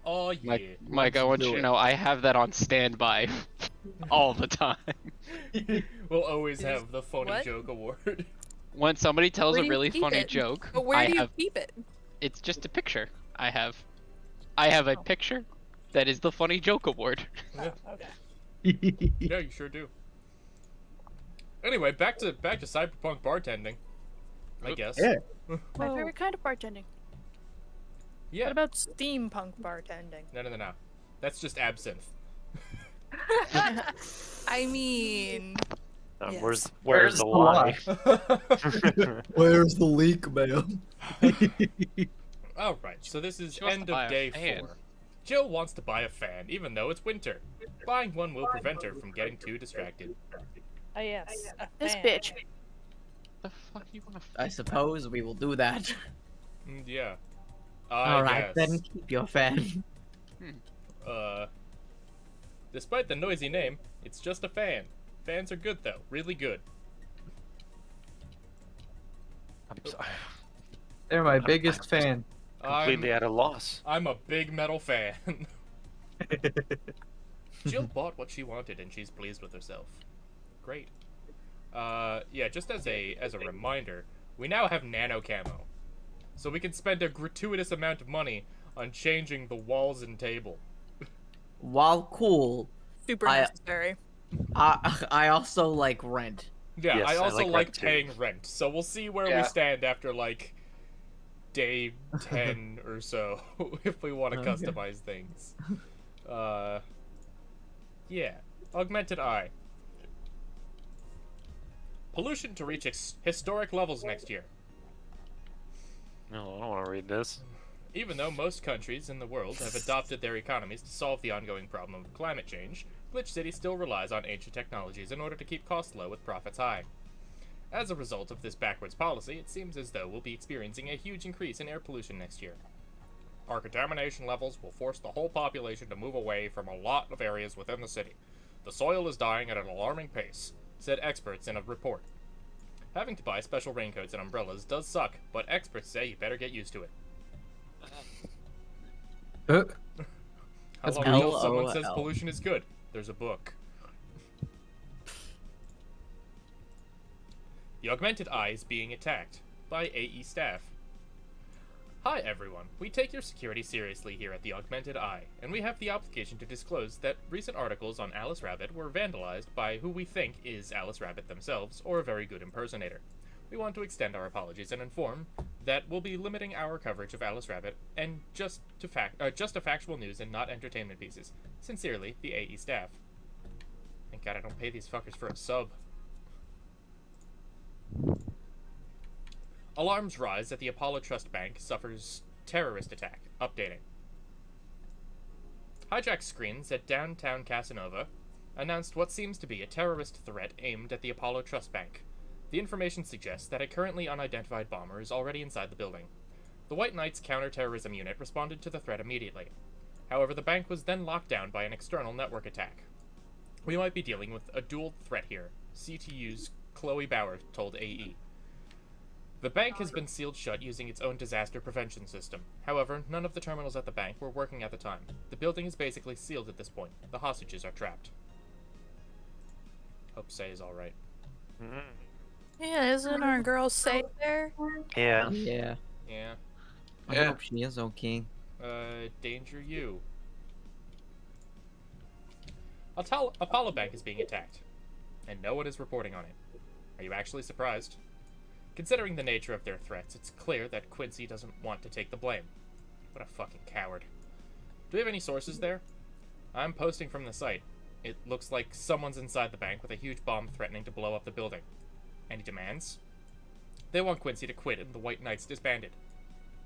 Oh yeah. Mike, I want you to know I have that on standby all the time. We'll always Is- have the funny what? joke award. When somebody tells Where a do you really keep funny it? joke, But where I do you have keep it? it's just a picture. I have a picture that is the funny joke award. Yeah. Okay. Yeah, you sure do. Anyway, back to cyberpunk bartending. I guess. Yeah. My Whoa. favorite kind of bartending. Yeah. What about steampunk bartending? No. That's just absinthe. I mean, yes. Where's the lie? Where's the leak, man? Alright, so this is She wants end to buy of a day fan. 4. Jill wants to buy a fan, even though it's winter. Buying one will prevent her from getting too distracted. Oh yes. This bitch. The fuck you want to? I suppose we will do that. Yeah. Alright, Yes. then keep your fan. Despite the noisy name, it's just a fan. Fans are good though, really good. They're my biggest fan. Completely at a loss. I'm a big metal fan. Jill bought what she wanted and she's pleased with herself. Great. Yeah, just as a reminder, we now have nano camo. So we can spend a gratuitous amount of money on changing the walls and table. While cool, Super I- necessary. I also like rent. Yeah, Yes, I I also like like rent too. paying rent, so we'll see where we Yeah. stand after like day 10 or so if we want to Okay. customize things. Yeah, augmented eye. Pollution to reach historic levels next year. No, I don't want to read this. Even though most countries in the world have adopted their economies to solve the ongoing problem of climate change, Glitch City still relies on ancient technologies in order to keep costs low with profits high. As a result of this backwards policy, it seems as though we'll be experiencing a huge increase in air pollution next year. Our contamination levels will force the whole population to move away from a lot of areas within the city. The soil is dying at an alarming pace, said experts in a report. Having to buy special raincoats and umbrellas does suck, but experts say you better get used to it. How That's long until someone LOL. says pollution is good? There's a book. The Augmented Eye is being attacked by AE staff. Hi everyone, we take your security seriously here at the Augmented Eye, and we have the obligation to disclose that recent articles on Alice Rabbit were vandalized by who we think is Alice Rabbit themselves, or a very good impersonator. We want to extend our apologies and inform that we'll be limiting our coverage of Alice Rabbit and just to factual news and not entertainment pieces. Sincerely, the AE staff. Thank God I don't pay these fuckers for a sub. Alarms rise that the Apollo Trust Bank suffers terrorist attack. Updating. Hijacked screens at downtown Casanova announced what seems to be a terrorist threat aimed at the Apollo Trust Bank. The information suggests that a currently unidentified bomber is already inside the building. The White Knights counterterrorism unit responded to the threat immediately. However, the bank was then locked down by an external network attack. We might be dealing with a dual threat here, CTU's Chloe Bauer told AE. The bank has been sealed shut using its own disaster prevention system. However, none of the terminals at the bank were working at the time. The building is basically sealed at this point. The hostages are trapped. Hope Say is alright. Yeah, isn't our girl safe there? Yeah. Yeah. Yeah. I Yeah. hope she is okay. Danger you. Apollo Bank is being attacked, and no one is reporting on it. Are you actually surprised? Considering the nature of their threats, it's clear that Quincy doesn't want to take the blame. What a fucking coward. Do we have any sources there? I'm posting from the site. It looks like someone's inside the bank with a huge bomb threatening to blow up the building. Any demands? They want Quincy to quit and the White Knights disbanded.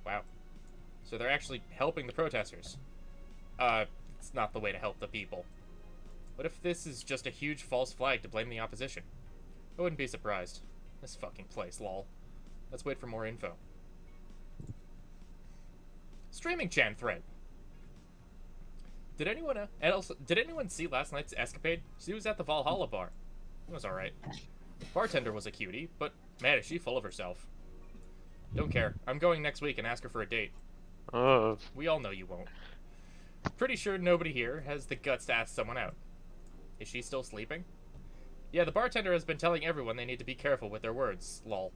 Wow. So they're actually helping the protesters. It's not the way to help the people. What if this is just a huge false flag to blame the opposition? I wouldn't be surprised. This fucking place, lol. Let's wait for more info. Streaming Chan thread. Did anyone see last night's escapade? She was at the Valhalla bar. It was alright. Bartender was a cutie, but man, is she full of herself. Don't care. I'm going next week and ask her for a date. Oh, We all know you won't. pretty sure nobody here has the guts to ask someone out. Is she still sleeping? Yeah, the bartender has been telling everyone they need to be careful with their words, lol.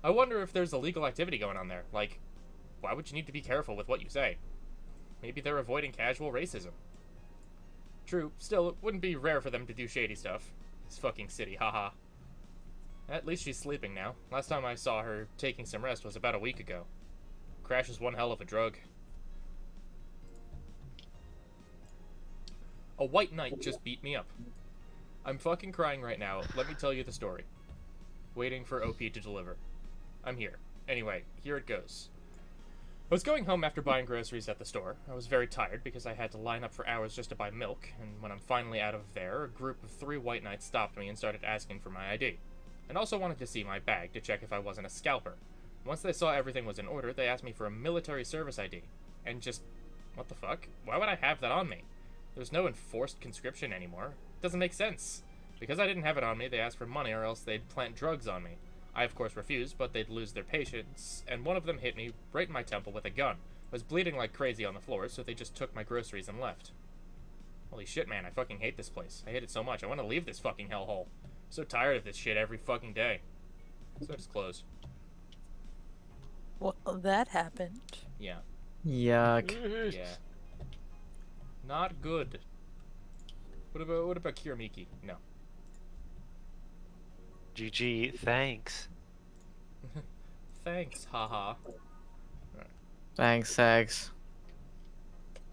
I wonder if there's illegal activity going on there. Like, why would you need to be careful with what you say? Maybe they're avoiding casual racism. True, still, it wouldn't be rare for them to do shady stuff. This fucking city, haha. At least she's sleeping now. Last time I saw her taking some rest was about a week ago. Crash is one hell of a drug. A white knight just beat me up. I'm fucking crying right now. Let me tell you the story. Waiting for OP to deliver. I'm here. Anyway, here it goes. I was going home after buying groceries at the store. I was very tired because I had to line up for hours just to buy milk, and when I'm finally out of there, a group of 3 white knights stopped me and started asking for my ID. And also wanted to see my bag to check if I wasn't a scalper. Once they saw everything was in order, they asked me for a military service ID. And just, what the fuck? Why would I have that on me? There's no enforced conscription anymore. It doesn't make sense. Because I didn't have it on me, they asked for money or else they'd plant drugs on me. I of course refused, but they'd lose their patience, and one of them hit me right in my temple with a gun. I was bleeding like crazy on the floor, so they just took my groceries and left. Holy shit, man, I fucking hate this place. I hate it so much. I want to leave this fucking hellhole. I'm so tired of this shit every fucking day. So I just closed. Well, that happened. Yeah. Yuck. Yeah. Not good. What about Kiramiki? No. GG, thanks. Thanks, haha. Thanks, Sags.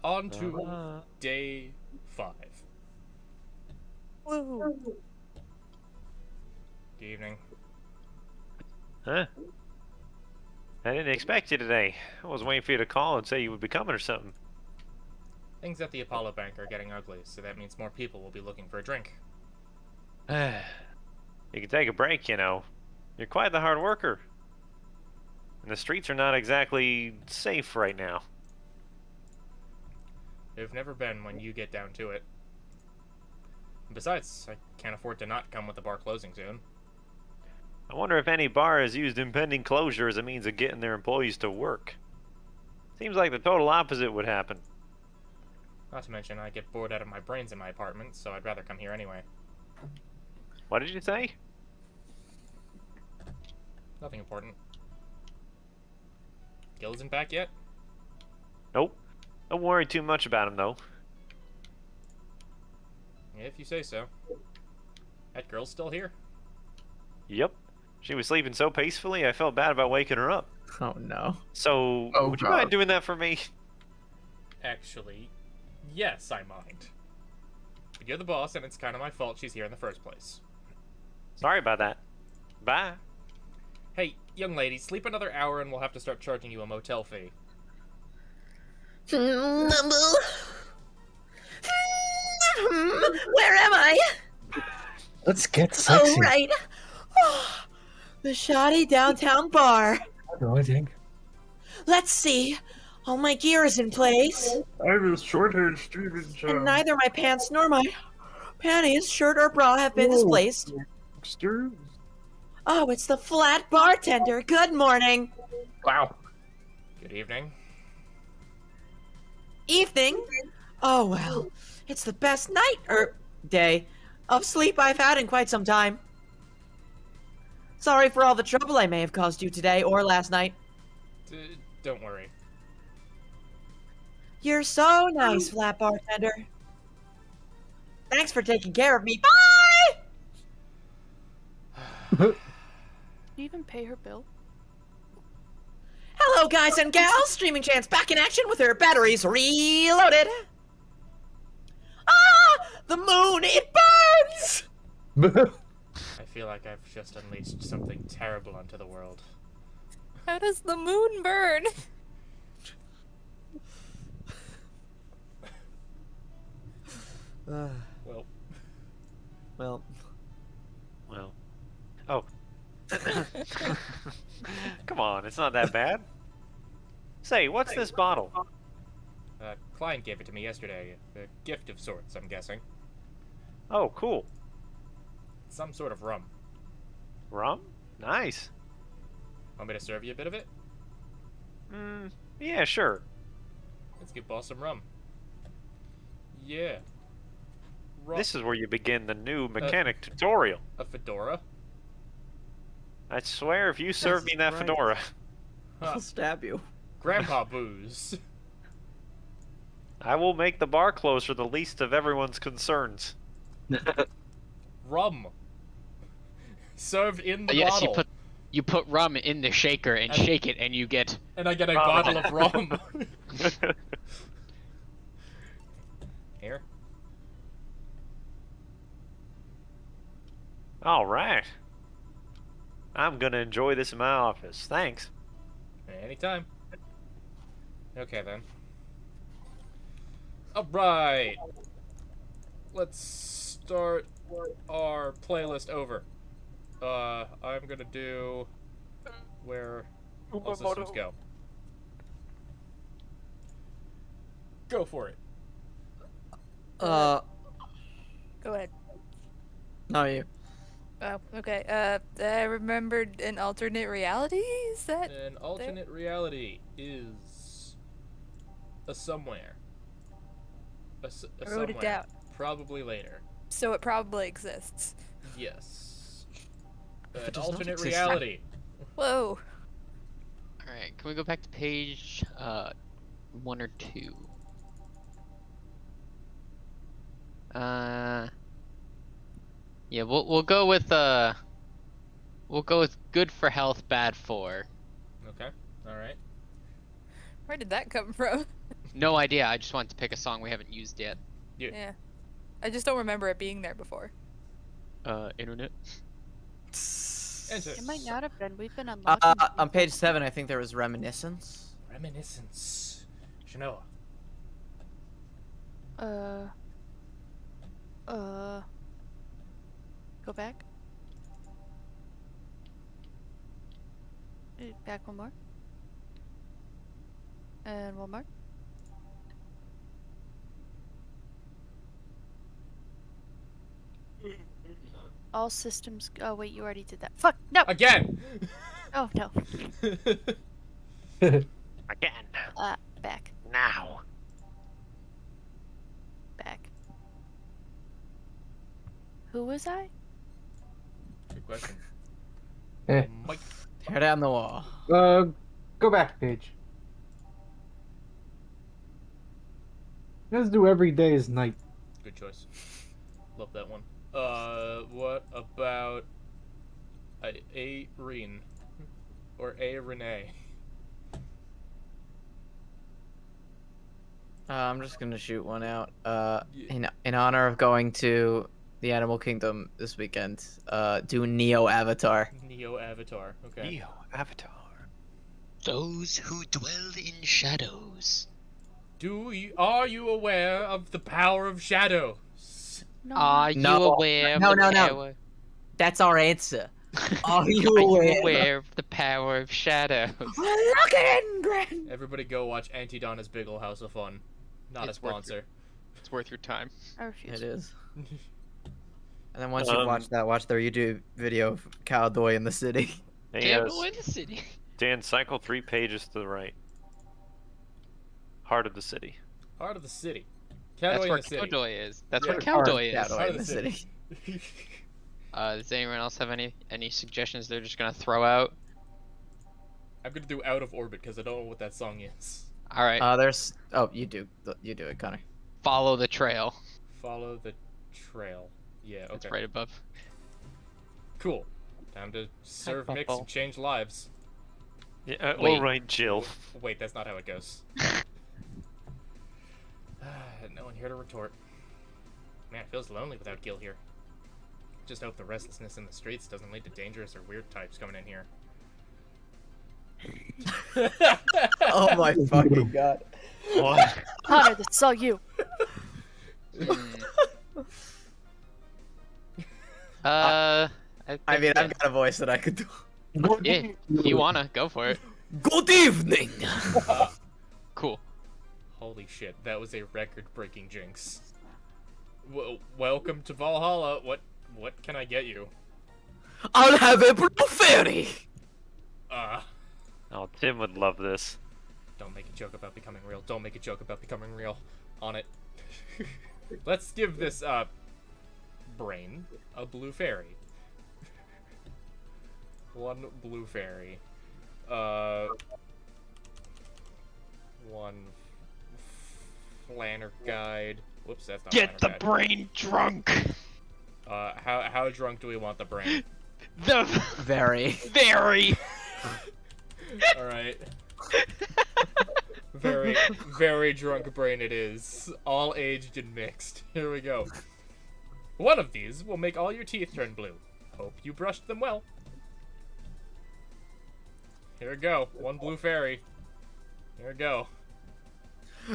On to day 5. Woo. Good evening. Huh? I didn't expect you today. I was waiting for you to call and say you would be coming or something. Things at the Apollo Bank are getting ugly, so that means more people will be looking for a drink. You can take a break, you know. You're quite the hard worker. And the streets are not exactly safe right now. They've never been when you get down to it. Besides, I can't afford to not come with the bar closing soon. I wonder if any bar has used impending closure as a means of getting their employees to work. Seems like the total opposite would happen. Not to mention, I get bored out of my brains in my apartment, so I'd rather come here anyway. What did you say? Nothing important. Gil isn't back yet? Nope. Don't worry too much about him, though. If you say so. That girl's still here? Yep. She was sleeping so peacefully, I felt bad about waking her up. Oh no. So, Oh, would you God. mind doing that for me? Actually, yes, I mind. But you're the boss, and it's kind of my fault she's here in the first place. Sorry about that. Bye. Hey, young lady, sleep another hour and we'll have to start charging you a motel fee. Where am I? Let's get sexy. Oh, right. The shoddy downtown bar. I think. Let's see. All my gear is in place. I have a short-haired streaming child. And neither my pants nor my panties, shirt, or bra have been Whoa. displaced. Oh, it's the flat bartender. Good morning. Wow. Good evening. Evening. Oh, well. It's the best night, or day, of sleep I've had in quite some time. Sorry for all the trouble I may have caused you today or last night. Don't worry. You're so nice, flat bartender. Thanks for taking care of me. Bye! Did you even pay her bill? Hello, guys and gals. Streaming Chance back in action with her batteries reloaded. Ah! The moon, it burns! I feel like I've just unleashed something terrible onto the world. How does the moon burn? Well, Well, Well. Oh. Come on, it's not that bad. Say, what's this bottle? client gave it to me yesterday. A gift of sorts, I'm guessing. Oh, cool. Some sort of rum. Rum? Nice. Want me to serve you a bit of it? Yeah, sure. give boss some rum. Yeah. Rum. This is where you begin the new mechanic tutorial. A fedora? I swear, if you serve me that right. fedora, I'll stab you. Grandpa booze. I will make the bar closer the least of everyone's concerns. Rum. Served in the Yes, bottle. you put rum in the shaker and shake it, and you get. And I get a Rum. bottle of rum. Here. All right. I'm gonna enjoy this in my office. Thanks. Anytime. Okay then. Alright. Let's start our playlist over. I'm gonna do where all systems go. Go for it. Go ahead. No, you. Oh, okay. I remembered an alternate reality. Is that? An alternate reality is a somewhere. A I wrote somewhere. it down. Probably later. So it probably exists. Yes. If it An does not alternate exist, reality. Whoa. All right, can we go back to page 1 or 2? Yeah, we'll go with good for health, bad for. Okay. All right. Where did that come from? No idea. I just wanted to pick a song we haven't used yet. Yeah. I just don't remember it being there before. Internet. Enter. It might not have been. We've been unlocking. On page 7, I think there was reminiscence. Reminiscence. Shanoa. Go back. Back one more. And one more. All systems. Oh wait, you already did that. Fuck no. Again. Oh no. Again. Back. Now. Back. Who was I? Good question. Eh. Mike. Tear down the wall. Go back a page. Let's do every day is night. Good choice. Love that one. What about a Reen or a Renee? I'm just gonna shoot one out. In honor of going to the Animal Kingdom this weekend, do Neo Avatar. Neo Avatar. Okay. Neo Avatar. Those who dwell in shadows. Are you aware of the power of shadow? No. Are you No. aware of No, the no, no. power? That's our answer. Are you Are aware? you aware of the power of shadows? Lundgren! Everybody go watch Auntie Donna's Big Ol' House of Fun. Not It's a worth sponsor. It's worth your time. I refuse. It is. And then once you watch that, watch their YouTube video of Cowboy in the City. Hey, Damn, in the city. Dan, cycle 3 pages to the right. Heart of the city. Heart of the city. That's Cowboy in where the city. Cowboy is. That's Yeah. where Cowboy is. Cowboy Heart in of the the City. Does anyone else have any suggestions they're just gonna throw out? I'm gonna do Out of Orbit because I don't know what that song is. All right, There's. Oh, you do it, Connor. follow the trail. Follow the trail. Yeah, It's okay. right above. Cool. Time to serve, mix, Bubble. and change lives. Yeah, Wait. all right, Jill. Wait, that's not how it goes. No one here to retort. Man, it feels lonely without Gil here. Just hope the restlessness in the streets doesn't lead to dangerous or weird types coming in here. Oh my fucking god. What? Connor, that's all you. I I mean, I've got a voice that I could do. Yeah, if you wanna go for it. Good evening! Cool. Holy shit, that was a record-breaking jinx. Welcome to Valhalla. What can I get you? I'll have a blue fairy! Oh, Tim would love this. Don't make a joke about becoming real. Don't make a joke about becoming real. On it. Let's give this, brain a blue fairy. One blue fairy. One flanner guide. Whoops, that's not Get the flanner guide. brain drunk. How drunk do we want the brain? The Very. very. Alright. Very, very drunk brain it is. All aged and mixed. Here we go. One of these will make all your teeth turn blue. Hope you brushed them well. Here we go. One blue fairy. Here we go.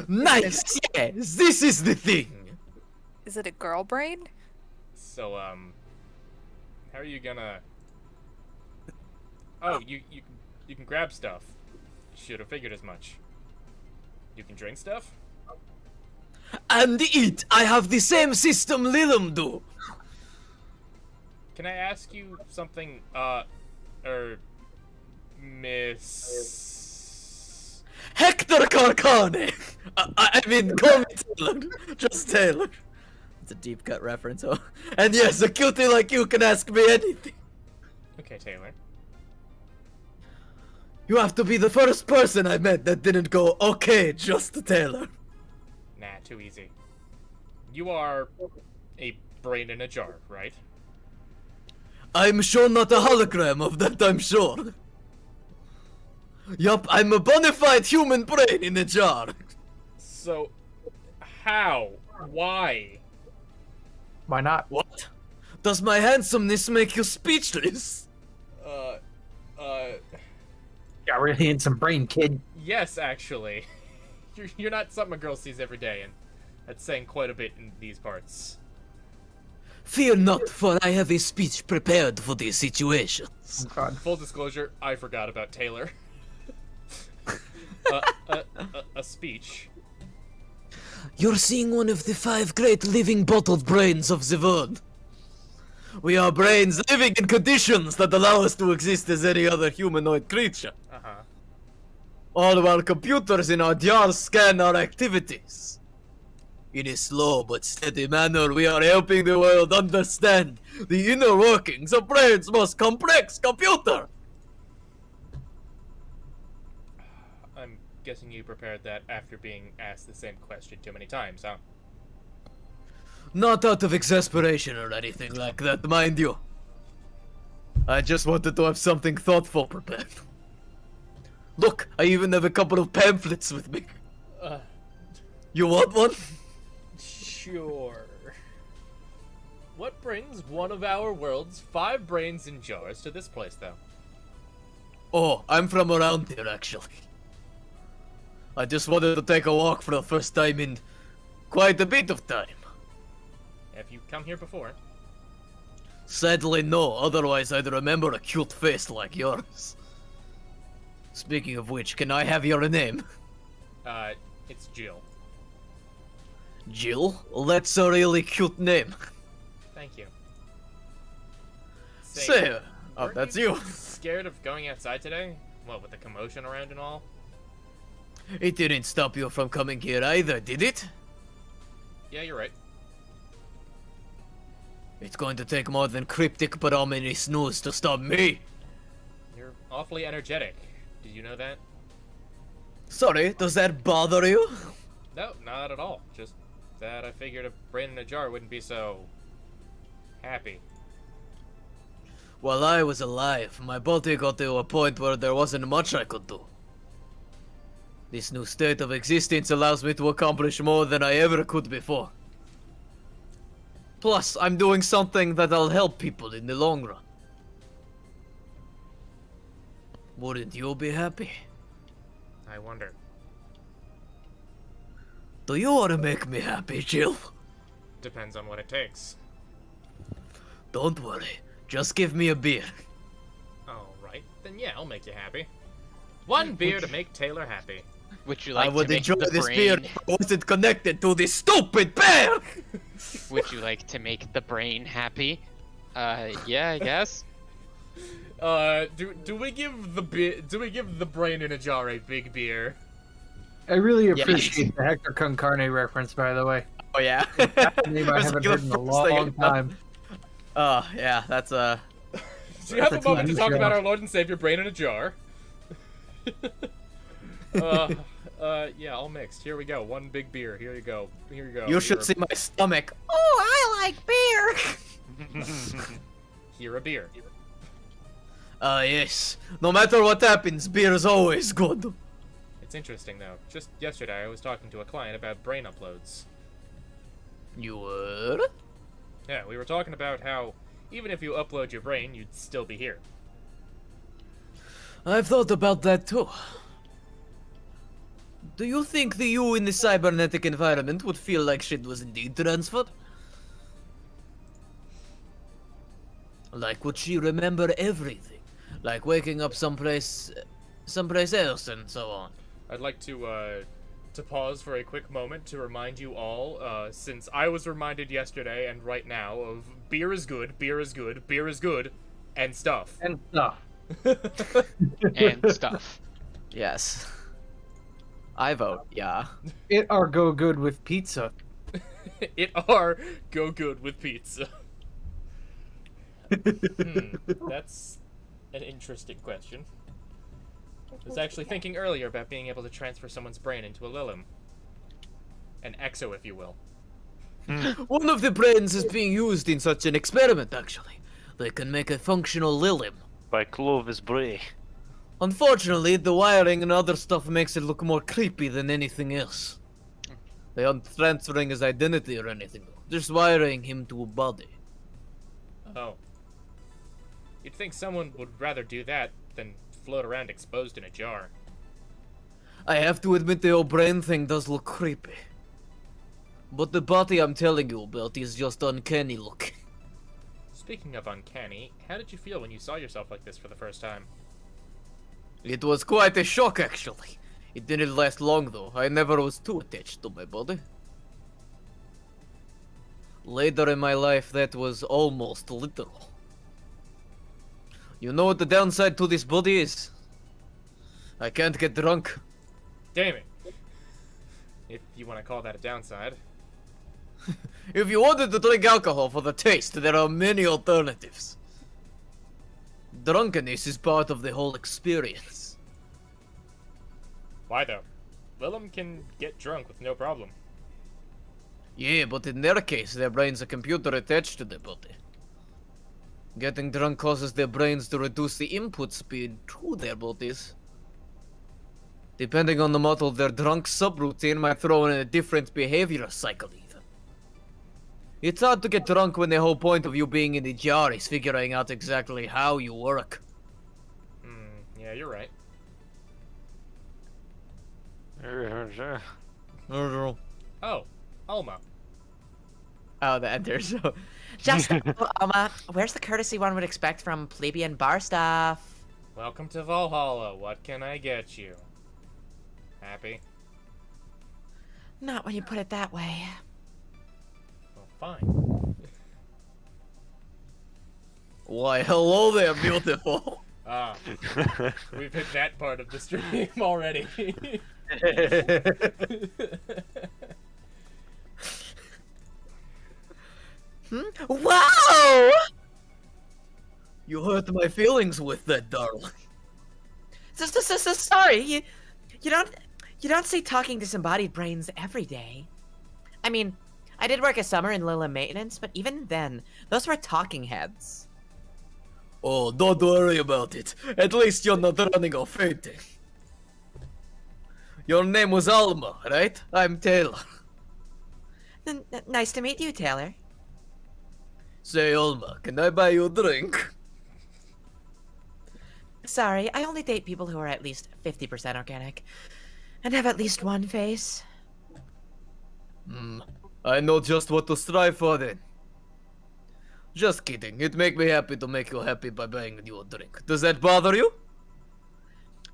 Nice! Yes, this is the thing! Is it a girl brain? So, how are you gonna... Oh, you can grab stuff. Should have figured as much. You can drink stuff? And eat! I have the same system Lilum do! Can I ask you something, Miss... Hector Carcane! I mean, call me Taylor. Just Taylor. It's a deep cut reference, oh. And yes, a cutie like you can ask me anything. Okay, Taylor. You have to be the first person I met that didn't go, okay, just Taylor. Nah, too easy. You are a brain in a jar, right? I'm sure not a hologram of that, I'm sure. Yup, I'm a bona fide human brain in a jar. So, how? Why? Why not? What? Does my handsomeness make you speechless? Got really in some brain, kid. Yes, actually. You're not something a girl sees every day, and that's saying quite a bit in these parts. Fear not, for I have a speech prepared for these situations. Oh, God. Full disclosure, I forgot about Taylor. A speech. You're seeing one of the 5 great living bottled brains of the world. We are brains living in conditions that allow us to exist as any other humanoid creature. Uh-huh. All of our computers in our jars scan our activities. In a slow but steady manner, we are helping the world understand the inner workings of brain's most complex computer. I'm guessing you prepared that after being asked the same question too many times, huh? Not out of exasperation or anything like that, mind you. I just wanted to have something thoughtful prepared. Look, I even have a couple of pamphlets with me. You want one? Sure. What brings one of our world's 5 brains in jars to this place, though? Oh, I'm from around here, actually. I just wanted to take a walk for the first time in quite a bit of time. Have you come here before? Sadly, no. Otherwise, I'd remember a cute face like yours. Speaking of which, can I have your name? It's Jill. Jill? That's a really cute name. Thank you. Say, oh, weren't that's you. Scared of going outside today? What, with the commotion around and all? It didn't stop you from coming here either, did it? Yeah, you're right. It's going to take more than cryptic but ominous news to stop me. You're awfully energetic. Did you know that? Sorry, does that bother you? No, not at all. Just that I figured a brain in a jar wouldn't be so... happy. While I was alive, my body got to a point where there wasn't much I could do. This new state of existence allows me to accomplish more than I ever could before. Plus, I'm doing something that'll help people in the long run. Wouldn't you be happy? I wonder. Do you want to make me happy, Jill? Depends on what it takes. Don't worry, just give me a beer. Alright, then yeah, I'll make you happy. One beer to make Taylor happy. Would you like I would to make enjoy the this brain? beer if it wasn't connected to this stupid bear! Would you like to make the brain happy? Yeah, I guess. Do we give the brain in a jar a big beer? I really Yeah. appreciate the Hector Con Carne reference, by the way. Oh yeah. That's a name I That's haven't like heard the in a first thing I long thought. time. Oh yeah, that's Do you have a That's a moment to TV talk show. about our Lord and Savior brain in a jar? Yeah, all mixed. Here we go. One big beer. Here you go. Here you go. You should Here see my stomach. Oh, I like beer. Here a beer. Ah yes. No matter what happens, beer is always good. It's interesting though. Just yesterday I was talking to a client about brain uploads. You were? Yeah, we were talking about how even if you upload your brain, you'd still be here. I've thought about that too. Do you think the you in the cybernetic environment would feel like shit was indeed transferred? Like, would she remember everything? Like waking up someplace else and so on? I'd like to pause for a quick moment to remind you all, since I was reminded yesterday and right now of beer is good, beer is good, beer is good, and stuff. And stuff. And stuff. Yes. I vote, yeah. It are go good with pizza. It are go good with pizza. That's an interesting question. I was actually thinking earlier about being able to transfer someone's brain into a Lilim. An exo, if you will. One of the brains is being used in such an experiment, actually. They can make a functional Lilim. By Clovis Bray. Unfortunately, the wiring and other stuff makes it look more creepy than anything else. They aren't transferring his identity or anything, just wiring him to a body. Oh. You'd think someone would rather do that than float around exposed in a jar. I have to admit the old brain thing does look creepy. But the body I'm telling you about is just uncanny looking. Speaking of uncanny, how did you feel when you saw yourself like this for the first time? It was quite a shock, actually. It didn't last long, though. I never was too attached to my body. Later in my life, that was almost literal. You know what the downside to this body is? I can't get drunk. Damn it. If you want to call that a downside. If you wanted to drink alcohol for the taste, there are many alternatives. Drunkenness is part of the whole experience. Why though? Lilim can get drunk with no problem. Yeah, but in their case, their brain's a computer attached to their body. Getting drunk causes their brains to reduce the input speed to their bodies. Depending on the model, their drunk subroutine might throw in a different behavior cycle even. It's hard to get drunk when the whole point of you being in the jar is figuring out exactly how you work. Yeah, you're right. Oh, Alma. Oh, the enter. So, just where's the courtesy one would expect from plebeian bar staff? Welcome to Valhalla. What can I get you? Happy? Not when you put it that way. Well, fine. Why, hello there, beautiful. Ah, we've hit that part of the stream already. Wow! You hurt my feelings with that, darling. Sorry, you don't see talking disembodied brains every day. I mean, I did work a summer in Lila maintenance, but even then, those were talking heads. Oh, don't worry about it. At least you're not running or fainting. Your name was Alma, right? I'm Taylor. Nice to meet you, Taylor. Say, Alma, can I buy you a drink? Sorry, I only date people who are at least 50% organic. And have at least one face. I know just what to strive for then. Just kidding. It'd make me happy to make you happy by buying you a drink. Does that bother you?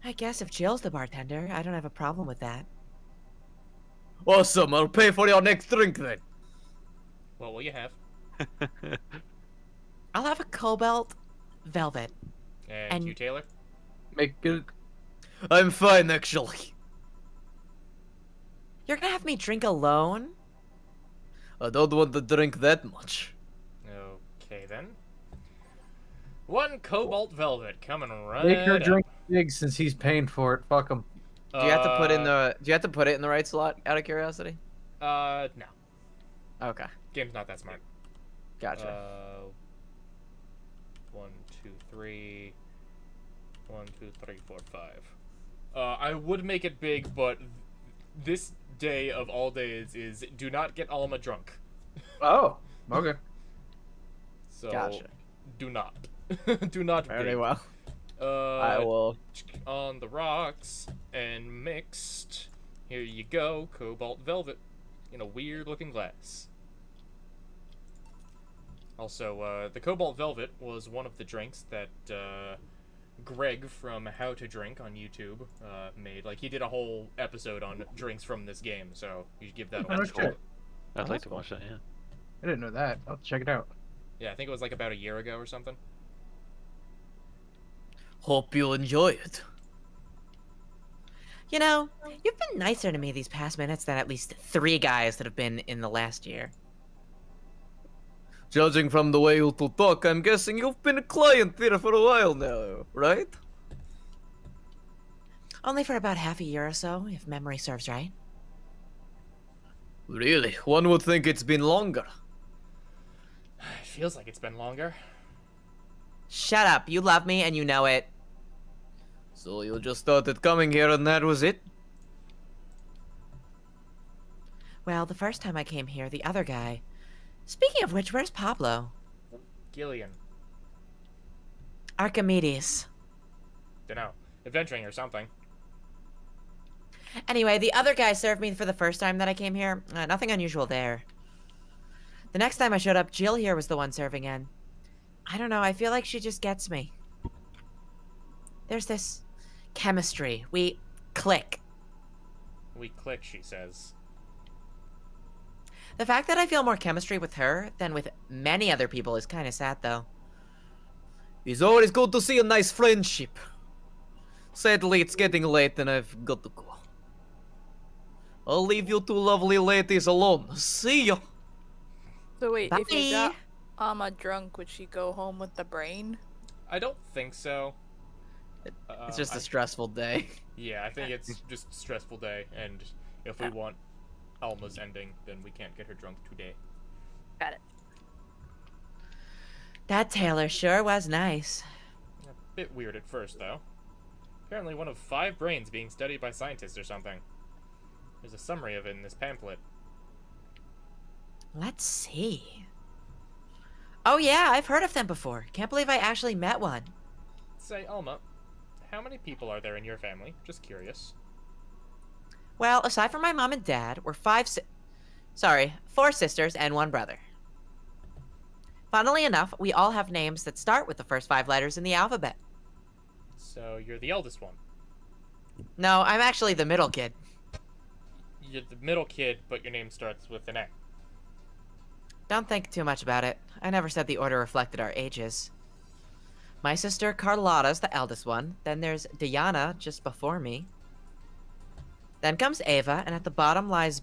I guess if Jill's the bartender, I don't have a problem with that. Awesome, I'll pay for your next drink then. What will you have? I'll have a Cobalt Velvet. And you, Taylor? Make it. I'm fine, actually. You're gonna have me drink alone? I don't want to drink that much. Okay then. One Cobalt Velvet coming right Make her up. drink big since he's paying for it. Fuck him. Do you have to put in the? Do you have to put it in the right slot? Out of curiosity. No. Okay, Game's not that smart. gotcha. 1, 2, 3. 1, 2, 3, 4, 5. I would make it big, but this day of all days is do not get Alma drunk. Oh, okay. So Gotcha. do not. Do not Very big. well. I will. On the rocks and mixed. Here you go, Cobalt Velvet in a weird looking glass. Also, the Cobalt Velvet was one of the drinks that Greg from How to Drink on YouTube made. Like, he did a whole episode on drinks from this game, so you should give that a Oh, watch. shit. I'd like to watch that. Yeah. I didn't know that. I'll check it out. Yeah, I think it was like about a year ago or something. Hope you enjoy it. You know, you've been nicer to me these past minutes than at least 3 guys that have been in the last year. Judging from the way you two talk, I'm guessing you've been a client here for a while now, right? Only for about half a year or so, if memory serves right. Really? One would think it's been longer. It feels like it's been longer. Shut up, you love me and you know it. So you just started coming here and that was it? Well, the first time I came here, the other guy... Speaking of which, where's Pablo? Gillian. Archimedes. Dunno. Adventuring or something. Anyway, the other guy served me for the first time that I came here. Nothing unusual there. The next time I showed up, Jill here was the one serving in. I don't know, I feel like she just gets me. There's this chemistry. We click. We click, she says. The fact that I feel more chemistry with her than with many other people is kind of sad, though. It's always good to see a nice friendship. Sadly, it's getting late and I've got to go. I'll leave you two lovely ladies alone. See ya! So wait, if you Bye. got Alma drunk, would she go home with the brain? I don't think so. It's just a a stressful day. Yeah, I think it's just a stressful day, and if we want Alma's ending, then we can't get her drunk today. Got it. That Taylor sure was nice. A bit weird at first, though. Apparently one of 5 brains being studied by scientists or something. There's a summary of it in this pamphlet. Let's see. Oh yeah, I've heard of them before. Can't believe I actually met one. Say, Alma, how many people are there in your family? Just curious. Well, aside from my mom and dad, we're 4 sisters and 1 brother. Funnily enough, we all have names that start with the first 5 letters in the alphabet. So you're the eldest one. No, I'm actually the middle kid. You're the middle kid, but your name starts with an A. Don't think too much about it. I never said the order reflected our ages. My sister Carlotta's the eldest one. Then there's Diana just before me. Then comes Ava, and at the bottom lies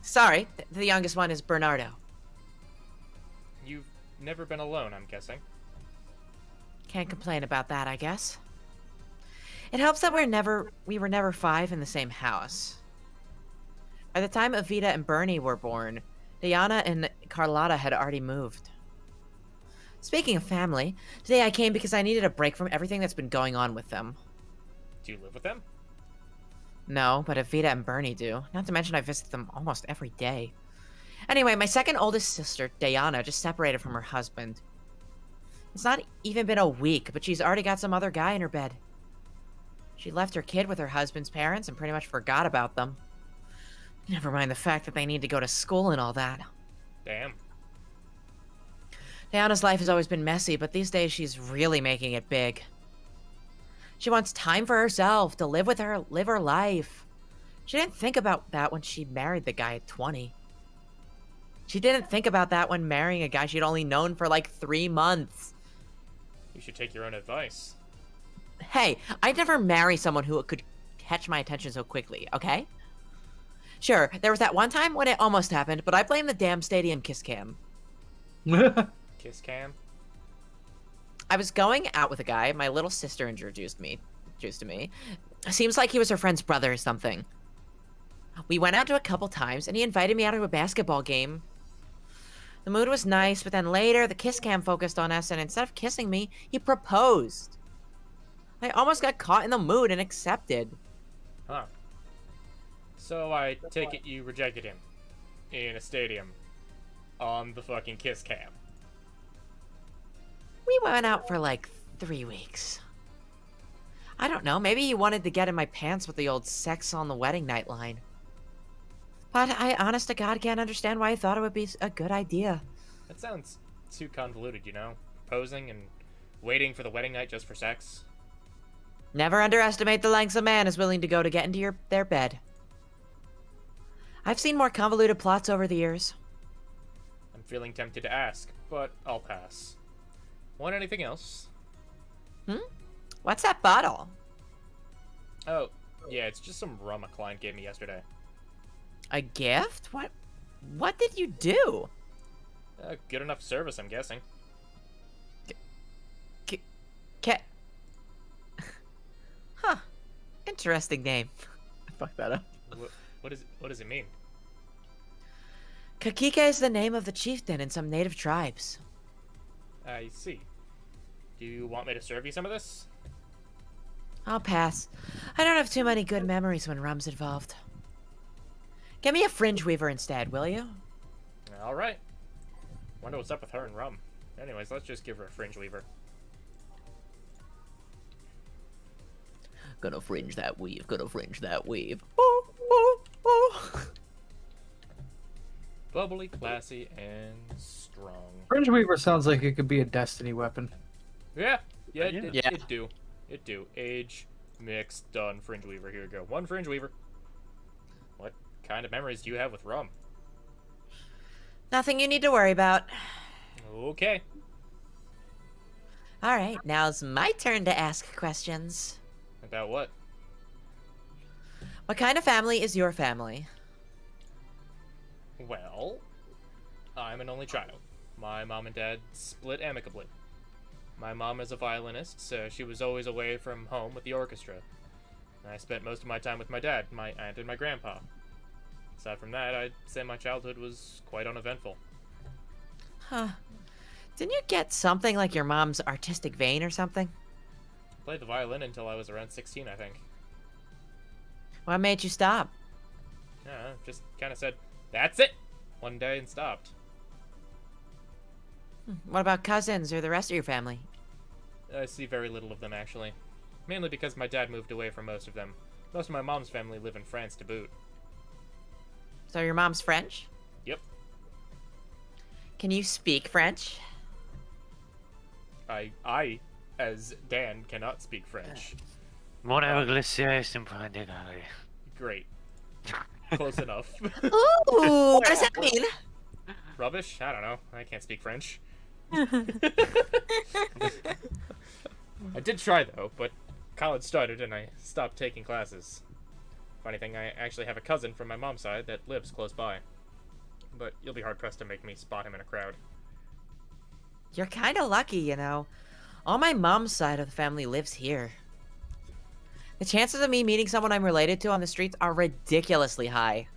Sorry, the youngest one is Bernardo. You've never been alone, I'm guessing. Can't complain about that, I guess. It helps that we were never 5 in the same house. By the time Evita and Bernie were born, Diana and Carlotta had already moved. Speaking of family, today I came because I needed a break from everything that's been going on with them. Do you live with them? No, but Evita and Bernie do. Not to mention I visit them almost every day. Anyway, my second oldest sister, Diana, just separated from her husband. It's not even been a week, but she's already got some other guy in her bed. She left her kid with her husband's parents and pretty much forgot about them. Never mind the fact that they need to go to school and all that. Damn. Diana's life has always been messy, but these days she's really making it big. She wants time for herself, to live her life. She didn't think about that when she married the guy at 20. She didn't think about that when marrying a guy she'd only known for like 3 months. You should take your own advice. Hey, I'd never marry someone who could catch my attention so quickly, okay? Sure, there was that one time when it almost happened, but I blame the damn stadium kiss cam. Kiss cam? I was going out with a guy my little sister introduced to me. Seems like he was her friend's brother or something. We went out to a couple times, and he invited me out to a basketball game. The mood was nice, but then later, the kiss cam focused on us, and instead of kissing me, he proposed. I almost got caught in the mood and accepted. Huh. So I take it you rejected him in a stadium on the fucking kiss cam. We went out for like 3 weeks. I don't know, maybe he wanted to get in my pants with the old sex on the wedding night line. But I honest to God can't understand why he thought it would be a good idea. That sounds too convoluted, you know? Proposing and waiting for the wedding night just for sex. Never underestimate the lengths a man is willing to go to get into their bed. I've seen more convoluted plots over the years. I'm feeling tempted to ask, but I'll pass. Want anything else? What's that bottle? Oh, yeah, it's just some rum a client gave me yesterday. A gift? What did you do? Good enough service, I'm guessing. Huh. Interesting name. I fucked that up. What does it mean? Kakike is the name of the chieftain in some native tribes. I see. Do you want me to serve you some of this? I'll pass. I don't have too many good memories when rum's involved. Get me a fringe weaver instead, will you? Alright. Wonder what's up with her and rum. Anyways, let's just give her a fringe weaver. Gonna fringe that weave, gonna fringe that weave. Oh, oh, oh. Bubbly, classy, and strong. Fringe Weaver sounds like it could be a destiny weapon. Yeah, it do. It do. Age, mix, done, fringe weaver. Here we go. One fringe weaver. What kind of memories do you have with rum? Nothing you need to worry about. Okay. Alright, now's my turn to ask questions. About what? What kind of family is your family? Well, I'm an only child. My mom and dad split amicably. My mom is a violinist, so she was always away from home with the orchestra. I spent most of my time with my dad, my aunt, and my grandpa. Aside from that, I'd say my childhood was quite uneventful. Huh. Didn't you get something like your mom's artistic vein or something? Played the violin until I was around 16, I think. What made you stop? Just kind of said, that's it! One day and stopped. What about cousins or the rest of your family? I see very little of them, actually. Mainly because my dad moved away from most of them. Most of my mom's family live in France to boot. So your mom's French? Yep. Can you speak French? I, as Dan, cannot speak French. Mon anglais est impossible. Great. Close enough. Ooh, what does that mean? Rubbish? I don't know. I can't speak French. I did try, though, but college started and I stopped taking classes. Funny thing, I actually have a cousin from my mom's side that lives close by. But you'll be hard-pressed to make me spot him in a crowd. You're kind of lucky, you know. All my mom's side of the family lives here. The chances of me meeting someone I'm related to on the streets are ridiculously high.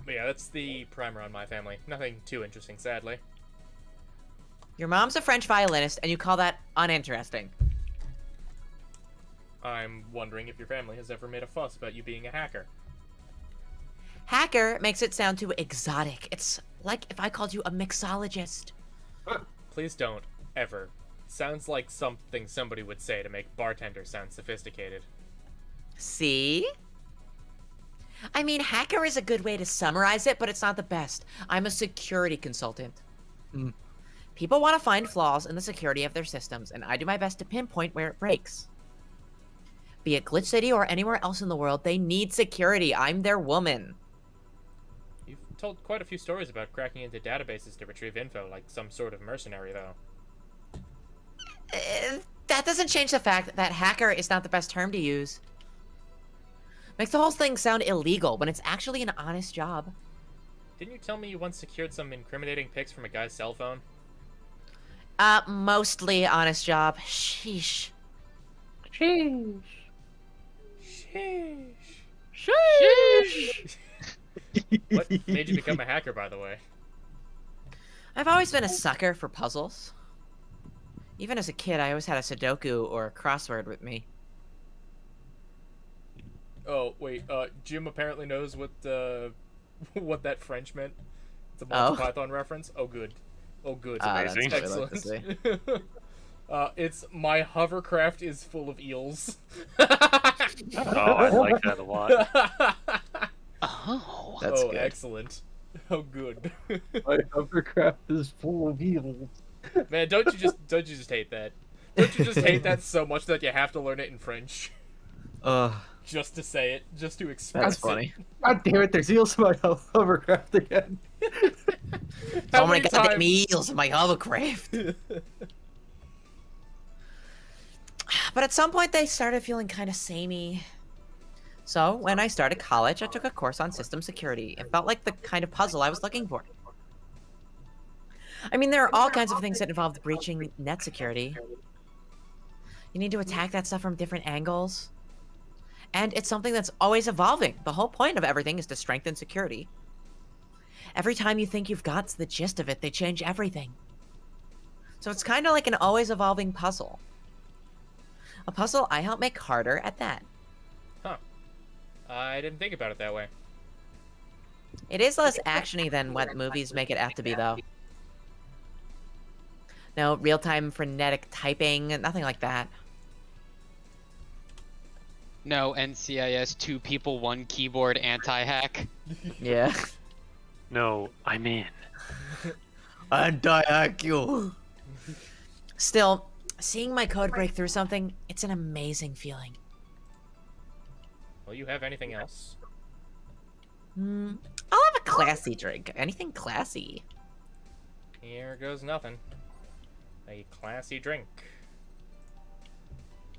But yeah, that's the primer on my family. Nothing too interesting, sadly. Your mom's a French violinist, and you call that uninteresting. I'm wondering if your family has ever made a fuss about you being a hacker. Hacker makes it sound too exotic. It's like if I called you a mixologist. Please don't, ever. Sounds like something somebody would say to make bartender sound sophisticated. See? I mean, hacker is a good way to summarize it, but it's not the best. I'm a security consultant. People want to find flaws in the security of their systems, and I do my best to pinpoint where it breaks. Be it Glitch City or anywhere else in the world, they need security. I'm their woman. You've told quite a few stories about cracking into databases to retrieve info, like some sort of mercenary, though. That doesn't change the fact that hacker is not the best term to use. Makes the whole thing sound illegal when it's actually an honest job. Didn't you tell me you once secured some incriminating pics from a guy's cell phone? Mostly honest job. Sheesh. Sheesh. Sheesh. Sheesh. What made you become a hacker, by the way? I've always been a sucker for puzzles. Even as a kid, I always had a Sudoku or a crossword with me. Oh, wait, Jim apparently knows what what that French meant. It's a Oh. Monty Python reference. Oh, good. Oh, good. That's amazing. what I like to see. Excellent. It's my hovercraft is full of eels. Oh, I like that a lot. Oh. That's oh, good. excellent. Oh, good. My hovercraft is full of eels. Man, don't you just hate that? Don't you just hate that so much that you have to learn it in French just to say it, just to express That's it? funny. God damn it, there's eels in my hovercraft again. So How many many goddamn times? eels in my hovercraft. But at some point, they started feeling kind of samey. So when I started college, I took a course on system security. It felt like the kind of puzzle I was looking for. I mean, there are all kinds of things that involve breaching net security. You need to attack that stuff from different angles. And it's something that's always evolving. The whole point of everything is to strengthen security. Every time you think you've got the gist of it, they change everything. So it's kind of like an always evolving puzzle. A puzzle I help make harder at that. Huh. I didn't think about it that way. It is less actiony than what movies make it out to be, though. No real-time frenetic typing, nothing like that. No NCIS 2 people 1 keyboard anti-hack. Yeah. No, I'm in. Anti-hack you. Still, seeing my code break through something, it's an amazing feeling. Will you have anything else? I'll have a classy drink. Anything classy. Here goes nothing. A classy drink.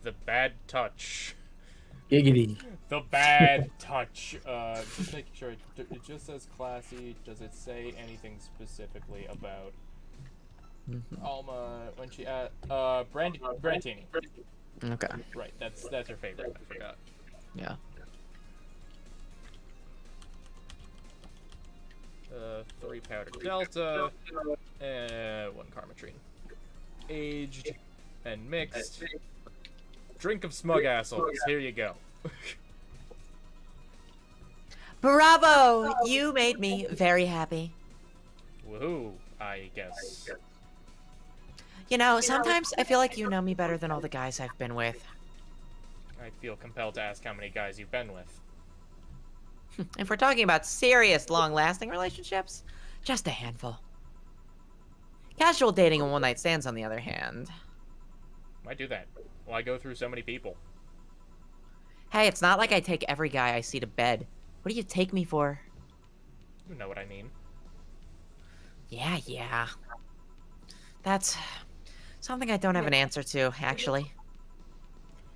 The Bad Touch. Giggity. The Bad Touch. Just making sure it just says classy. Does it say anything specifically about Alma when she Brandini? Okay. Right, that's her favorite. I forgot. Yeah. 3 powdered Delta, and 1 Carmetrine. Aged and mixed. Drink of smug assholes. Here you go. Bravo! You made me very happy. Woohoo, I guess. You know, sometimes I feel like you know me better than all the guys I've been with. I feel compelled to ask how many guys you've been with. If we're talking about serious, long-lasting relationships, just a handful. Casual dating and one-night stands, on the other hand. Why do that? Why go through so many people? Hey, it's not like I take every guy I see to bed. What do you take me for? You know what I mean. Yeah. That's something I don't have an answer to, actually.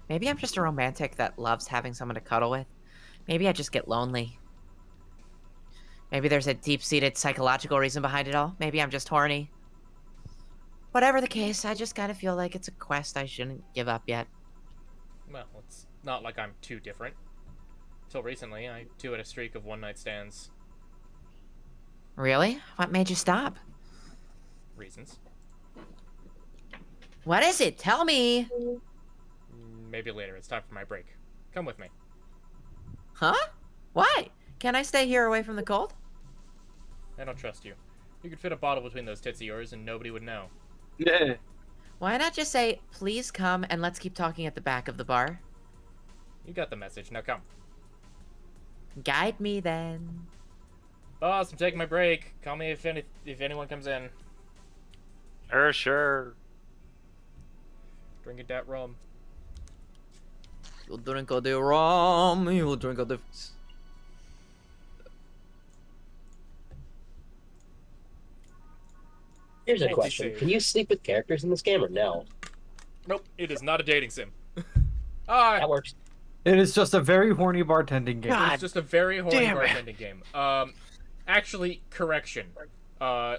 Maybe I'm just a romantic that loves having someone to cuddle with. Maybe I just get lonely. Maybe there's a deep-seated psychological reason behind it all. Maybe I'm just horny. Whatever the case, I just gotta feel like it's a quest I shouldn't give up yet. Well, it's not like I'm too different. Till recently, I too had a streak of one-night stands. Really? What made you stop? Reasons. What is it? Tell me! Maybe later. It's time for my break. Come with me. Huh? Why? Can I stay here away from the cold? I don't trust you. You could fit a bottle between those tits of yours and nobody would know. Yeah. Why not just say, please come and let's keep talking at the back of the bar? You got the message. Now come. Guide me then. Boss, I'm taking my break. Call me if anyone comes in. Sure. Drinking that rum. You drink all the rum, you drink all the... Here's a Fancy question. save. Can you sleep with characters in this game or no? Nope, it is not a dating sim. Ah, That works. It is just a very horny bartending game. It's just a very horny damn it. bartending game. Actually, correction.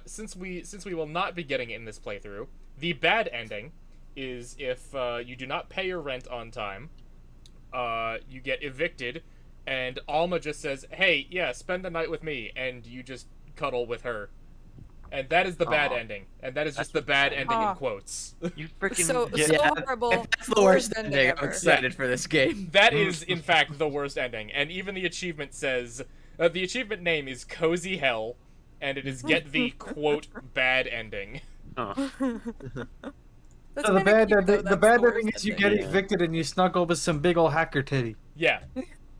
Since we will not be getting it in this playthrough, the bad ending is if you do not pay your rent on time, you get evicted, and Alma just says, "Hey, yeah, spend the night with me," and you just cuddle with her. And that is the bad ending. And that is just the bad ending in quotes. You freaking So horrible. That's the worst ending. I'm ever. excited for this game. That is, in fact, the worst ending. And even the achievement says... the achievement name is Cozy Hell, and it is get the, quote, bad ending. That's So the kinda bad, cute, though. the That's bad worst ending is you ending. get evicted and you snuggle with some big ol' hacker titty. Yeah.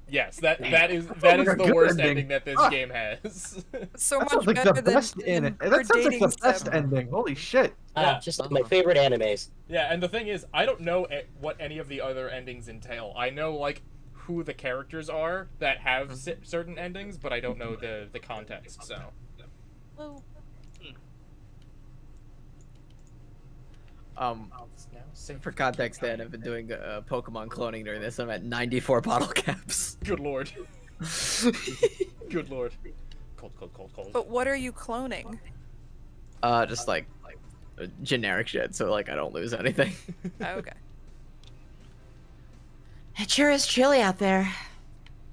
Yes, that is like the a good worst ending. ending that this Ah. game has. So That much sounds like better the than best in it. her That sounds like the dating best sim. ending. Holy shit. Just like my favorite animes. Yeah, and the thing is, I don't know what any of the other endings entail. I know, like, who the characters are that have certain endings, but I don't know the context, so... Well, For context, Dan, I've been doing Pokemon cloning during this. I'm at 94 bottle caps. Good lord. Good lord. Cold. but what are you cloning? Just like generic shit, so like I don't lose anything. Oh, okay. It sure is chilly out there.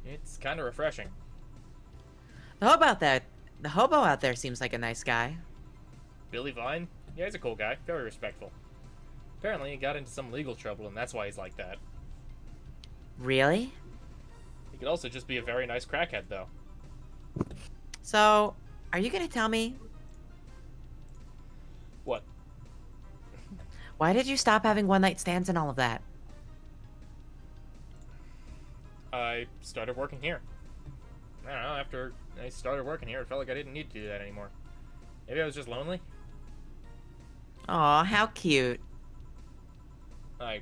It's kind of refreshing. How about that? The hobo out there seems like a nice guy. Billy Vine? Yeah, he's a cool guy. Very respectful. Apparently, he got into some legal trouble, and that's why he's like that. Really? He could also just be a very nice crackhead, though. So, are you gonna tell me What? why did you stop having one-night stands and all of that? I started working here. I don't know, after I started working here, it felt like I didn't need to do that anymore. Maybe I was just lonely? Aw, how cute. I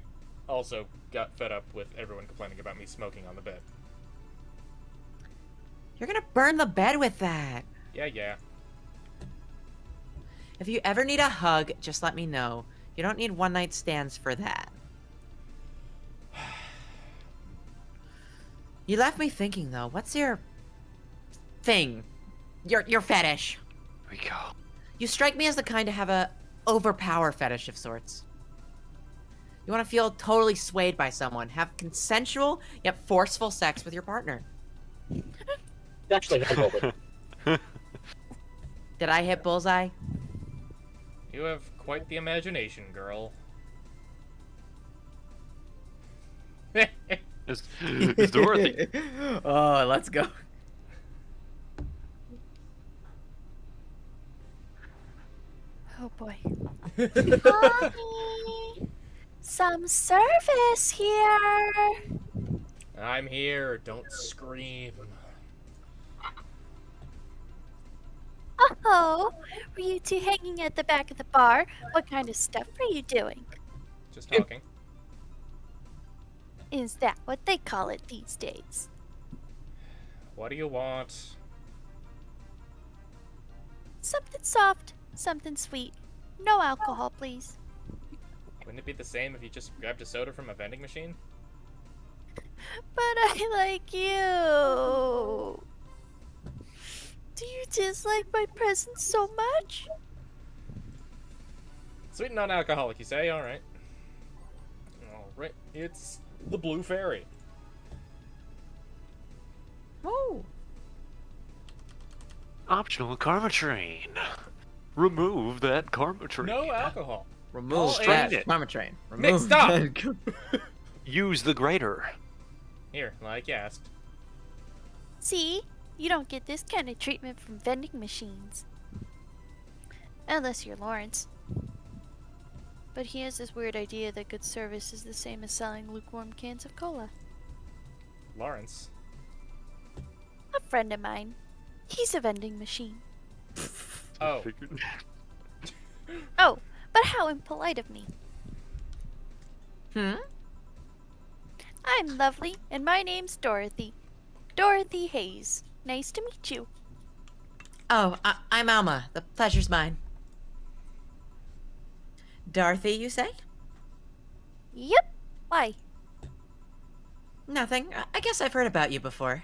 also got fed up with everyone complaining about me smoking on the bed. You're gonna burn the bed with that. Yeah. If you ever need a hug, just let me know. You don't need one-night stands for that. You left me thinking, though. What's your thing? Your fetish. Here we go. You strike me as the kind to have a overpower fetish of sorts. You want to feel totally swayed by someone, have consensual yet forceful sex with your partner. Actually, handled it. Did I hit bullseye? You have quite the imagination, girl. It's Dorothy. Oh, let's go. Oh boy. Mommy, some service here. I'm here, don't scream. Oh, were you two hanging at the back of the bar? What kind of stuff are you doing? Just talking. Is that what they call it these days? What do you want? Something soft, something sweet. No alcohol, please. Wouldn't it be the same if you just grabbed a soda from a vending machine? But I like you. Do you dislike my presence so much? Sweet and non-alcoholic, you say? Alright. Alright, it's the Blue Fairy. Oh. Optional karma train. Remove that karma train. No alcohol. Remove Strain that it. Mama train. Nick, Remove stop! that- Use the grater. Here, like you asked. See? You don't get this kind of treatment from vending machines. Unless you're Lawrence. But he has this weird idea that good service is the same as selling lukewarm cans of cola. Lawrence. A friend of mine. He's a vending machine. Oh. Figured- Oh, but how impolite of me. I'm lovely, and my name's Dorothy. Dorothy Hayes. Nice to meet you. Oh, I'm Alma. The pleasure's mine. Dorothy, you say? Yep. Why? Nothing. I guess I've heard about you before.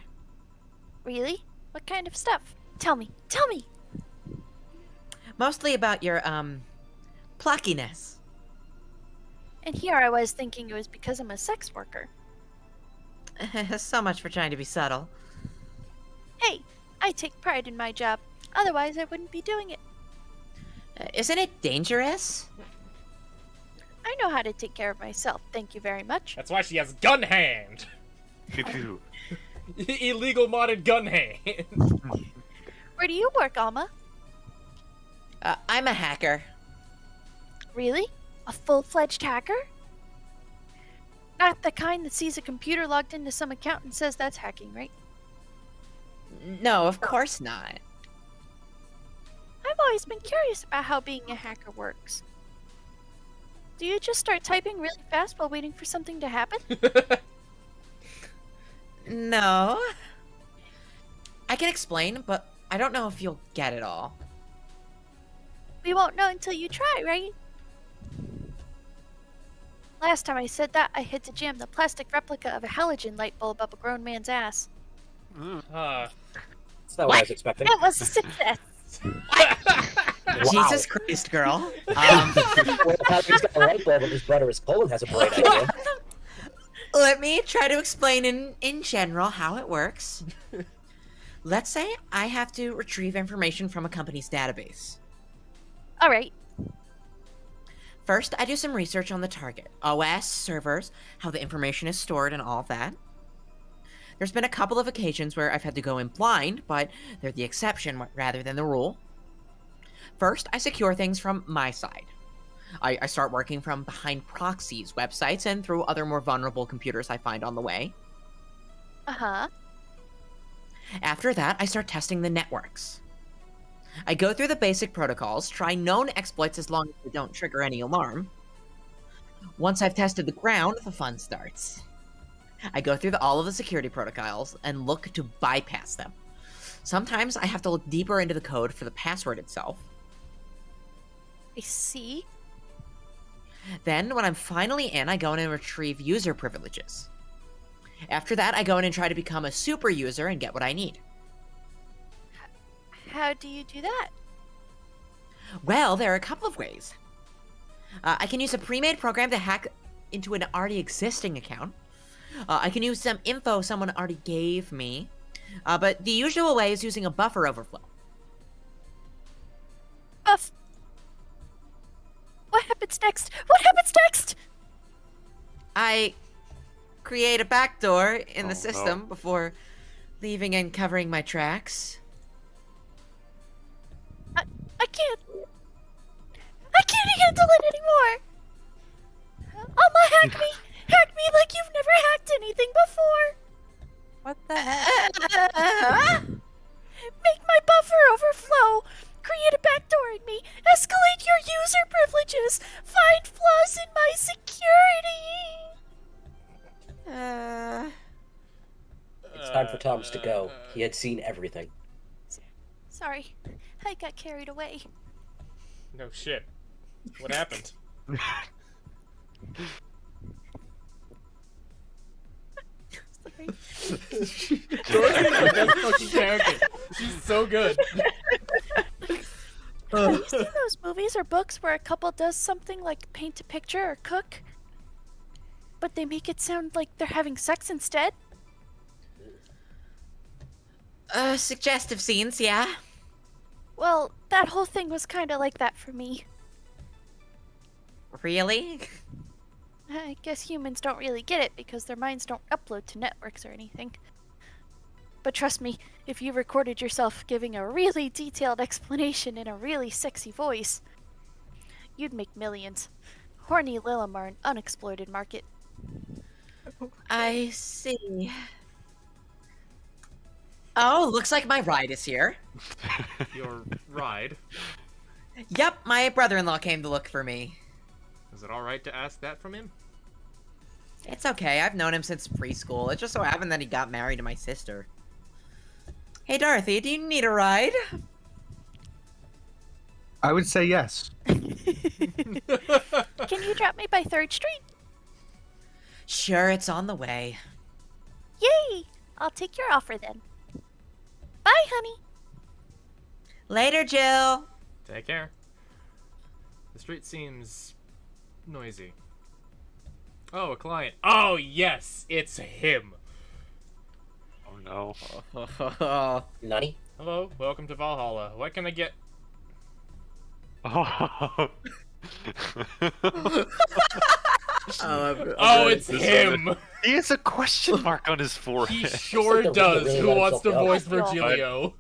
Really? What kind of stuff? Tell me. Tell me. Mostly about your, pluckiness. And here I was thinking it was because I'm a sex worker. So much for trying to be subtle. Hey, I take pride in my job. Otherwise, I wouldn't be doing it. Isn't it dangerous? I know how to take care of myself. Thank you very much. That's why she has gun hand. Pew pew. Illegal modded gun hand. Where do you work, Alma? I'm a hacker. Really? A full-fledged hacker? Not the kind that sees a computer logged into some account and says that's hacking, right? No, of course not. I've always been curious about how being a hacker works. Do you just start typing really fast while waiting for something to happen? No. I can explain, but I don't know if you'll get it all. We won't know until you try, right? Last time I said that, I had to jam the plastic replica of a halogen light bulb up a grown man's ass. Uh, That's not what I was expecting. It was a success. Wow. Jesus Christ, girl. Well, he's got a light bulb, and his brother is Colin has a bright idea. Let me try to explain in general how it works. Let's say I have to retrieve information from a company's database. Alright. First, I do some research on the target, OS, servers, how the information is stored, and all of that. There's been a couple of occasions where I've had to go in blind, but they're the exception rather than the rule. First, I secure things from my side. I start working from behind proxies, websites, and through other more vulnerable computers I find on the way. Uh-huh. After that, I start testing the networks. I go through the basic protocols, try known exploits as long as they don't trigger any alarm. Once I've tested the ground, the fun starts. I go through all of the security protocols and look to bypass them. Sometimes I have to look deeper into the code for the password itself. I see. Then, when I'm finally in, I go in and retrieve user privileges. After that, I go in and try to become a super user and get what I need. How do you do that? Well, there are a couple of ways. I can use a pre-made program to hack into an already existing account. I can use some info someone already gave me. But the usual way is using a buffer overflow. What happens next? What happens next? I create a backdoor in the Oh, system no. before leaving and covering my tracks. I can't handle it anymore. Alma, hack me! Hack me like you've never hacked anything before! What the heck? Make my buffer overflow! Create a backdoor in me! Escalate your user privileges! Find flaws in my security! It's time for Thomas to go. He had seen everything. Sorry, I got carried away. no shit. What happened? Sorry. Dorothy's the best fucking character. She's so good. Have you seen those movies or books where a couple does something like paint a picture or cook, but they make it sound like they're having sex instead? Suggestive scenes, yeah. Well, that whole thing was kinda like that for me. Really? I guess humans don't really get it because their minds don't upload to networks or anything. But trust me, if you recorded yourself giving a really detailed explanation in a really sexy voice, you'd make millions. Horny Lilim are an unexploited market. I see. Oh, looks like my ride is here. Your ride. Yep, my brother-in-law came to look for me. Is it alright to ask that from him? It's okay, I've known him since preschool. It just so happened that he got married to my sister. Hey Dorothy, do you need a ride? I would say yes. Can you drop me by 3rd Street? Sure, it's on the way. Yay! I'll take your offer then. Bye, honey. Later, Jill. Take care. The street seems noisy. Oh, a client. Oh, yes, it's him. Oh no. Nutty? Hello, welcome to Valhalla. What can I get? Oh, Oh, it's him. he has a question mark on his He forehead. sure It's like the does. really Who let wants to himself voice go. Virgilio?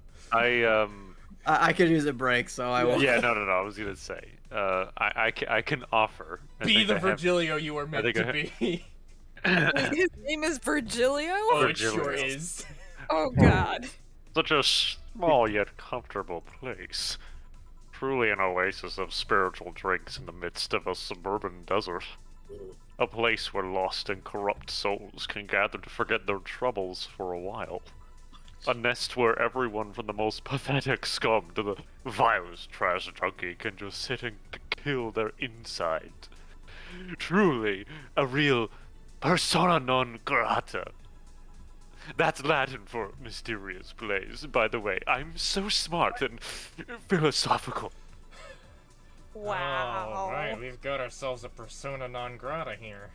I could use a break, so I will. Yeah, no. I was gonna say, I can offer. I Be think the I have- Virgilio you were meant think to I be. His name is Virgilio? Oh, it sure Virgilio. is. Oh god. Such a small yet comfortable place. Truly an oasis of spiritual drinks in the midst of a suburban desert. A place where lost and corrupt souls can gather to forget their troubles for a while. A nest where everyone from the most pathetic scum to the vilest trash junkie can just sit and kill their inside. Truly, a real persona non grata. That's Latin for mysterious place, by the way. I'm so smart and philosophical. Wow. Alright, we've got ourselves a persona non grata here.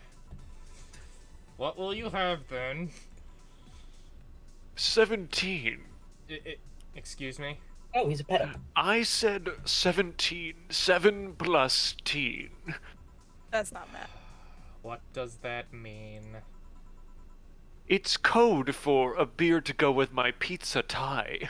What will you have then? 17. Excuse me? Oh, he's a pedo. I said 17. 7 plus teen. That's not math. What does that mean? It's code for a beer to go with my pizza tie.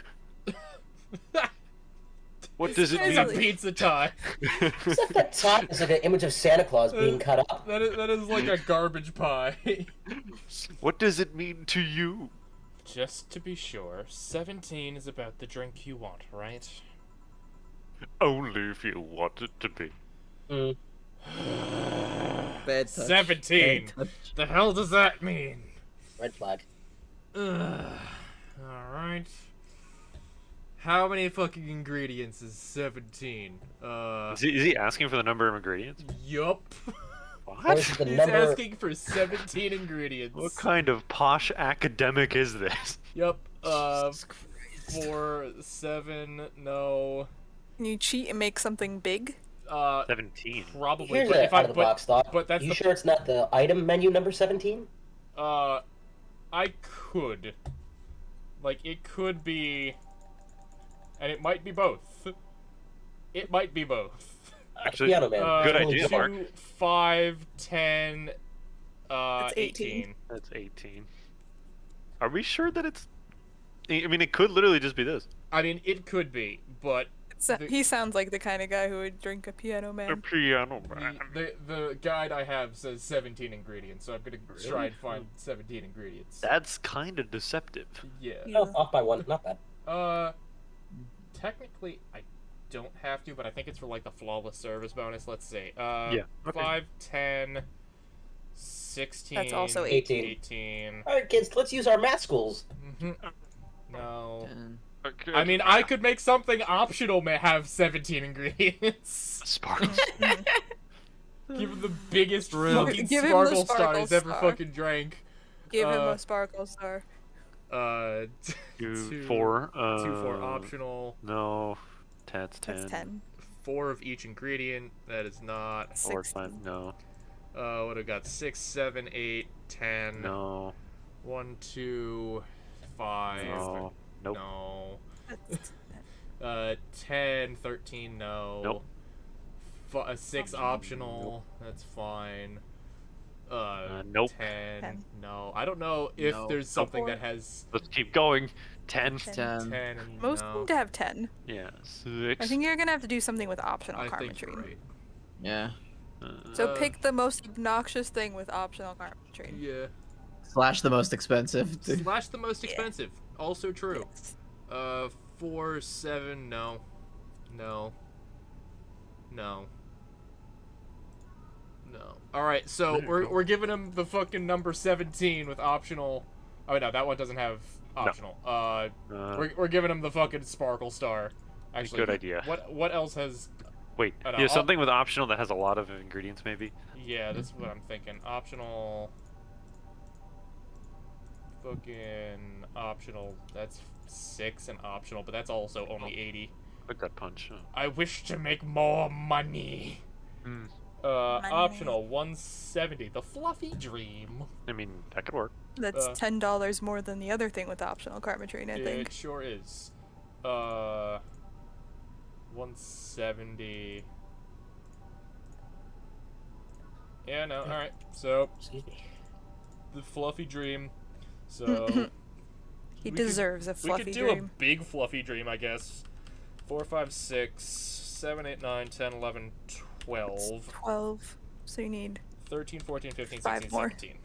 What does it It's It's a mean? pizza tie. It's like that top is like an image of Santa Claus being cut up. That is like a garbage pie. What does it mean to you? Just to be sure, 17 is about the drink you want, right? Only if you want it to be. Mm. Bad touch. 17. Bad touch. The hell does that mean? Red flag. Alright. How many fucking ingredients is 17? Is he asking for the number of ingredients? Yup. What is What? the He's number? asking for 17 ingredients. What kind of posh academic is this? Yup. 4, 7, no. Can you cheat and make something big? 17. Probably. Here's But an if I, out-of-the-box thought. but that's you the sure it's not the item menu number 17? I could. Like, it could be. And it might be both. It might be both. Actually, Piano Man. good Oh, idea, 2, Mark. 5, 10, That's 18. 18. That's 18. Are we sure that it's... I mean, it could literally just be this. I mean, it could be, but He sounds like the kind of guy who would drink a piano A man. piano man. the guide I have says 17 ingredients, so I'm gonna try and find 17 ingredients. That's kind of deceptive. Yeah. Oh, off by one. Not bad. Technically, I don't have to, but I think it's for like the flawless service bonus. Let's see. Yeah, okay. 5, 10, 16. That's also 18. 18. All right, kids, let's use our math schools. No. 10. Okay. I mean, I could make something optional have 17 ingredients. Sparkles. Give him the biggest Real. fucking Give him the Sparkle Star Sparkle he's ever Star. fucking drank. Give him Uh, a sparkle star. 2, 2, 4. 2, 4 optional. No. That's 10. That's 10. 4 of each ingredient. That is not. 4, 16. 5. No. What have we got? 6, 7, 8, 10. No. 1, 2, 5. No. Nope. No. That's 10, 13, no. Nope. 6 optional. That's fine. Nope. 10, 10. no. I don't know if No. there's something Four. that has Let's keep going. 10. 10. 10 10. and Most no. seem to have 10. Yeah. 6. I think you're gonna have to do something with optional I karma think you're tree. right. Yeah. So Uh, pick the most obnoxious thing with optional karma tree. Yeah. Slash the most expensive. Slash the most Yeah. expensive. Also true. Yes. 4, 7, no. No. No. No. Alright, so we're giving him the fucking number 17 with optional. Oh no, that one doesn't have optional. We're giving him the fucking Sparkle Star. Actually, good idea. What else has? Wait. I don't Yeah, know. something with optional that has a lot of ingredients, maybe. Yeah, that's what I'm thinking. Optional. fucking optional. That's 6 and optional, but that's also only 80. A gut punch. I wish to make more money. Optional 170. The Fluffy Dream. I mean, that could work. That's $10 more than the other thing with the optional Karmatrine, I think. It sure is. 170. Yeah, no, alright. So, Excuse me. the Fluffy Dream. So, He deserves a fluffy we could do dream. a big Fluffy Dream, I guess. 4, 5, 6, 7, 8, 9, 10, 11, 12. 12. So you need 13, 14, 15, 5 16, more. 17.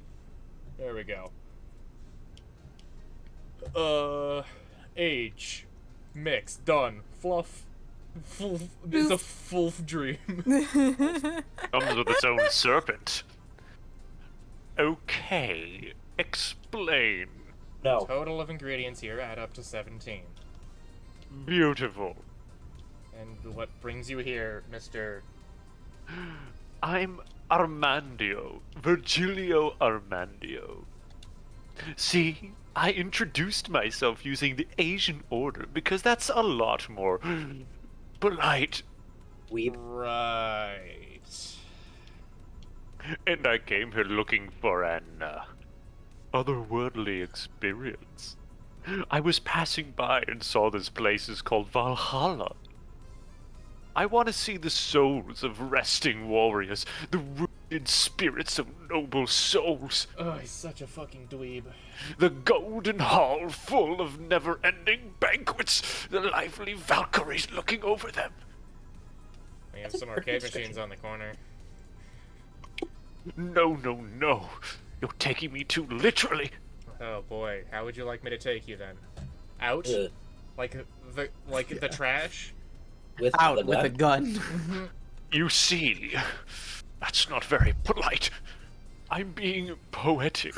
There we go. Age. Mix. Done. Fluff. It's a full dream. Comes with its own serpent. Okay, explain. No. Total of ingredients here add up to 17. Beautiful. And what brings you here, Mr. I'm Armandio, Virgilio Armandio. See, I introduced myself using the Asian order because that's a lot more polite. Weeb. Right. And I came here looking for an otherworldly experience. I was passing by and saw this place is called Valhalla. I want to see the souls of resting warriors, the rooted spirits of noble souls. Oh, he's such a fucking dweeb. The golden hall full of never-ending banquets, the lively Valkyries looking over them. We have some arcade machines on the corner. No, no, no. You're taking me too literally. Oh boy, how would you like me to take you then? Out? Ugh. Like the trash? With the Out with a gun. You see, that's not very polite. I'm being poetic.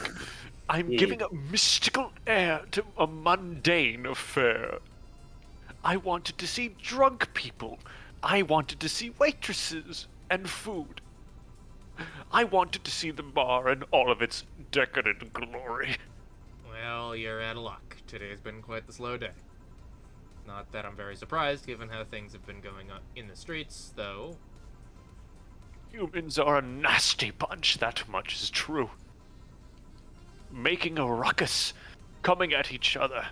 I'm giving a mystical air to a mundane affair. I wanted to see drunk people. I wanted to see waitresses and food. I wanted to see the bar in all of its decadent glory. Well, you're out of luck. Today's been quite the slow day. Not that I'm very surprised, given how things have been going on in the streets, though. Humans are a nasty bunch, that much is true. Making a ruckus, coming at each other.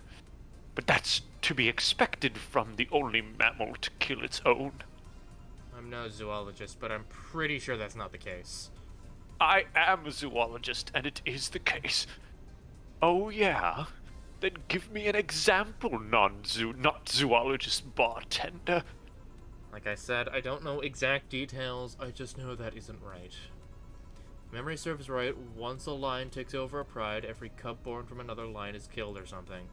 But that's to be expected from the only mammal to kill its own. I'm no zoologist, but I'm pretty sure that's not the case. I am a zoologist, and it is the case. Oh yeah? Then give me an example, not zoologist bartender. Like I said, I don't know exact details, I just know that isn't right. If memory serves right, once a line takes over a pride, every cub born from another line is killed or something.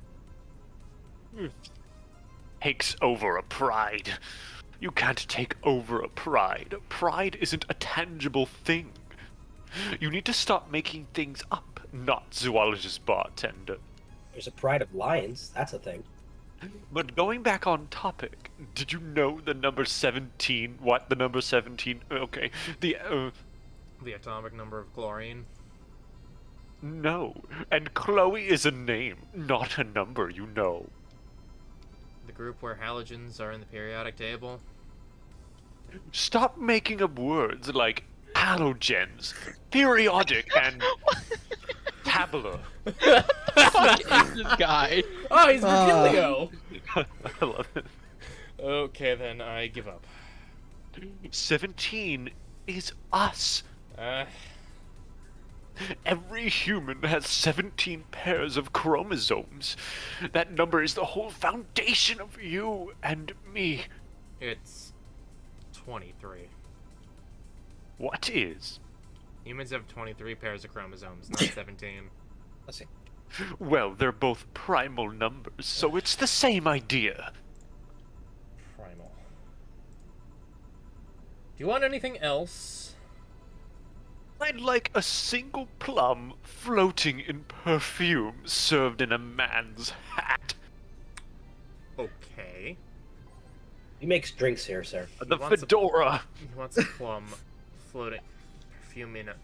Takes over a pride. You can't take over a pride. Pride isn't a tangible thing. You need to stop making things up, not zoologist bartender. There's a pride of lions. That's a thing. But going back on topic, did you know the number 17? What, the number 17? Okay, the atomic number of chlorine. No, and Chloe is a name, not a number, you know. The group where halogens are in the periodic table. Stop making up words like halogens, periodic, and tabular. Fuck is this guy? Oh, he's Virgilio! I love it. Okay, then I give up. 17 is us. Every human has 17 pairs of chromosomes. That number is the whole foundation of you and me. It's 23. What is? Humans have 23 pairs of chromosomes, not 17. Let's see. Well, they're both primal numbers, so it's the same idea. Primal. Do you want anything else? I'd like a single plum floating in perfume served in a man's hat. Okay. He makes drinks here, sir. The fedora. He wants a plum floating perfume in a...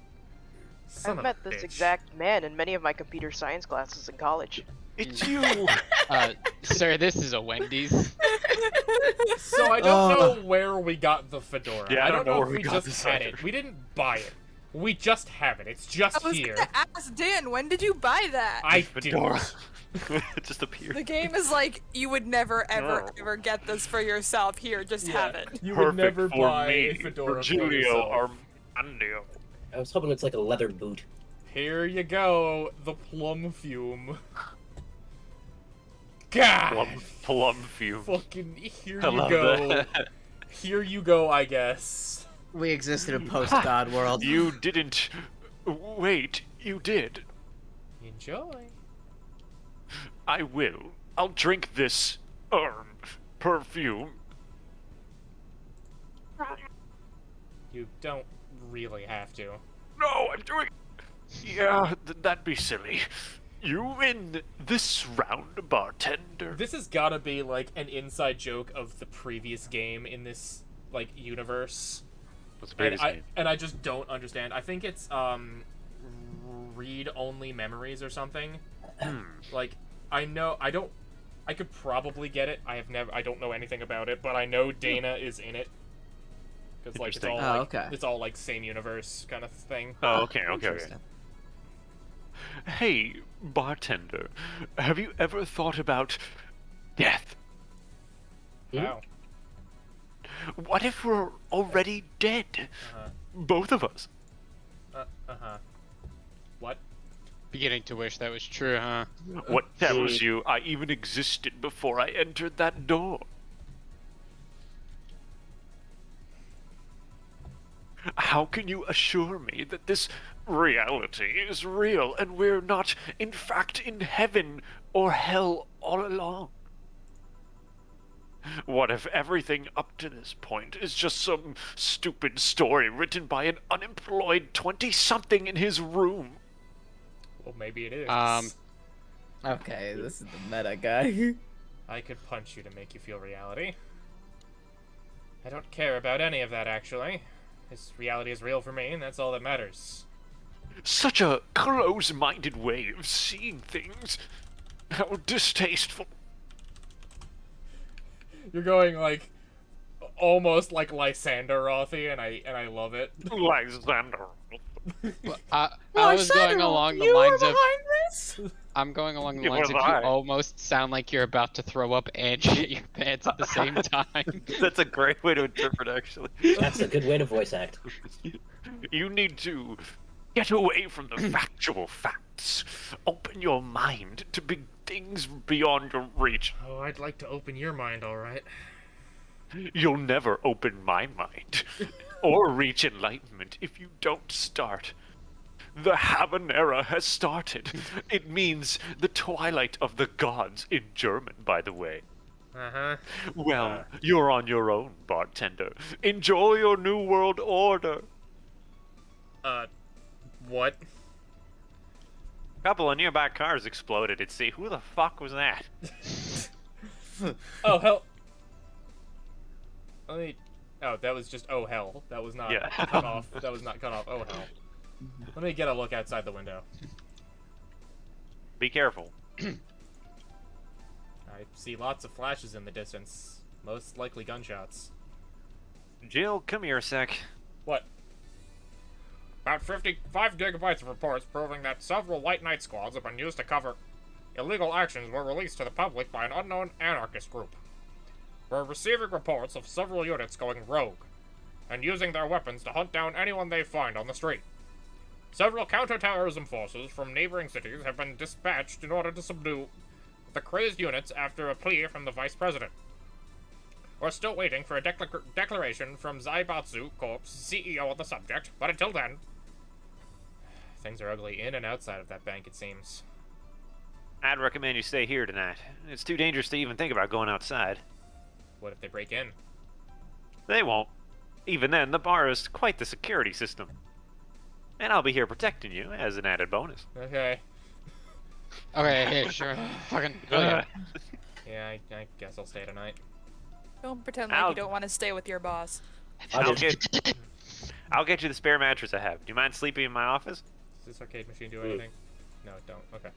Son I've of met a this bitch. exact man in many of my computer science classes in college. It's you! Sir, this is a Wendy's. So I don't know where we got the fedora. Yeah, I don't know where if we got just this had either. it. We didn't buy it. We just have it. It's just I was here. gonna ask Dan, when did you buy that? I Fedora. didn't. It just appeared. The game is like, you would never, ever, No. ever get this for yourself. Here, just have it. You would Perfect never for buy me, a fedora for Virgilio yourself. Armando. I was hoping it's like a leather boot. Here you go, the plum fume. God! Plum fume. Fucking here I you love go. that. Here you go, I guess. We exist in a post-God world. You didn't. Wait, you did. Enjoy. I will. I'll drink this, perfume. You don't really have to. No, I'm doing. Yeah, that'd be silly. You win this round, bartender. This has gotta be, like, an inside joke of the previous game in this, like, universe. What's the previous game? And I just don't understand. I think it's, read-only memories or something. Like, I could probably get it. I don't know anything about it, but I know Dana is in it. Because, like, it's all, Interesting. like, it's all, like, same universe kind of thing. Oh, okay. Hey, bartender, have you ever thought about death? Wow. What if we're already dead? Uh-huh. Both of us. Uh-huh. What? Beginning to wish that was true, huh? What tells you I even existed before I entered that door? How can you assure me that this reality is real and we're not, in fact, in heaven or hell all along? What if everything up to this point is just some stupid story written by an unemployed 20-something in his room? Well, maybe it is. Okay, this is the meta guy. I could punch you to make you feel reality. I don't care about any of that, actually. This reality is real for me, and that's all that matters. Such a close-minded way of seeing things. How distasteful. You're going, like, almost like Lysander Rothy, and I love it. Lysander. I was going along the lines of. I'm going along the lines of you almost sound like you're about to throw up and shit your pants at the same time. That's a great way to interpret, actually. That's a good way to voice act. You need to get away from the factual facts. Open your mind to big things beyond your reach. Oh, I'd like to open your mind, alright. You'll never open my mind or reach enlightenment if you don't start. The Habanera has started. It means the twilight of the gods in German, by the way. Uh-huh. Well, you're on your own, bartender. Enjoy your new world order. What? A couple of nearby cars exploded at sea. Who the fuck was that? Oh, hell. Let me... Oh, that was just oh hell. That was not cut off. That was not cut off. Oh hell. Let me get a look outside the window. Be careful. I see lots of flashes in the distance. Most likely gunshots. Jill, come here a sec. What? About 55 gigabytes of reports proving that several White Knight squads have been used to cover illegal actions were released to the public by an unknown anarchist group. We're receiving reports of several units going rogue and using their weapons to hunt down anyone they find on the street. Several counter-terrorism forces from neighboring cities have been dispatched in order to subdue the crazed units after a plea from the Vice President. We're still waiting for a declaration from Zaibatsu Corp's CEO on the subject, but until then... Things are ugly in and outside of that bank, it seems. I'd recommend you stay here tonight. It's too dangerous to even think about going outside. What if they break in? They won't. Even then, the bar is quite the security system. And I'll be here protecting you as an added bonus. Okay. Okay, yeah, sure. Fucking brilliant. Yeah, I guess I'll stay tonight. Don't pretend like you don't want to stay with your boss. I'll get you the spare mattress I have. Do you mind sleeping in my office? this arcade machine do anything? No, it don't. Okay.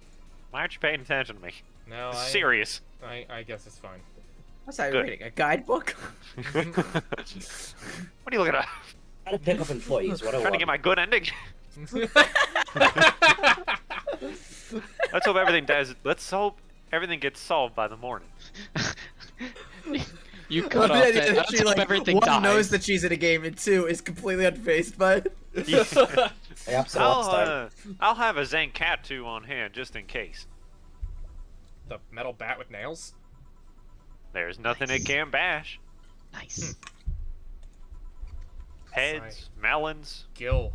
Why aren't you paying attention to me? No, This is I... serious. I guess it's fine. What's that Good. reading? A guidebook? What are you looking at? How to pick up employees. What I Trying to want. get my good ending. Let's hope everything does. Let's hope everything gets solved by the morning. You cut off it. Let's She, hope like, everything one dies. knows that she's in a game, and two is completely unfazed by it. Yeah, so I'll have a Zankatu on hand just in case. The metal bat with nails? There's nothing it can't bash. Nice. Heads, melons, Gil.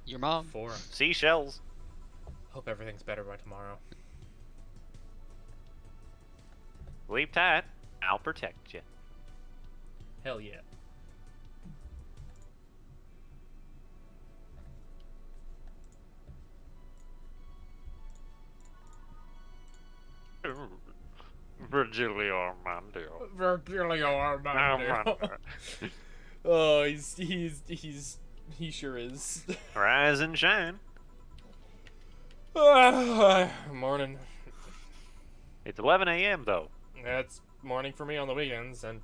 Your mom. 4. seashells. Hope everything's better by tomorrow. Sleep tight. I'll protect you. Hell yeah. Virgilio Armando. Virgilio Armando. Oh, he sure is. Rise and shine. Morning. It's 11 a.m. though. That's morning for me on the weekends and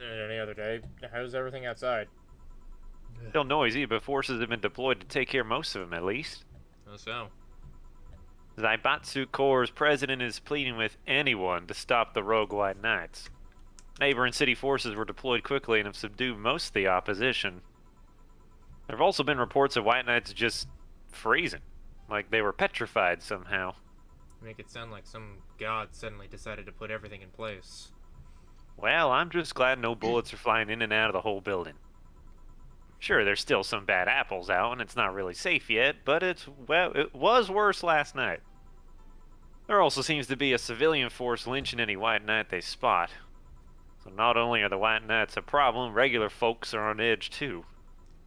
any other day. How's everything outside? Still noisy, but forces have been deployed to take care of most of them at least. Oh, so. Zaibatsu Corps' president is pleading with anyone to stop the rogue White Knights. Neighboring city forces were deployed quickly and have subdued most of the opposition. There have also been reports of White Knights just freezing, like they were petrified somehow. Make it sound like some god suddenly decided to put everything in place. Well, I'm just glad no bullets are flying in and out of the whole building. Sure, there's still some bad apples out, and it's not really safe yet, but it was worse last night. There also seems to be a civilian force lynching any White Knight they spot. So not only are the White Knights a problem, regular folks are on edge too.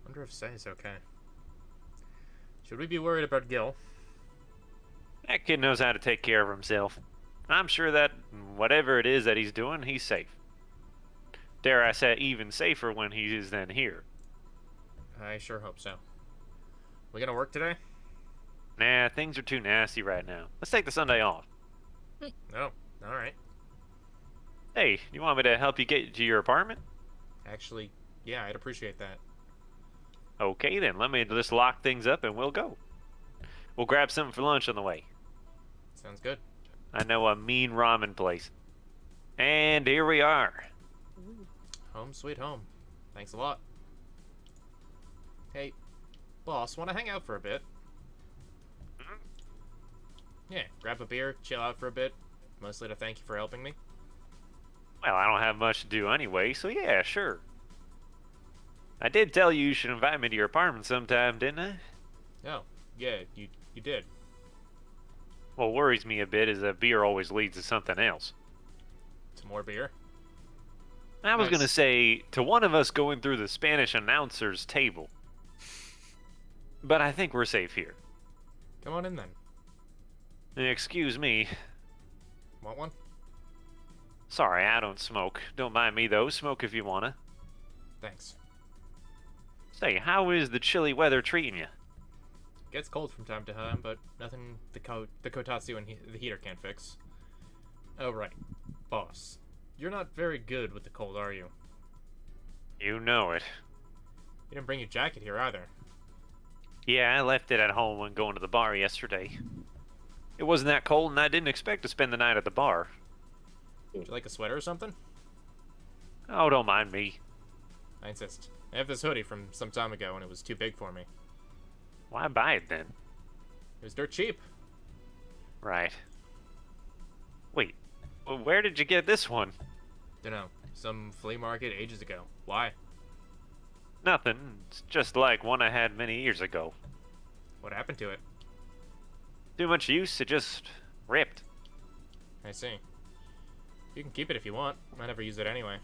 Wonder if Say's okay. Should we be worried about Gil? That kid knows how to take care of himself. I'm sure that whatever it is that he's doing, he's safe. Dare I say, even safer when he is than here. I sure hope so. We gonna work today? Nah, things are too nasty right now. Let's take the Sunday off. No. Alright. Hey, you want me to help you get to your apartment? Actually, yeah, I'd appreciate that. Okay then, let me just lock things up and we'll go. We'll grab something for lunch on the way. Sounds good. I know a mean ramen place. And here we are. Home sweet home. Thanks a lot. Hey, boss, wanna hang out for a bit? Yeah, grab a beer, chill out for a bit. Mostly to thank you for helping me. Well, I don't have much to do anyway, so yeah, sure. I did tell you should invite me to your apartment sometime, didn't I? Oh, yeah, you did. What worries me a bit is that beer always leads to something else. To more beer? I was Nice. gonna say, to one of us going through the Spanish announcer's table. But I think we're safe here. Come on in then. Excuse me. Want one? Sorry, I don't smoke. Don't mind me though, smoke if you wanna. Thanks. Say, how is the chilly weather treating you? Gets cold from time to time, but nothing the Kotatsu and the heater can't fix. Oh, right. Boss. You're not very good with the cold, are you? You know it. You didn't bring your jacket here either. Yeah, I left it at home when going to the bar yesterday. It wasn't that cold and I didn't expect to spend the night at the bar. Would you like a sweater or something? Oh, don't mind me. I insist. I have this hoodie from some time ago and it was too big for me. Why buy it then? It was dirt cheap. Right. Wait, where did you get this one? Dunno. Some flea market ages ago. Why? Nothing. It's just like one I had many years ago. What happened to it? Too much use, it just ripped. I see. You can keep it if you want. I never use it anyway.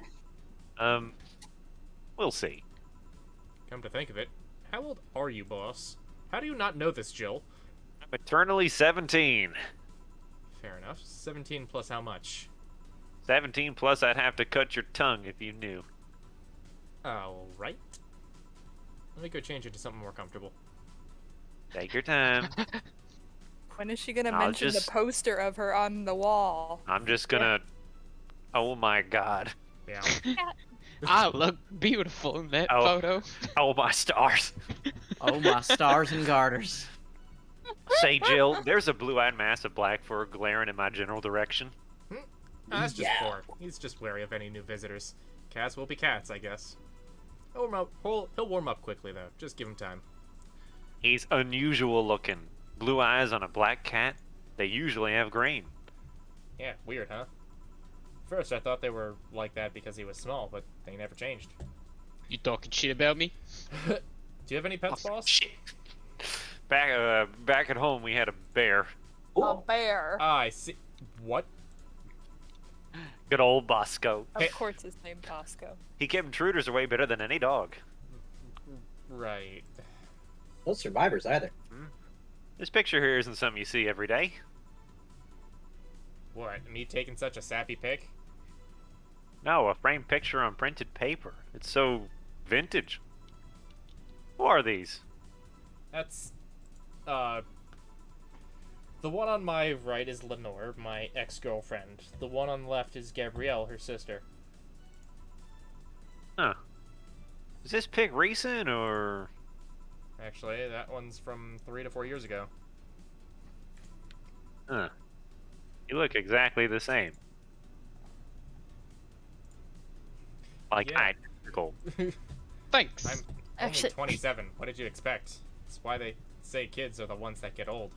We'll see. Come to think of it, how old are you, boss? How do you not know this, Jill? I'm eternally 17. Fair enough. 17 plus how much? 17 plus I'd have to cut your tongue if you knew. Alright. Let me go change into something more comfortable. Take your time. When is she gonna I'll mention just- the poster of her on the wall? I'm just gonna. Oh my god. Yeah. I look beautiful in that Oh. photo. Oh my stars. Oh my stars and garters. Say, Jill, there's a blue-eyed mass of black fur glaring in my general direction. That's just poor. He's just wary of any new visitors. Cats will be cats, I guess. He'll warm up quickly, though. Just give him time. He's unusual looking. Blue eyes on a black cat. They usually have green. Yeah, weird, huh? First, I thought they were like that because he was small, but they never changed. You talking shit about me? Do you have any pets, boss? Shit. Back at home, we had a bear. A bear. Ah, I see. What? Good old Bosco. Of course his name Bosco. He kept intruders away better than any dog. Right. No survivors either. This picture here isn't something you see every day. What, me taking such a sappy pic? No, a framed picture on printed paper. It's so vintage. Who are these? That's, the one on my right is Lenore, my ex-girlfriend. The one on the left is Gabrielle, her sister. Huh. Is this pic recent, or...? Actually, that one's from 3 to 4 years ago. Huh. You look exactly the same. Like, Yeah. identical. Thanks. I'm only 27. What did you expect? That's why they say kids are the ones that get old.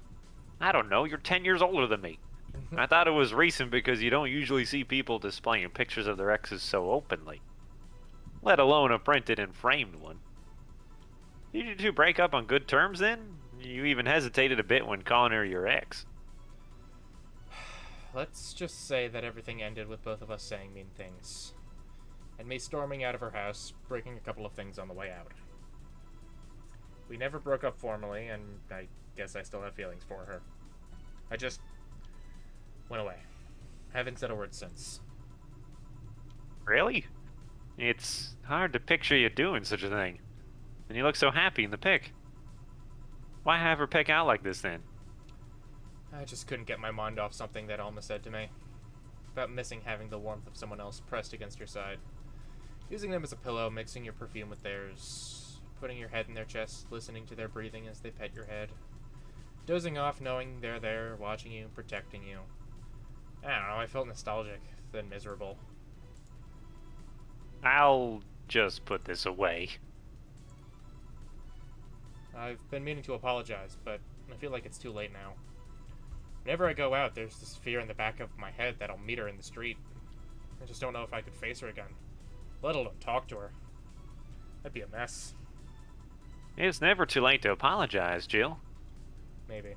I don't know, you're 10 years older than me. I thought it was recent because you don't usually see people displaying pictures of their exes so openly. Let alone a printed and framed one. Did you two break up on good terms then? You even hesitated a bit when calling her your ex. Let's just say that everything ended with both of us saying mean things. And me storming out of her house, breaking a couple of things on the way out. We never broke up formally, and I guess I still have feelings for her. I just went away. Haven't said a word since. Really? It's hard to picture you doing such a thing. And you look so happy in the pic. Why have her pick out like this then? I just couldn't get my mind off something that Alma said to me. About missing having the warmth of someone else pressed against your side. Using them as a pillow, mixing your perfume with theirs. Putting your head in their chest, listening to their breathing as they pet your head. Dozing off knowing they're there, watching you, protecting you. I don't know, I felt nostalgic, then miserable. I'll just put this away. I've been meaning to apologize, but I feel like it's too late now. Whenever I go out, there's this fear in the back of my head that I'll meet her in the street. I just don't know if I could face her again, let alone talk to her. That'd be a mess. It's never too late to apologize, Jill. Maybe.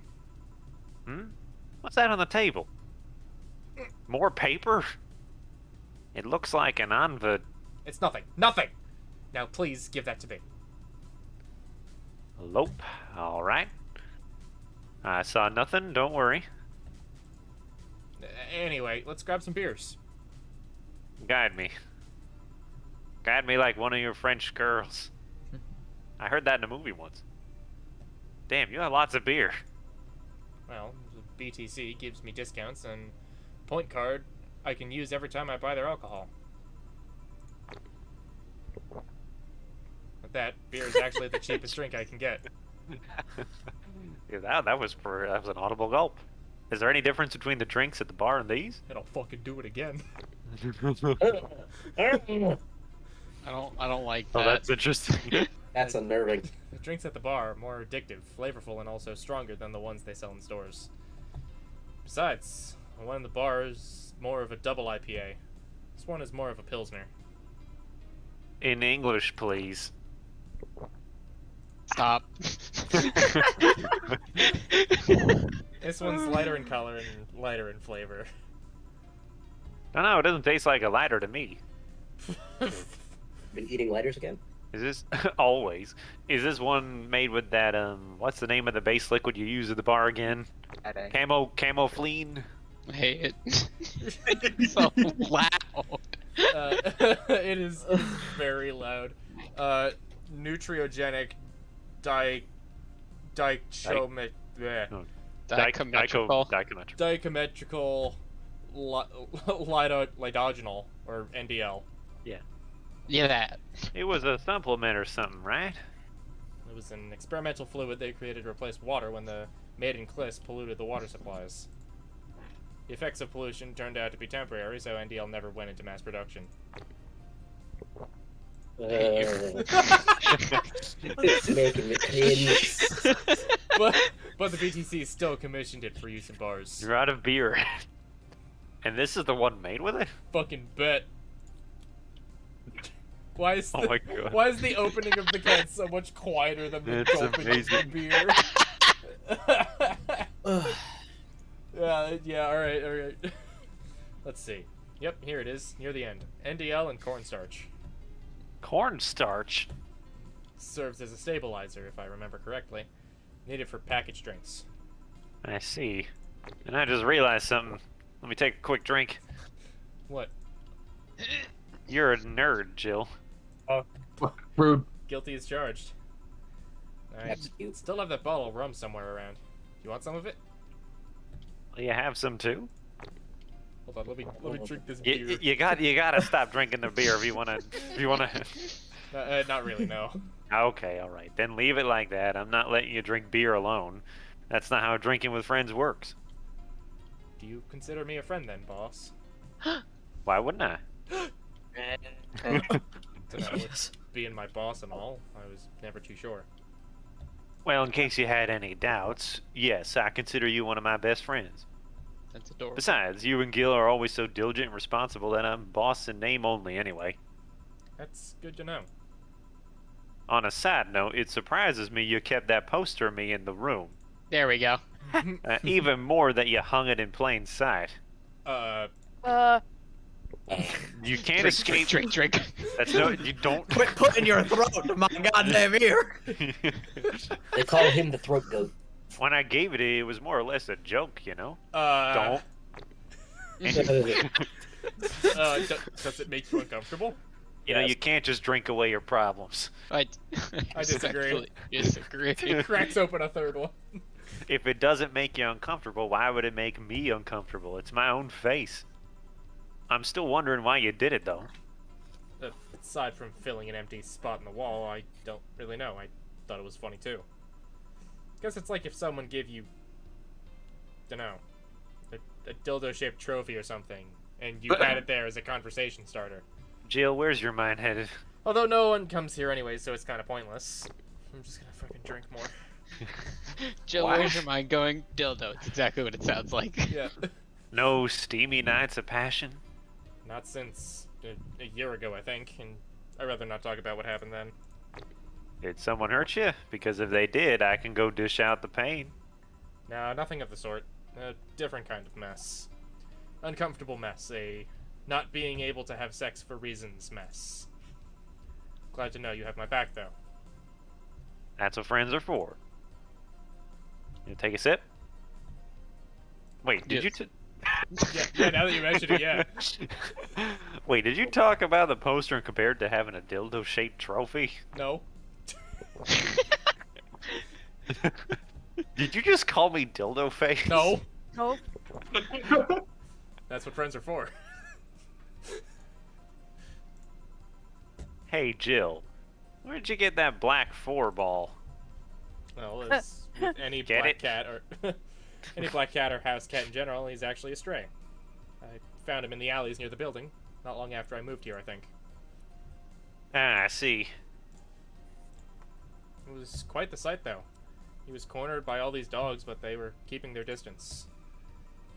What's that on the table? More paper? It looks like an envelope. It's nothing. Nothing! Now please give that to me. Nope. Alright. I saw nothing, don't worry. Anyway, let's grab some beers. Guide me. Guide me like one of your French girls. I heard that in a movie once. Damn, you have lots of beer. Well, the BTC gives me discounts and point card I can use every time I buy their alcohol. But that beer is actually the cheapest drink I can get. Yeah, that was an audible gulp. Is there any difference between the drinks at the bar and these? And I'll fucking do it again. I don't like Oh, that. that's interesting. That's unnerving. The drinks at the bar are more addictive, flavorful, and also stronger than the ones they sell in stores. Besides, the one in the bar is more of a double IPA. This one is more of a Pilsner. In English, please. Stop. This one's lighter in color and lighter in flavor. No, it doesn't taste like a lighter to me. Been eating lighters again? Is this always? Is this one made with that what's the name of the base liquid you use at the bar again? Camofleen? I hate it. It's so loud. It is very loud. Nutriogenic Dichometrical lidogenal, or NDL. Yeah. Yeah, that. It was a supplement or something, right? It was an experimental fluid they created to replace water when the maiden cliffs polluted the water supplies. The effects of pollution turned out to be temporary, so NDL never went into mass production. It's making me cringe. But the BTC still commissioned it for use in bars. You're out of beer. And this is the one made with it? Fucking bet. Why is Oh my God. Why is the opening of the can so much quieter than the It's gulping of the beer? Yeah, alright. Let's see. Yep, here it is, near the end. NDL and cornstarch. Cornstarch? Serves as a stabilizer, if I remember correctly. Needed for packaged drinks. I see. And I just realized something. Let me take a quick drink. What? You're a nerd, Jill. Rude. Guilty as charged. I still have that bottle of rum somewhere around. Do you want some of it? You have some too? Hold on, let me drink this beer. You gotta stop drinking the beer if you wanna. Not really, no. Okay, all right. Then leave it like that. I'm not letting you drink beer alone. That's not how drinking with friends works. Do you consider me a friend then, boss? Why wouldn't I? With being my boss and all, I was never too sure. Well, in case you had any doubts, yes, I consider you one of my best friends. That's adorable. Besides, you and Gil are always so diligent and responsible that I'm boss in name only anyway. That's good to know. On a side note, it surprises me you kept that poster of me in the room. There we go. Even more that you hung it in plain sight. You can't escape. Drink. That's no. You don't. Quit putting your throat in my goddamn ear. They call him the throat goat. When I gave it was more or less a joke, you know. Don't. Don't. Does it make you uncomfortable? You know, you can't just drink away your problems. I disagree. Disagree. It cracks open a third one. If it doesn't make you uncomfortable, why would it make me uncomfortable? It's my own face. I'm still wondering why you did it, though. Aside from filling an empty spot in the wall, I don't really know. I thought it was funny, too. Guess it's like if someone gave you, dunno, a dildo-shaped trophy or something, and you had it there as a conversation starter. Jill, where's your mind headed? Although no one comes here anyway, so it's kind of pointless. I'm just gonna fucking drink more. Jill, where's your mind going? Dildo. It's exactly what it sounds like. Yeah. No steamy nights of passion? Not since a year ago, I think, and I'd rather not talk about what happened then. Did someone hurt you? Because if they did, I can go dish out the pain. No, nothing of the sort. A different kind of mess. Uncomfortable mess. A not being able to have sex for reasons mess. Glad to know you have my back, though. That's what friends are for. You take a sip? Wait, did you... yeah, now that you mention it, yeah. Wait, did you talk about the poster and compare it to having a dildo-shaped trophy? No. Did you just call me dildo face? No. Nope. That's what friends are for. Hey, Jill. Where'd you get that black 4 ball? Well, as with any black cat or any black cat or house cat in general, he's actually a stray. I found him in the alleys near the building, not long after I moved here, I think. Ah, I see. It was quite the sight, though. He was cornered by all these dogs, but they were keeping their distance.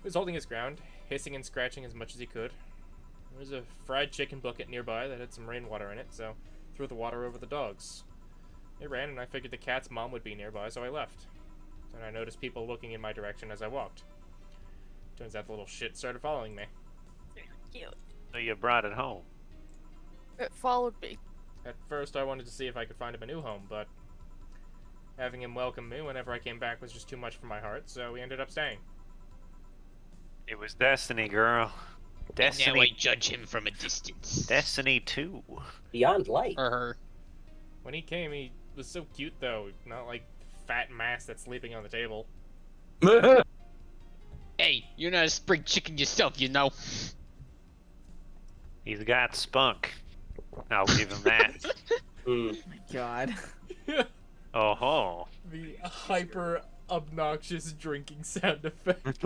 He was holding his ground, hissing and scratching as much as he could. There was a fried chicken bucket nearby that had some rainwater in it, so I threw the water over the dogs. They ran, and I figured the cat's mom would be nearby, so I left. Then I noticed people looking in my direction as I walked. Turns out the little shit started following me. Cute. So you brought it home. It followed me. At first, I wanted to see if I could find him a new home, but having him welcome me whenever I came back was just too much for my heart, so we ended up staying. It was destiny, girl. Destiny. And now I judge him from a distance. Destiny 2. Beyond light. Or her. When he came, he was so cute, though. Not like fat mass that's sleeping on the table. Hey, you're not a spring chicken yourself, you know. He's got spunk. I'll give him that. Oh my god. Oh ho. The hyper obnoxious drinking sound effect.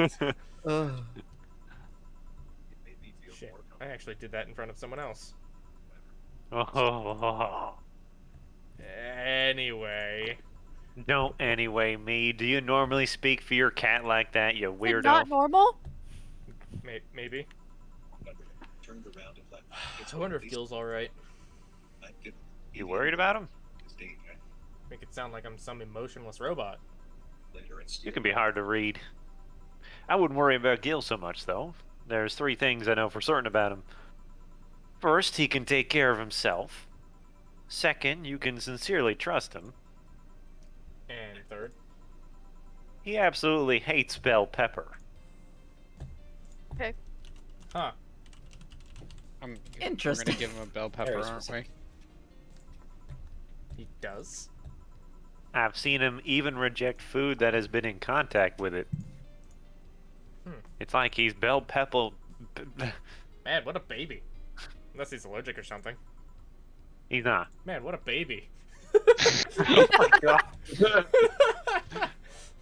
Shit, I actually did that in front of someone else. Oh. Anyway. Don't anyway me. Do you normally speak for your cat like that, you weirdo? Not normal? Maybe. I wonder if Gil's alright. You worried about him? Make it sound like I'm some emotionless robot. You can be hard to read. I wouldn't worry about Gil so much, though. There's 3 things I know for certain about him. First, he can take care of himself. Second, you can sincerely trust him. And third? He absolutely hates bell pepper. Okay. Huh. Interesting. We're gonna give him a bell pepper, aren't we? He does? I've seen him even reject food that has been in contact with it. It's like he's bell pepper. Man, what a baby. Unless he's allergic or something. He's not. Man, what a baby. Oh my god.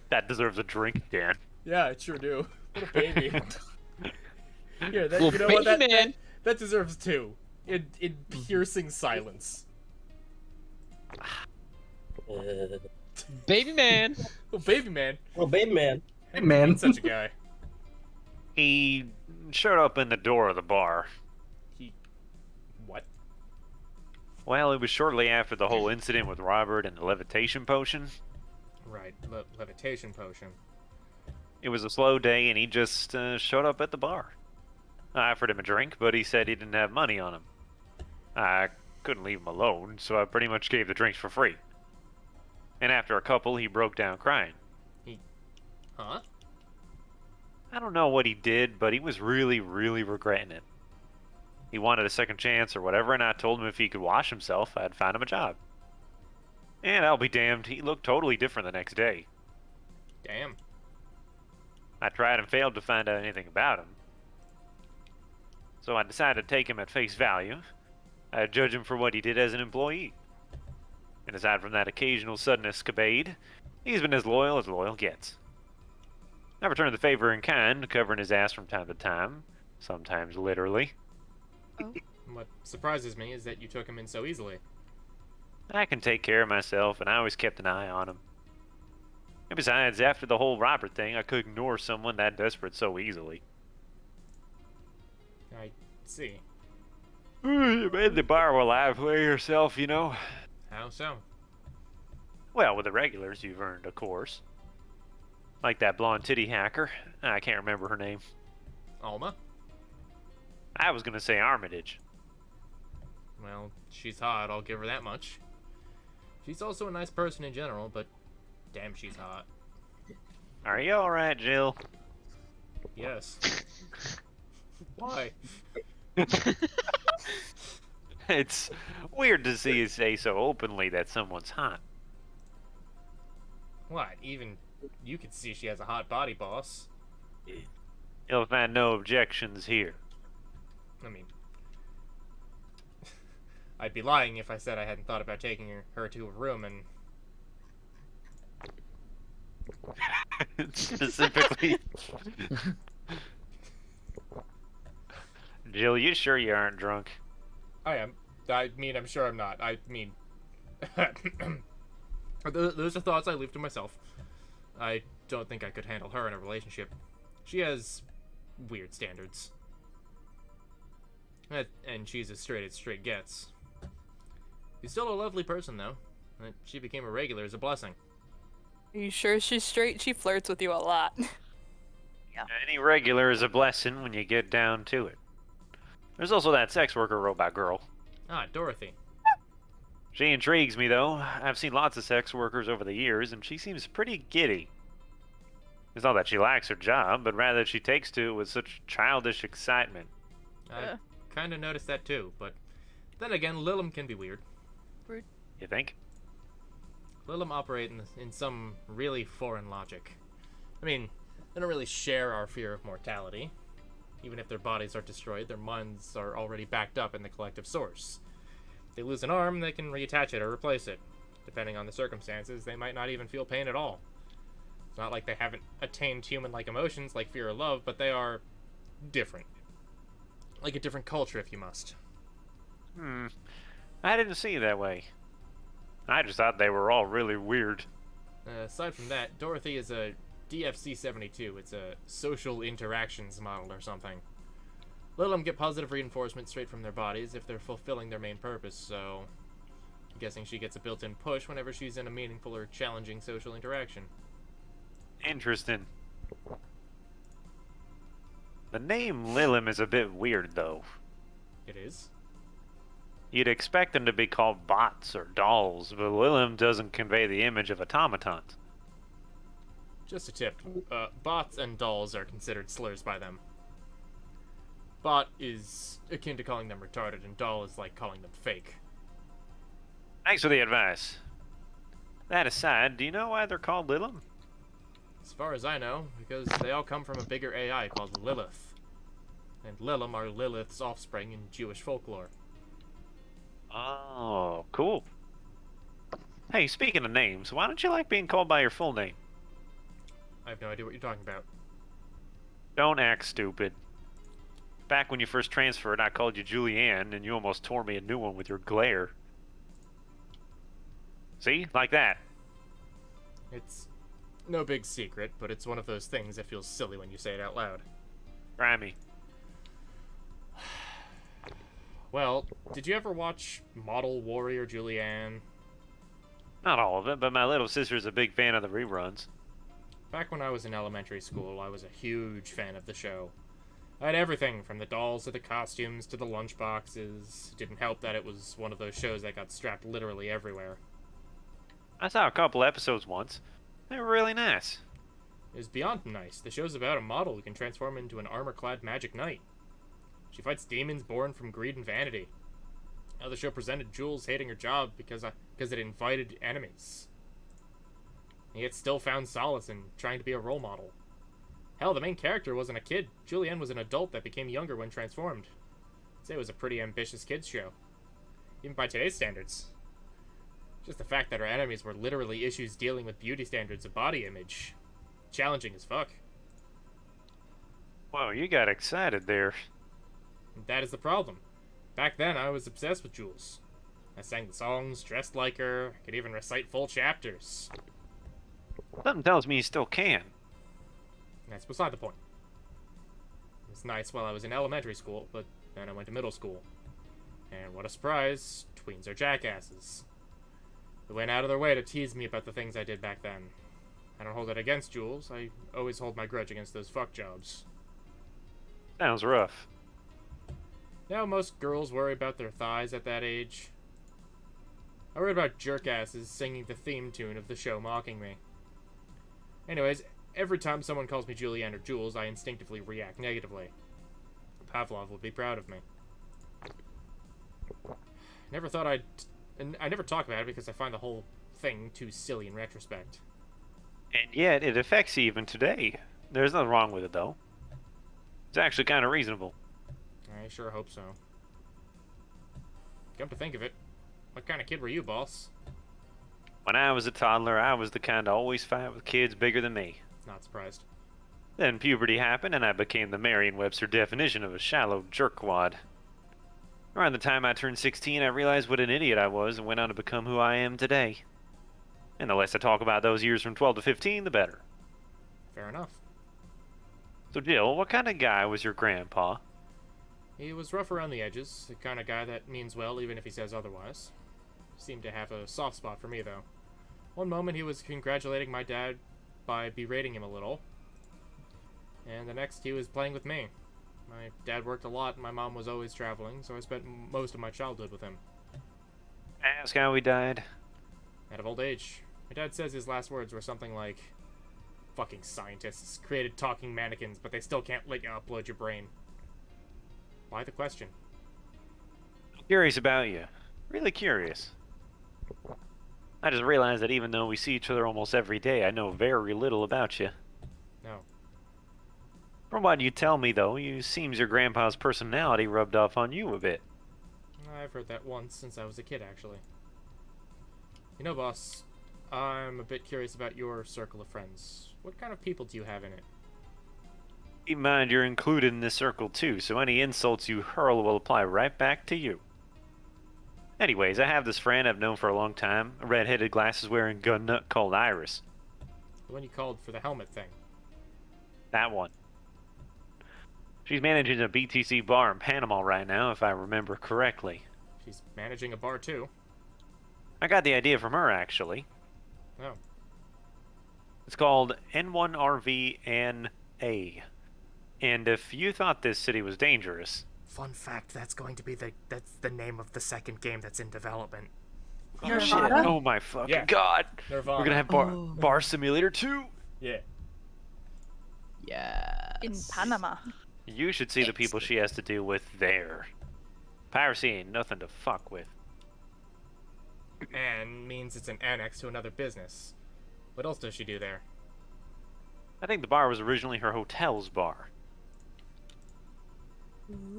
That deserves a drink, Dan. Yeah, I sure do. What a baby. Here, that, Well, you know what? baby That deserves 2. In piercing silence. Baby man. Oh, baby man. Oh, baby man. Hey, man. Such a guy. He showed up in the door of the bar. What? Well, it was shortly after the whole incident with Robert and the levitation potion. Right, levitation potion. It was a slow day, and he just showed up at the bar. I offered him a drink, but he said he didn't have money on him. I couldn't leave him alone, so I pretty much gave the drinks for free. And after a couple, he broke down crying. Huh? I don't know what he did, but he was really, really regretting it. He wanted a second chance or whatever, and I told him if he could wash himself, I'd find him a job. And I'll be damned, he looked totally different the next day. Damn. I tried and failed to find out anything about him. So I decided to take him at face value. I'd judge him for what he did as an employee. And aside from that occasional sudden escapade, he's been as loyal gets. I returned the favor in kind, covering his ass from time to time, sometimes literally. Oh. What surprises me is that you took him in so easily. I can take care of myself, and I always kept an eye on him. And besides, after the whole Robert thing, I could ignore someone that desperate so easily. I see. You made the bar while lively yourself, you know. How so? Well, with the regulars you've earned, of course. Like that blonde titty hacker. I can't remember her name. Alma? I was gonna say Armitage. Well, she's hot, I'll give her that much. She's also a nice person in general, but damn, she's hot. Are you alright, Jill? Yes. Why? It's weird to see you say so openly that someone's hot. What? Even you could see she has a hot body, boss. You'll find no objections here. I mean, I'd be lying if I said I hadn't thought about taking her to a room and... Specifically. Jill, you sure you aren't drunk? I am. I mean, I'm sure I'm not. I mean... Those are thoughts I leave to myself. I don't think I could handle her in a relationship. She has weird standards. And she's as straight gets. She's still a lovely person, though. She became a regular is a blessing. Are you sure she's straight? She flirts with you a lot. Yeah. Any regular is a blessing when you get down to it. There's also that sex worker robot girl. Ah, Dorothy. She intrigues me, though. I've seen lots of sex workers over the years, and she seems pretty giddy. It's not that she likes her job, but rather she takes to it with such childish excitement. I kind of noticed that too, but then again, Lilum can be weird. Rude. You think? Lilum operate in some really foreign logic. I mean, they don't really share our fear of mortality. Even if their bodies are destroyed, their minds are already backed up in the collective source. If they lose an arm, they can reattach it or replace it. Depending on the circumstances, they might not even feel pain at all. It's not like they haven't attained human-like emotions like fear or love, but they are different. Like a different culture, if you must. I didn't see it that way. I just thought they were all really weird. Aside from that, Dorothy is a DFC-72. It's a social interactions model or something. Lilum get positive reinforcement straight from their bodies if they're fulfilling their main purpose, so I'm guessing she gets a built-in push whenever she's in a meaningful or challenging social interaction. Interesting. The name Lilum is a bit weird, though. It is? You'd expect them to be called bots or dolls, but Lilum doesn't convey the image of automatons. Just a tip. Bots and dolls are considered slurs by them. Bot is akin to calling them retarded, and doll is like calling them fake. Thanks for the advice. That aside, do you know why they're called Lilum? As far as I know, because they all come from a bigger AI called Lilith. And Lilum are Lilith's offspring in Jewish folklore. Oh, cool. Hey, speaking of names, why don't you like being called by your full name? I have no idea what you're talking about. Don't act stupid. Back when you first transferred, I called you Julianne, and you almost tore me a new one with your glare. See? Like that. It's no big secret, but it's one of those things that feels silly when you say it out loud. Try me. Well, did you ever watch Model Warrior Julianne? Not all of it, but my little sister's a big fan of the reruns. Back when I was in elementary school, I was a huge fan of the show. I had everything from the dolls to the costumes to the lunchboxes. It didn't help that it was one of those shows that got strapped literally everywhere. I saw a couple episodes once. They were really nice. It was beyond nice. The show's about a model who can transform into an armor-clad magic knight. She fights demons born from greed and vanity. Now the show presented Jules hating her job because it invited enemies. And yet still found solace in trying to be a role model. Hell, the main character wasn't a kid. Julianne was an adult that became younger when transformed. I'd say it was a pretty ambitious kids show. Even by today's standards. Just the fact that her enemies were literally issues dealing with beauty standards of body image. Challenging as fuck. Whoa, you got excited there. And that is the problem. Back then, I was obsessed with Jules. I sang the songs, dressed like her, could even recite full chapters. Something tells me you still can. That's beside the point. It was nice while I was in elementary school, but then I went to middle school. And what a surprise, tweens are jackasses. They went out of their way to tease me about the things I did back then. I don't hold it against Jules, I always hold my grudge against those fuck jobs. Sounds rough. Now most girls worry about their thighs at that age. I worry about jerkasses singing the theme tune of the show mocking me. Anyways, every time someone calls me Julianne or Jules, I instinctively react negatively. Pavlov would be proud of me. I never talk about it because I find the whole thing too silly in retrospect. And yet, it affects you even today. There's nothing wrong with it, though. It's actually kind of reasonable. I sure hope so. Come to think of it, what kind of kid were you, boss? When I was a toddler, I was the kind to always fight with kids bigger than me. Not surprised. Then puberty happened, and I became the Merriam-Webster definition of a shallow jerkwad. Around the time I turned 16, I realized what an idiot I was and went on to become who I am today. And the less I talk about those years from 12 to 15, the better. Fair enough. So, Jill, what kind of guy was your grandpa? He was rough around the edges, the kind of guy that means well even if he says otherwise. Seemed to have a soft spot for me, though. One moment he was congratulating my dad by berating him a little, and the next he was playing with me. My dad worked a lot and my mom was always traveling, so I spent most of my childhood with him. Ask how he died. Out of old age. My dad says his last words were something like, "Fucking scientists created talking mannequins, but they still can't let you upload your brain." Why the question? I'm curious about you. Really curious. I just realized that even though we see each other almost every day, I know very little about you. No. From what you tell me, though, it seems your grandpa's personality rubbed off on you a bit. I've heard that once since I was a kid, actually. You know, boss, I'm a bit curious about your circle of friends. What kind of people do you have in it? Keep in mind you're included in this circle too, so any insults you hurl will apply right back to you. Anyways, I have this friend I've known for a long time, a red-headed glasses-wearing gun nut called Iris. The one you called for the helmet thing. That one. She's managing a BTC bar in Panama right now, if I remember correctly. She's managing a bar, too. I got the idea from her, actually. Oh. It's called N1RVNA. And if you thought this city was dangerous... Fun fact, that's going to be that's the name of the second game that's in development. Oh, shit. Oh, my fucking god. Nirvana. We're gonna have Bar Simulator 2? Yeah. Yeah. In Panama. You should see the people she has to deal with there. Piracy ain't nothing to fuck with. And means it's an annex to another business. What else does she do there? I think the bar was originally her hotel's bar.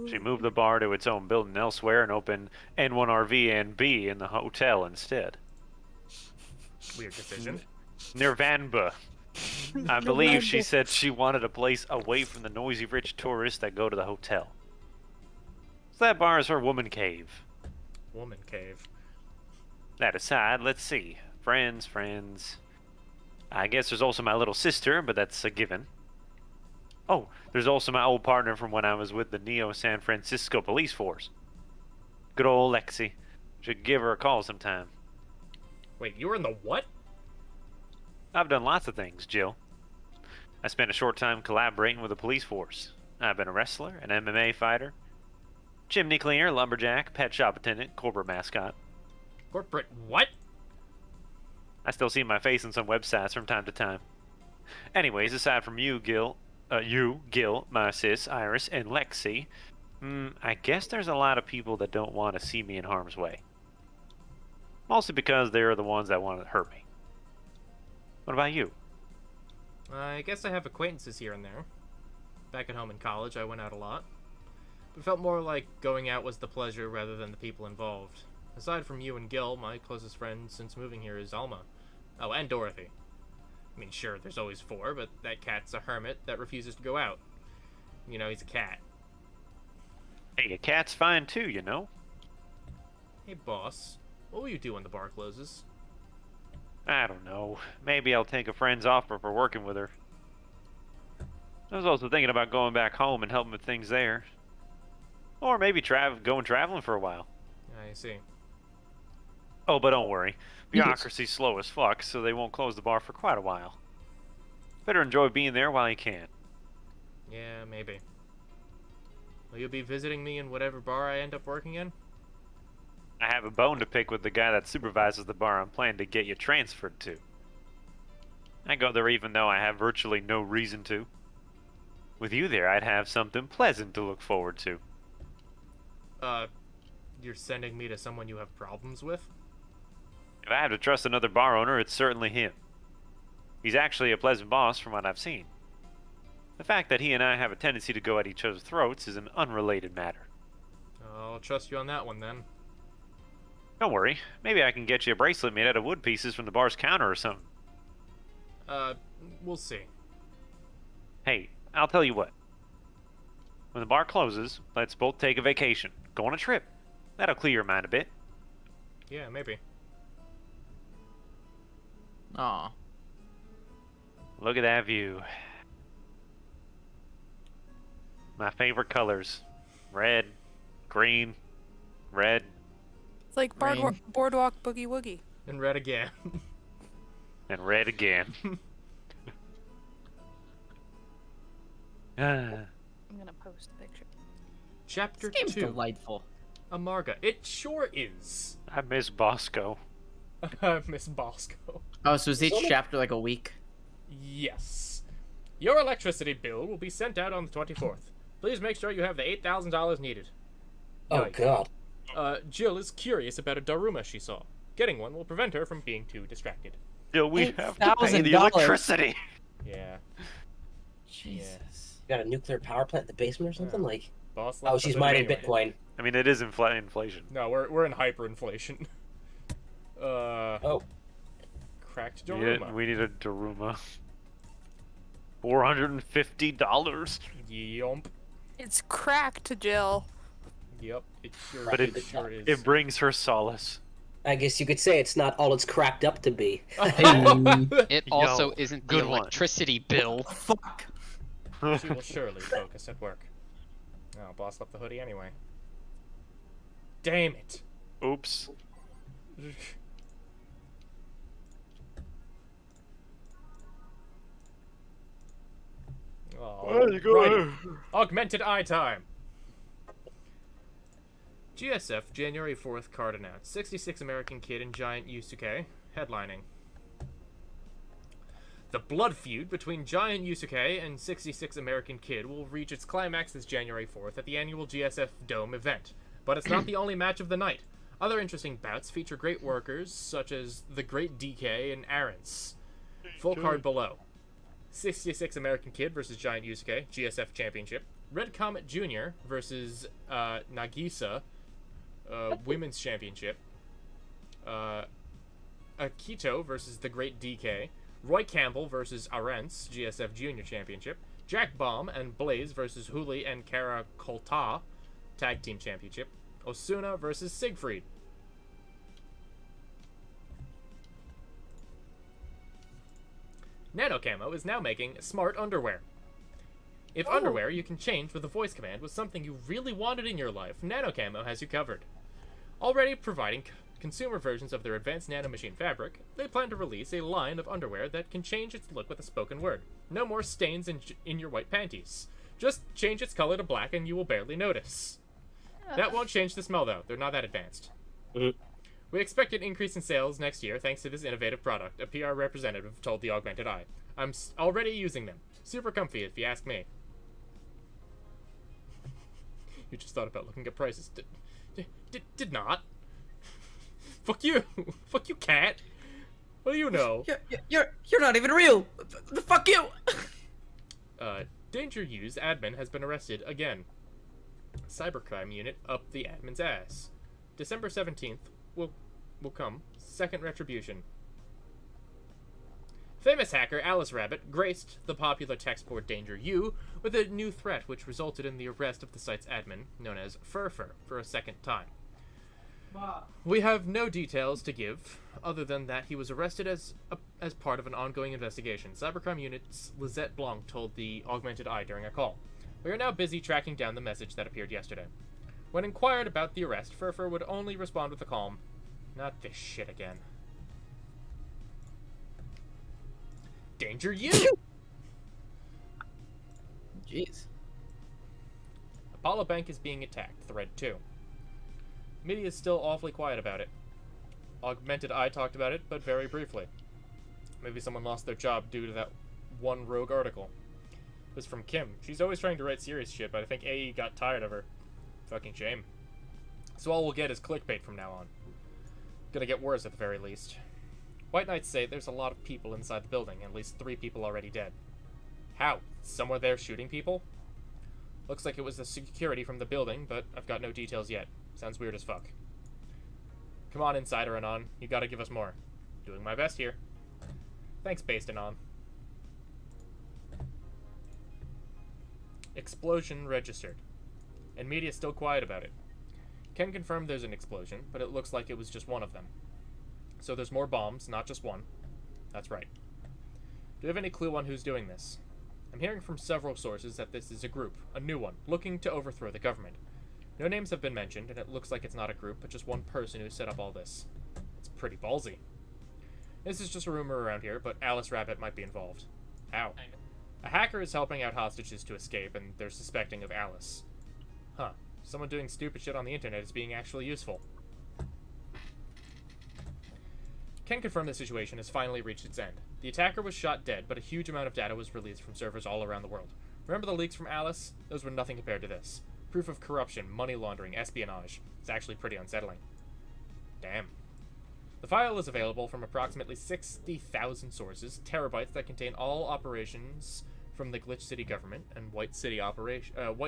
She moved the bar to its own building elsewhere and opened N1RV and B in the hotel instead. Weird decision. Nirvanba. I believe she said she wanted a place away from the noisy rich tourists that go to the hotel. So that bar is her woman cave. Woman cave. That aside, let's see. Friends. I guess there's also my little sister, but that's a given. Oh, there's also my old partner from when I was with the Neo San Francisco police force. Good old Lexi. Should give her a call sometime. Wait, you were in the what? I've done lots of things, Jill. I spent a short time collaborating with the police force. I've been a wrestler, an MMA fighter, chimney cleaner, lumberjack, pet shop attendant, corporate mascot. Corporate what? I still see my face in some websites from time to time. Anyways, aside from you, Gil, my sis, Iris, and Lexi, I guess there's a lot of people that don't want to see me in harm's way. Mostly because they're the ones that want to hurt me. What about you? I guess I have acquaintances here and there. Back at home in college, I went out a lot. But it felt more like going out was the pleasure rather than the people involved. Aside from you and Gil, my closest friend since moving here is Alma. Oh, and Dorothy. I mean, sure, there's always 4, but that cat's a hermit that refuses to go out. You know, he's a cat. Hey, a cat's fine too, you know? Hey, boss. What will you do when the bar closes? I don't know. Maybe I'll take a friend's offer for working with her. I was also thinking about going back home and helping with things there. Or maybe going traveling for a while. I see. Oh, but don't worry. Bureaucracy's slow as fuck, so they won't close the bar for quite a while. Better enjoy being there while you can. Yeah, maybe. Will you be visiting me in whatever bar I end up working in? I have a bone to pick with the guy that supervises the bar I'm planning to get you transferred to. I go there even though I have virtually no reason to. With you there, I'd have something pleasant to look forward to. You're sending me to someone you have problems with? If I have to trust another bar owner, it's certainly him. He's actually a pleasant boss from what I've seen. The fact that he and I have a tendency to go at each other's throats is an unrelated matter. I'll trust you on that one, then. Don't worry. Maybe I can get you a bracelet made out of wood pieces from the bar's counter or something. We'll see. Hey, I'll tell you what. When the bar closes, let's both take a vacation. Go on a trip. That'll clear your mind a bit. Yeah, maybe. Aw. Look at that view. My favorite colors. Red, green, red. It's like Boardwalk Boogie Woogie. And red again. And red again. I'm gonna post a picture. Chapter This game's 2. delightful. Amarga. It sure is. I miss Bosco. Miss Bosco. Oh, so is each chapter like a week? Yes. Your electricity bill will be sent out on the 24th. Please make sure you have the $8,000 needed. Oh, God. Jill is curious about a Daruma she saw. Getting one will prevent her from being too distracted. Yeah, we have to pay the electricity. Yeah. Jesus. You got a nuclear power plant in the basement or something? Like, Boss oh, she's mining anyway. Bitcoin. I mean, it is inflation. No, we're in hyperinflation. Oh. Cracked Daruma. We need a Daruma. $450. Yomp. It's cracked, Jill. Yep, it sure, But it sure is. It brings her solace. I guess you could say it's not all it's cracked up to be. It also isn't the good one. electricity bill. Fuck. She will surely focus at work. Oh, boss left the hoodie anyway. Damn it. Oops. Oh, There you go. righty. Augmented eye time. GSF January 4th card announced. 66 American Kid and Giant Yusuke headlining. The blood feud between Giant Yusuke and 66 American Kid will reach its climax this January 4th at the annual GSF Dome event. But it's not the only match of the night. Other interesting bouts feature great workers such as the Great DK and Arance. Full card below. 66 American Kid versus Giant Yusuke, GSF Championship. Red Comet Jr. versus Nagisa, Women's Championship. Akito versus the Great DK. Roy Campbell versus Arance, GSF Junior Championship. Jack Baum and Blaze versus Huli and Kara Kolta, Tag Team Championship. Osuna versus Siegfried. Nano Camo is now making smart underwear. If underwear you can change with a voice command was something you really wanted in your life, Nano Camo has you covered. Already providing consumer versions of their advanced nanomachine fabric, they plan to release a line of underwear that can change its look with a spoken word. No more stains in your white panties. Just change its color to black and you will barely notice. That won't change the smell though, they're not that advanced. We expect an increase in sales next year thanks to this innovative product, a PR representative told the Augmented Eye. I'm already using them. Super comfy if you ask me. You just thought about looking at prices. Did not. Fuck you. Fuck you, cat. What do you know? You're not even real. The fuck you. Danger U's admin has been arrested again. Cybercrime unit up the admin's ass. December 17th will come. Second retribution. Famous hacker Alice Rabbit graced the popular text board Danger U with a new threat which resulted in the arrest of the site's admin, known as Furfur, for a second time. We have no details to give, other than that he was arrested as part of an ongoing investigation. Cybercrime Unit's Lizette Blanc told the Augmented Eye during a call. We are now busy tracking down the message that appeared yesterday. When inquired about the arrest, Furfur would only respond with a calm, "Not this shit again." Danger U! Jeez. Apollo Bank is being attacked. Thread 2. Media is still awfully quiet about it. Augmented Eye talked about it, but very briefly. Maybe someone lost their job due to that one rogue article. It was from Kim. She's always trying to write serious shit, but I think AE got tired of her. Fucking shame. So all we'll get is clickbait from now on. Gonna get worse at the very least. White Knights say there's a lot of people inside the building, at least 3 people already dead. How? Someone there shooting people? Looks like it was the security from the building, but I've got no details yet. Sounds weird as fuck. Come on, Insider Anon. You gotta give us more. Doing my best here. Thanks, Based Anon. Explosion registered. And media still quiet about it. Can confirm there's an explosion, but it looks like it was just one of them. So there's more bombs, not just one. That's right. Do you have any clue on who's doing this? I'm hearing from several sources that this is a group, a new one, looking to overthrow the government. No names have been mentioned, and it looks like it's not a group, but just one person who set up all this. It's pretty ballsy. This is just a rumor around here, but Alice Rabbit might be involved. How? A hacker is helping out hostages to escape, and they're suspecting of Alice. Huh. Someone doing stupid shit on the internet is being actually useful. Can confirm the situation has finally reached its end. The attacker was shot dead, but a huge amount of data was released from servers all around the world. Remember the leaks from Alice? Those were nothing compared to this. Proof of corruption, money laundering, espionage. It's actually pretty unsettling. Damn. The file is available from approximately 60,000 sources, terabytes that contain all operations from the Glitch City government and White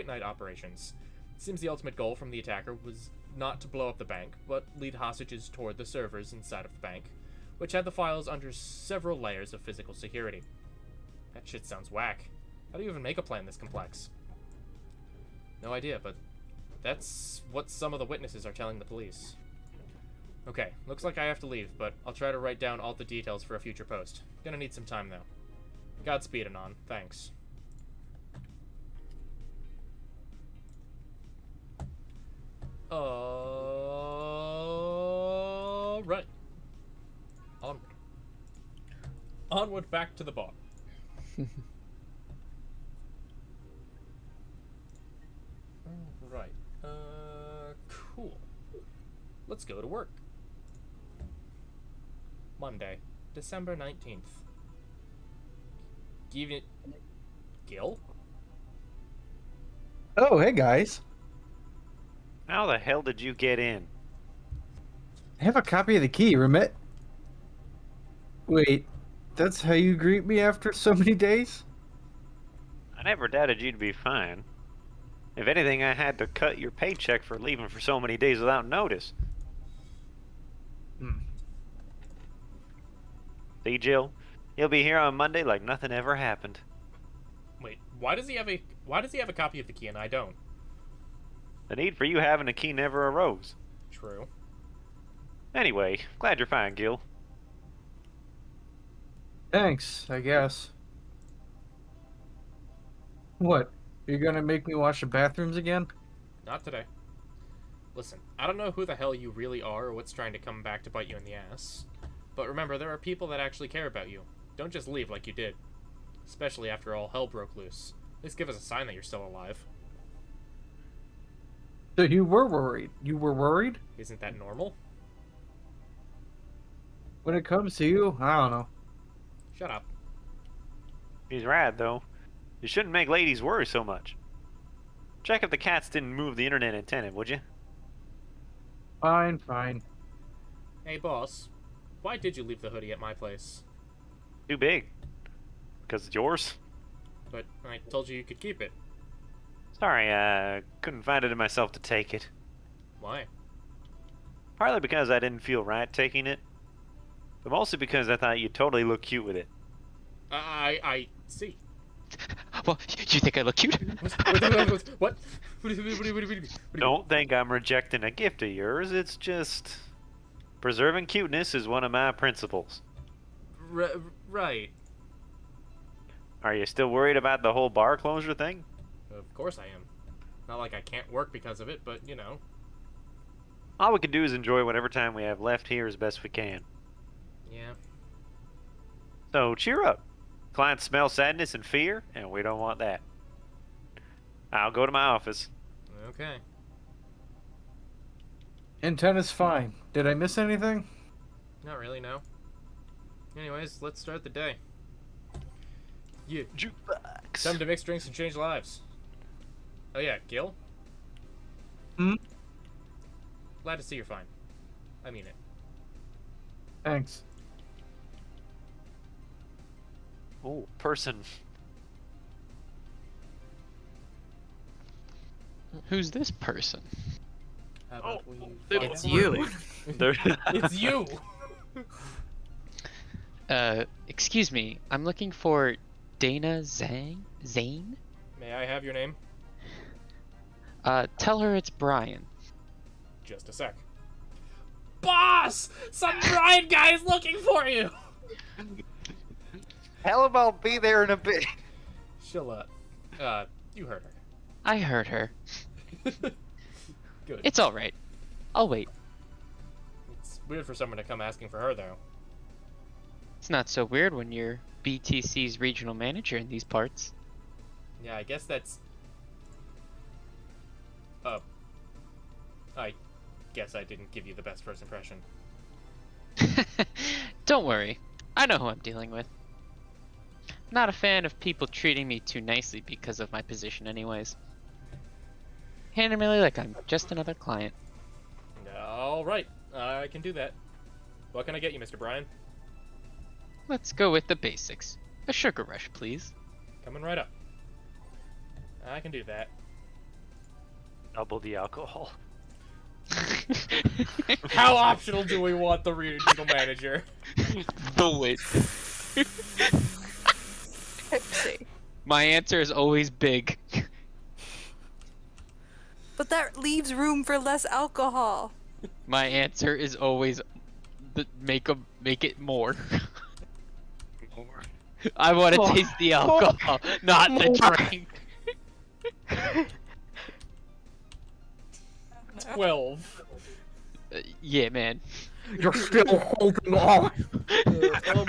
Knight operations. It seems the ultimate goal from the attacker was not to blow up the bank, but lead hostages toward the servers inside of the bank, which had the files under several layers of physical security. That shit sounds whack. How do you even make a plan this complex? No idea, but that's what some of the witnesses are telling the police. Okay, looks like I have to leave, but I'll try to write down all the details for a future post. Gonna need some time, though. Godspeed, Anon. Thanks. Right. Onward. Onward back to the bar. Right. Cool. Let's go to work. Monday, December 19th. Give it... Gil? Oh, hey guys. How the hell did you get in? I have a copy of the key, Remit. Wait, that's how you greet me after so many days? I never doubted you'd be fine. If anything, I had to cut your paycheck for leaving for so many days without notice. See, Jill? He'll be here on Monday like nothing ever happened. Wait, why does he have a copy of the key and I don't? The need for you having a key never arose. True. Anyway, glad you're fine, Gil. Thanks, I guess. What? You're gonna make me wash the bathrooms again? Not today. Listen, I don't know who the hell you really are or what's trying to come back to bite you in the ass. But remember, there are people that actually care about you. Don't just leave like you did. Especially after all hell broke loose. At least give us a sign that you're still alive. So you were worried? You were worried? Isn't that normal? When it comes to you, I don't know. Shut up. He's right, though. You shouldn't make ladies worry so much. Check if the cats didn't move the internet antenna, would you? Fine, fine. Hey, boss. Why did you leave the hoodie at my place? Too big. Because it's yours? But I told you you could keep it. Sorry, I couldn't find it in myself to take it. Why? Partly because I didn't feel right taking it, but mostly because I thought you'd totally look cute with it. I see. Well, you think I look cute? What? Don't think I'm rejecting a gift of yours, it's just... preserving cuteness is one of my principles. Right. Are you still worried about the whole bar closure thing? Of course I am. Not like I can't work because of it, but, you know. All we can do is enjoy whatever time we have left here as best we can. Yeah. So, cheer up. Clients smell sadness and fear, and we don't want that. I'll go to my office. Okay. Antenna's fine. Did I miss anything? Not really, no. Anyways, let's start the day. Yeah. Jukebox. Time to mix drinks and change lives. Oh yeah, Gil? Hmm? Glad to see you're fine. I mean it. Thanks. Oh, person. Who's this person? How about we It's you. It's you! Excuse me. I'm looking for Dana Zane? May I have your name? Tell her it's Brian. Just a sec. Boss! Some Brian guy is looking for you! Tell him I'll be there in a bit. She'll, you heard her. I heard her. Good. It's alright. I'll wait. It's weird for someone to come asking for her, though. It's not so weird when you're BTC's regional manager in these parts. Yeah, I guess that's... I guess I didn't give you the best first impression. Don't worry. I know who I'm dealing with. Not a fan of people treating me too nicely because of my position anyways. Handle me like I'm just another client. Alright, I can do that. What can I get you, Mr. Bryan? Let's go with the basics. A sugar rush, please. Coming right up. I can do that. Double the alcohol. How optional do we want the regional manager? The wit. My answer is always big. But that leaves room for less alcohol. My answer is always make it more. More. I want to taste the alcohol, not the drink. 12. Yeah, man. You're still holding on.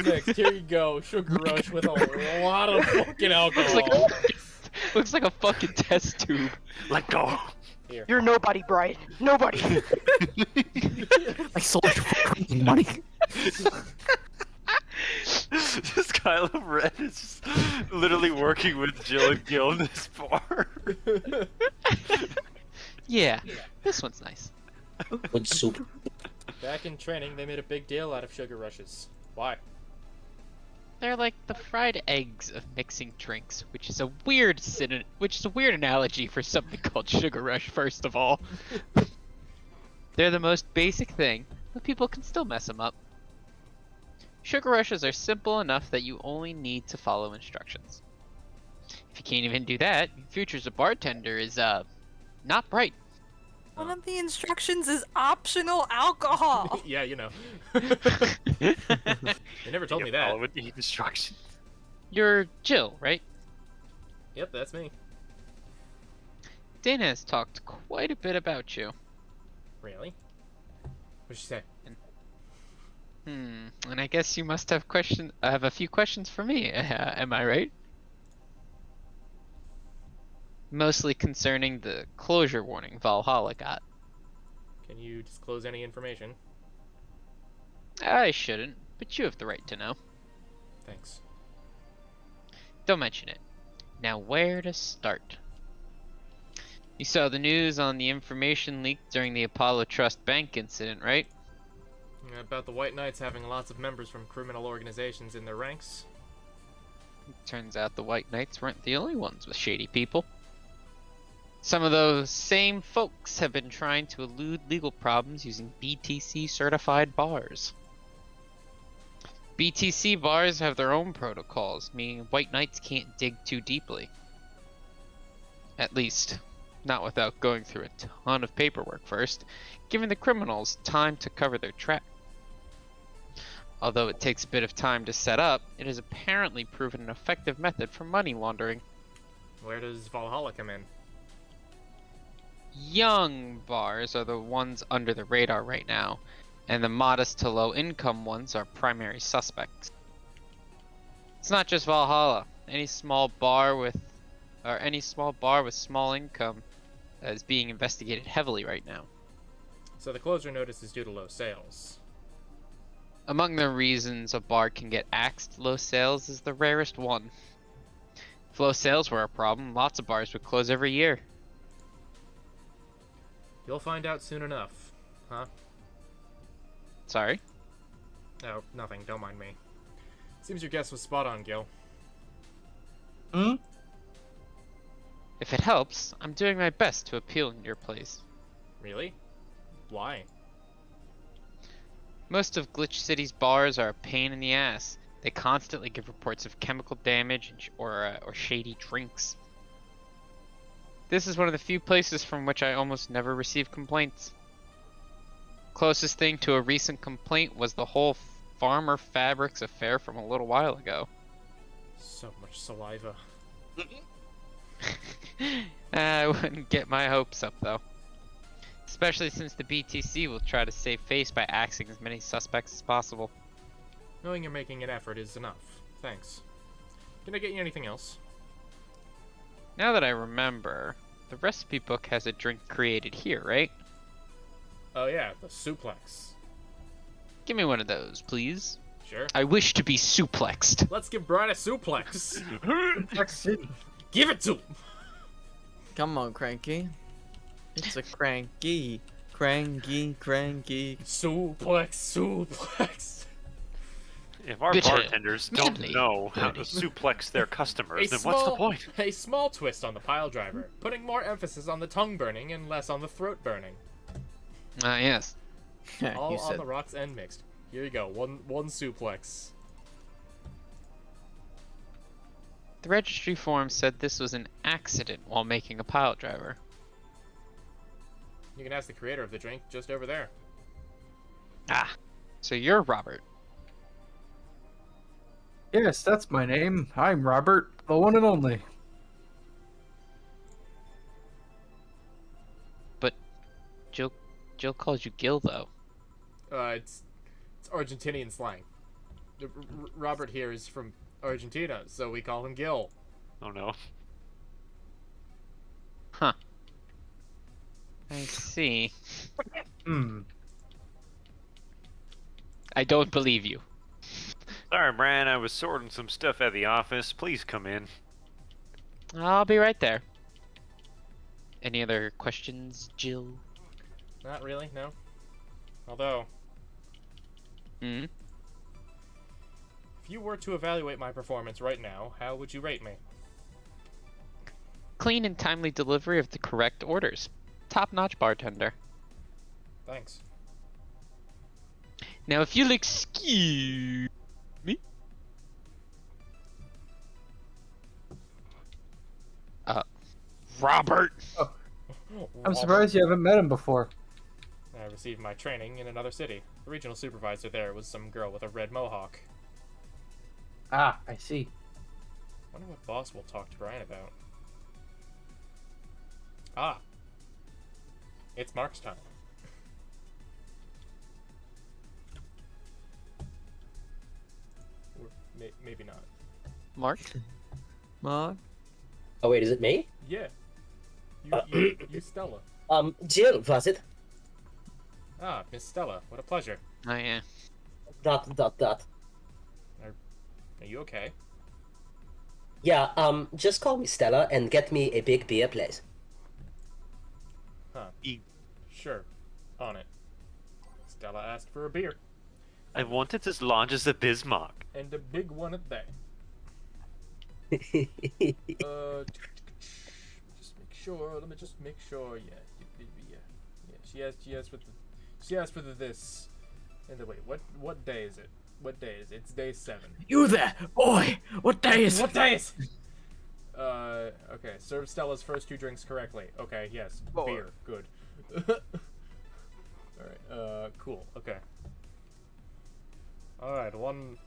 Next, here you go. Sugar rush with a lot of fucking alcohol. Looks like a fucking test tube. Let go. Here. You're nobody, Brian. Nobody. I sold you for drinking money. This Kylo Ren is just literally working with Jill and Gil in this bar. Yeah, this one's nice. Good soup. Back in training, they made a big deal out of sugar rushes. Why? They're like the fried eggs of mixing drinks, which is a weird analogy for something called sugar rush. First of all, they're the most basic thing, but people can still mess them up. Sugar rushes are simple enough that you only need to follow instructions. If you can't even do that, your future as a bartender is not bright. One of the instructions is optional alcohol. Yeah, you know. They never told me that. Follow the instructions. You're Jill, right? Yep, that's me. Dana has talked quite a bit about you. Really? What'd she say? And I guess you must have have a few questions for me, am I right? Mostly concerning the closure warning Valhalla got. Can you disclose any information? I shouldn't, but you have the right to know. Thanks. Don't mention it. Now where to start? You saw the news on the information leaked during the Apollo Trust Bank incident, right? About the White Knights having lots of members from criminal organizations in their ranks. Turns out the White Knights weren't the only ones with shady people. Some of those same folks have been trying to elude legal problems using BTC certified bars. BTC bars have their own protocols, meaning White Knights can't dig too deeply. At least, not without going through a ton of paperwork first, giving the criminals time to cover their track. Although it takes a bit of time to set up, it has apparently proven an effective method for money laundering. Where does Valhalla come in? Young bars are the ones under the radar right now, and the modest to low income ones are primary suspects. It's not just Valhalla. Any small bar with small income is being investigated heavily right now. So the closure notice is due to low sales. Among the reasons a bar can get axed, low sales is the rarest one. If low sales were a problem, lots of bars would close every year. You'll find out soon enough, huh? Sorry? Oh, nothing. Don't mind me. Seems your guess was spot on, Gil. If it helps, I'm doing my best to appeal in your place. Really? Why? Most of Glitch City's bars are a pain in the ass. They constantly give reports of chemical damage or shady drinks. This is one of the few places from which I almost never receive complaints. Closest thing to a recent complaint was the whole Farmer Fabrics affair from a little while ago. So much saliva. I wouldn't get my hopes up though. Especially since the BTC will try to save face by axing as many suspects as possible. Knowing you're making an effort is enough. Thanks. Can I get you anything else? Now that I remember, the recipe book has a drink created here, right? Oh yeah, the suplex. Give me one of those, please. Sure. I wish to be suplexed. Let's give Brian a suplex. Give it to him. Come on, Cranky. It's a cranky Cranky. Suplex. If our Bitter. bartenders don't Manly. know how to suplex their customers, A then what's the small, point? a small twist on the pile driver, putting more emphasis on the tongue burning and less on the throat burning. Ah, yes. All You on said the rocks and mixed. Here you go. One suplex. The registry form said this was an accident while making a pile driver. You can ask the creator of the drink just over there. Ah, so you're Robert. Yes, that's my name. I'm Robert, the one and only. But Jill calls you Gil, though. It's Argentinian slang. Robert here is from Argentina, so we call him Gil. Oh no. Huh. I see. Hmm. I don't believe you. Sorry, Brian, I was sorting some stuff at the office. Please come in. I'll be right there. Any other questions, Jill? Not really, no. Although, Hmm? if you were to evaluate my performance right now, how would you rate me? Clean and timely delivery of the correct orders. Top-notch bartender. Thanks. Now, if you'll excuse me. Robert! I'm surprised you haven't met him before. I received my training in another city. The regional supervisor there was some girl with a red mohawk. Ah, I see. Wonder what boss will talk to Brian about. Ah. It's Mark's time. Or maybe not. Mark? Mark? Oh wait, is it me? Yeah. You Stella. Jill, was it? Ah, Miss Stella. What a pleasure. Oh, yeah. Dot. Are you okay? Yeah, just call me Stella and get me a big beer, please. Huh. Sure. On it. Stella asked for a beer. I want it as large as a Bismarck. And a big one at that. Let me just make sure. Yeah. She asked for the this. And wait, what day is it? What day is it? It's day 7. You there, boy! What day is What day is? Okay. Serve Stella's first 2 drinks correctly. Okay. Yes. Beer. Good. All right. Cool. Okay. All right. One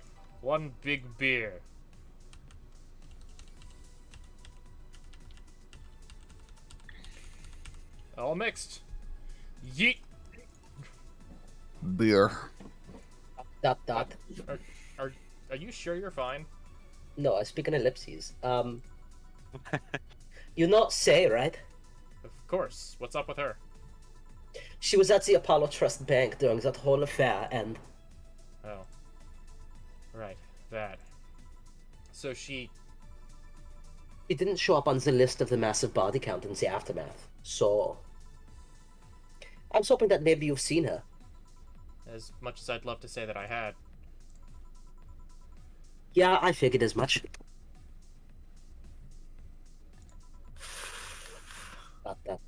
big beer. All mixed. Yeet. Beer. Dot. Are you sure you're fine? No, I speak in ellipses. You not say, right? Of course. What's up with her? She was at the Apollo Trust Bank during that whole affair, and Oh. Right. That. So she. it didn't show up on the list of the massive body count in the aftermath. So I was hoping that maybe you've seen her. As much as I'd love to say that I had. Yeah, I figured as much.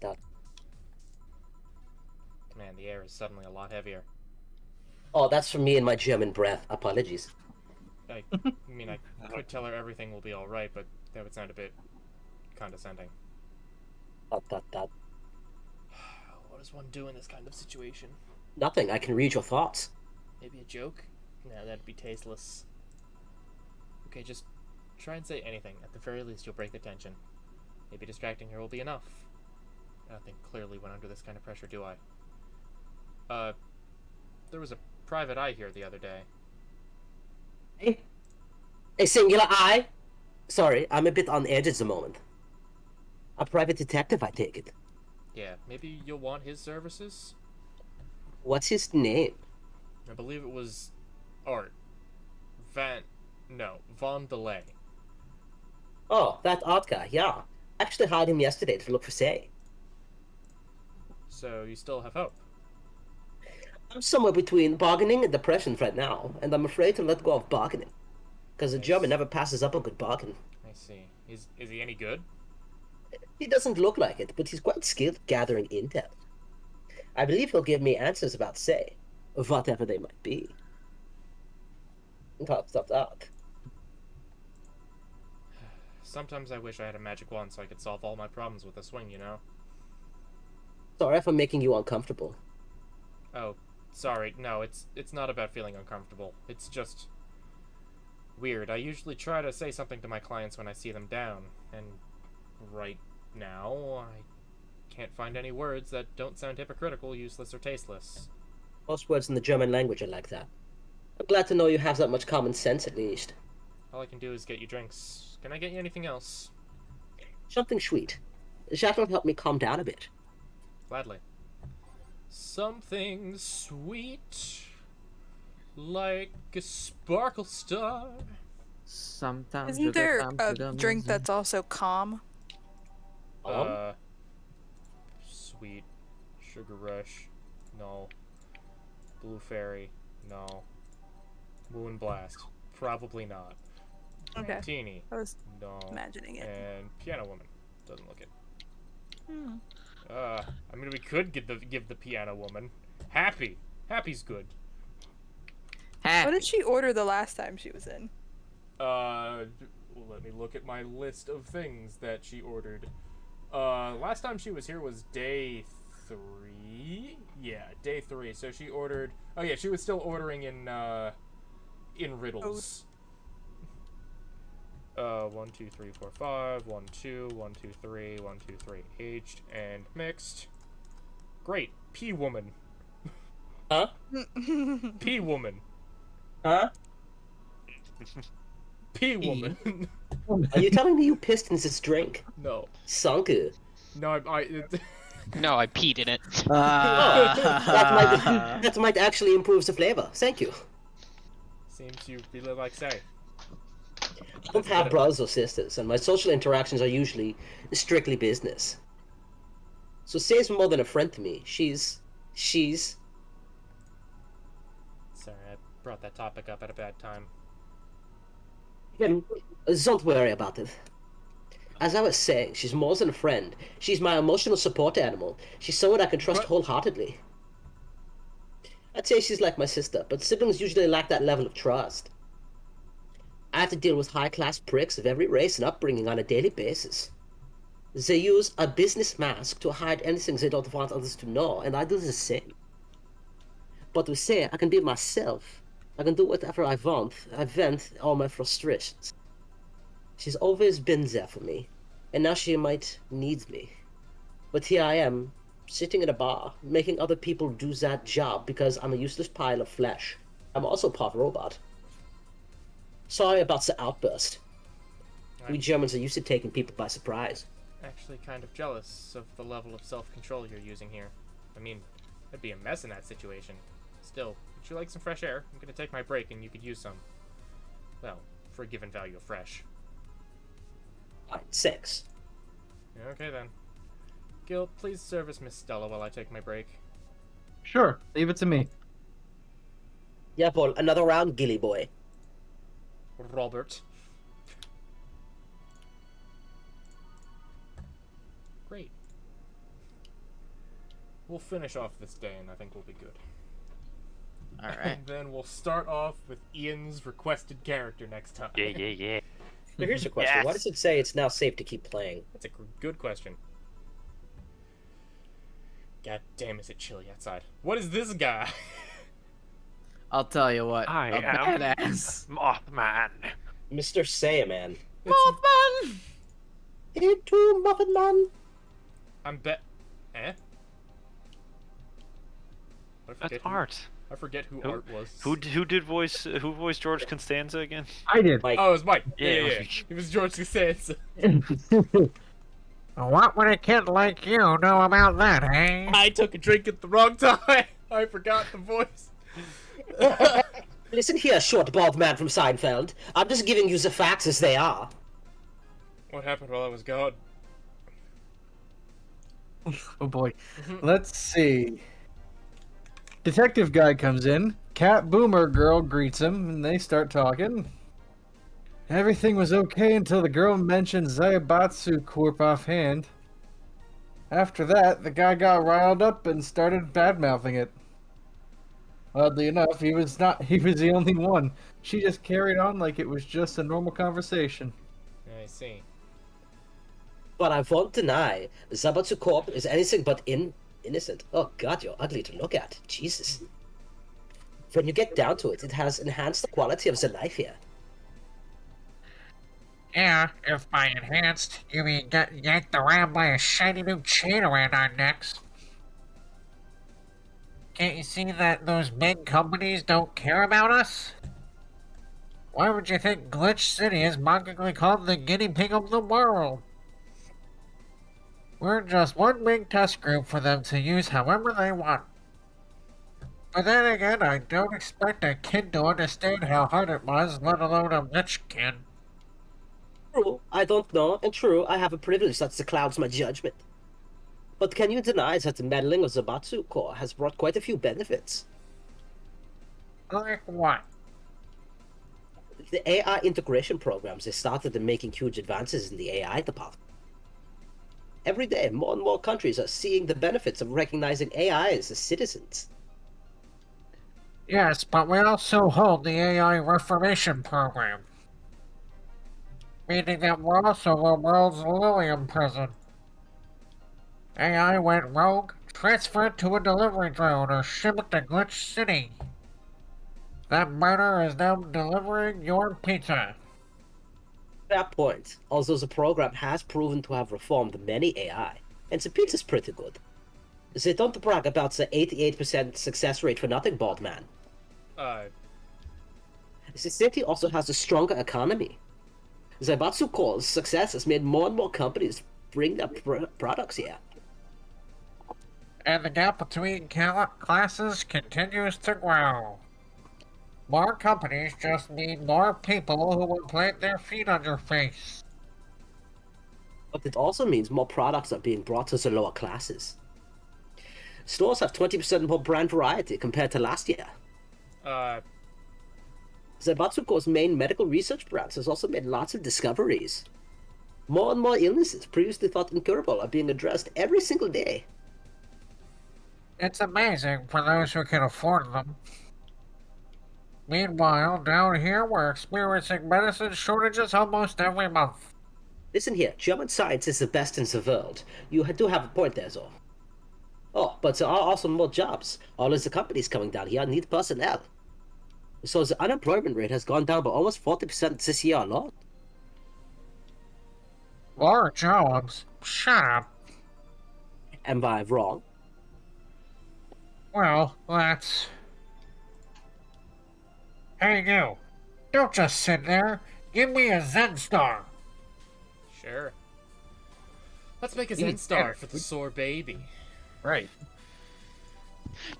Dot. Man, the air is suddenly a lot heavier. Oh, that's from me and my German breath. Apologies. I mean, I could tell her everything will be alright, but that would sound a bit condescending. Dot. What does one do in this kind of situation? Nothing. I can read your thoughts. Maybe a joke? No, that'd be tasteless. Okay, just try and say anything. At the very least, you'll break the tension. Maybe distracting her will be enough. I don't think clearly when under this kind of pressure, do I? There was a private eye here the other day. A singular eye? Sorry, I'm a bit on edge at the moment. A private detective, I take it. Yeah, maybe you'll want his services? What's his name? I believe it was Art. Von DeLay. Oh, that art guy, yeah. Actually hired him yesterday to look for Say. So you still have hope? I'm somewhere between bargaining and depression right now, and I'm afraid to let go of bargaining. Because a German never passes up a good bargain. I see. Is he any good? He doesn't look like it, but he's quite skilled at gathering intel. I believe he'll give me answers about, say, whatever they might be. Dot. Sometimes I wish I had a magic wand so I could solve all my problems with a swing, you know? Sorry if I'm making you uncomfortable. Oh, sorry. No, it's not about feeling uncomfortable. It's just weird. I usually try to say something to my clients when I see them down, and right now I can't find any words that don't sound hypocritical, useless, or tasteless. Most words in the German language are like that. I'm glad to know you have that much common sense, at least. All I can do is get you drinks. Can I get you anything else? Something sweet. That will help me calm down a bit. Gladly. Something sweet, like a sparkle star. Sometimes. Isn't there a drink that's also calm? Sweet. Sugar Rush. No. Blue Fairy. No. Moon Blast. Probably not. Okay. Martini. I was No. imagining it. And Piano Woman. Doesn't look it. Hmm. I mean, we could give the Piano Woman. Happy. Happy's good. What did she order the last time she was in? Let me look at my list of things that she ordered. Last time she was here was day 3. Yeah, day 3. So she ordered. Oh yeah, she was still ordering in riddles. 1, 2, 3, 4, 5. 1, 2, 1, 2, 3, 1, 2, 3. Aged and mixed. Great. P woman. Huh? P woman. Huh? P woman. Are you telling me you pissed in this drink? No. Sanku. No, No, I peed in it. That might actually improve the flavor. Thank you. Seems you really like say. I don't have brothers or sisters, and my social interactions are usually strictly business. So Say's more than a friend to me. She's... Sorry, I brought that topic up at a bad time. Don't worry about it. As I was saying, she's more than a friend. She's my emotional support animal. She's someone I can trust wholeheartedly. I'd say she's like my sister, but siblings usually lack that level of trust. I have to deal with high-class pricks of every race and upbringing on a daily basis. They use a business mask to hide anything they don't want others to know, and I do the same. But with Say, I can be myself. I can do whatever I want. I vent all my frustrations. She's always been there for me, and now she might need me. But here I am, sitting in a bar, making other people do that job because I'm a useless pile of flesh. I'm also part robot. Sorry about the outburst. We Germans are used to taking people by surprise. Actually kind of jealous of the level of self-control you're using here. I mean, I'd be a mess in that situation. Still, would you like some fresh air? I'm gonna take my break and you could use some. Well, for a given value of fresh. Alright, 6. Okay then. Gil, please service Miss Stella while I take my break. Sure, leave it to me. Yeah, Paul, another round, Gilly boy. Robert. Great. We'll finish off this day and I think we'll be good. Alright. And then we'll start off with Ian's requested character next time. Yeah. So here's a question. Yes. Why does it say it's now safe to keep playing? That's a good question. God damn, is it chilly outside. What is this guy? I'll tell you what. I a am badass. Mothman. Mr. Saiyaman. Mothman! Into Muffin Man. I'm Eh? I That's forget art. I forget who Art was. Who voiced George Costanza again? I did. Mike. Oh, it was Mike. Yeah, Yeah. it was It was George Costanza. What would a kid like you know about that, eh? I took a drink at the wrong time. I forgot the voice. Listen here, short bald man from Seinfeld. I'm just giving you the facts as they are. What happened while I was gone? Oh boy. Let's see. Detective guy comes in. Cat Boomer girl greets him, and they start talking. Everything was okay until the girl mentioned Zaibatsu Corp offhand. After that, the guy got riled up and started bad-mouthing it. Oddly enough, he was the only one. She just carried on like it was just a normal conversation. I see. But I won't deny, Zaibatsu Corp is anything but innocent. Oh god, you're ugly to look at. Jesus. When you get down to it, it has enhanced the quality of the life here. Yeah, if by enhanced, you mean get yanked around by a shiny new chain around our necks. Can't you see that those big companies don't care about us? Why would you think Glitch City is mockingly called the guinea pig of the world? We're just one big test group for them to use however they want. But then again, I don't expect a kid to understand how hard it was, let alone a rich kid. True, I don't know, and true, I have a privilege that clouds my judgment. But can you deny that the meddling of Zaibatsu Corp has brought quite a few benefits? Like what? The AI integration programs they started in making huge advances in the AI department. Every day, more and more countries are seeing the benefits of recognizing AIs as citizens. Yes, but we also hold the AI Reformation Program. Meaning that we're also the world's Lilium prison. AI went rogue, transferred to a delivery drone, or shipped to Glitch City. That murder is now delivering your pizza. Fair point. Although the program has proven to have reformed many AI, and the pizza's pretty good. They don't brag about the 88% success rate for nothing, bald man. The city also has a stronger economy. Zaibatsu Corp's success has made more and more companies bring their products here. And the gap between classes continues to grow. More companies just need more people who will plant their feet on your face. But it also means more products are being brought to the lower classes. Stores have 20% more brand variety compared to last year. Zaibatsu Corp's main medical research branch has also made lots of discoveries. More and more illnesses previously thought incurable are being addressed every single day. It's amazing for those who can afford them. Meanwhile, down here we're experiencing medicine shortages almost every month. Listen here, German science is the best in the world. You do have a point there, though. Oh, but there are also more jobs. All of the companies coming down here need personnel. So the unemployment rate has gone down by almost 40% this year alone. More jobs? Shut up. Am I wrong? Well, that's... Hey you, don't just sit there. Give me a Zen Star. Sure. Let's make a Zen Star for the sore baby. Right.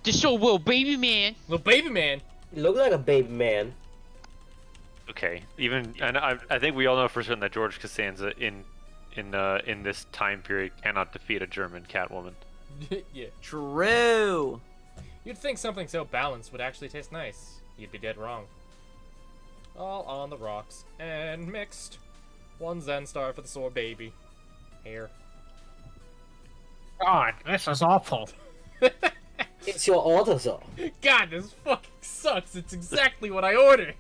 Just show little baby man. Little baby man. You look like a baby man. Okay, and I think we all know for certain that George Costanza in this time period cannot defeat a German Catwoman. Yeah. True. You'd think something so balanced would actually taste nice. You'd be dead wrong. All on the rocks and mixed. One Zen Star for the sore baby. Here. God, this is awful. It's your order, though. God, this fucking sucks. It's exactly what I ordered.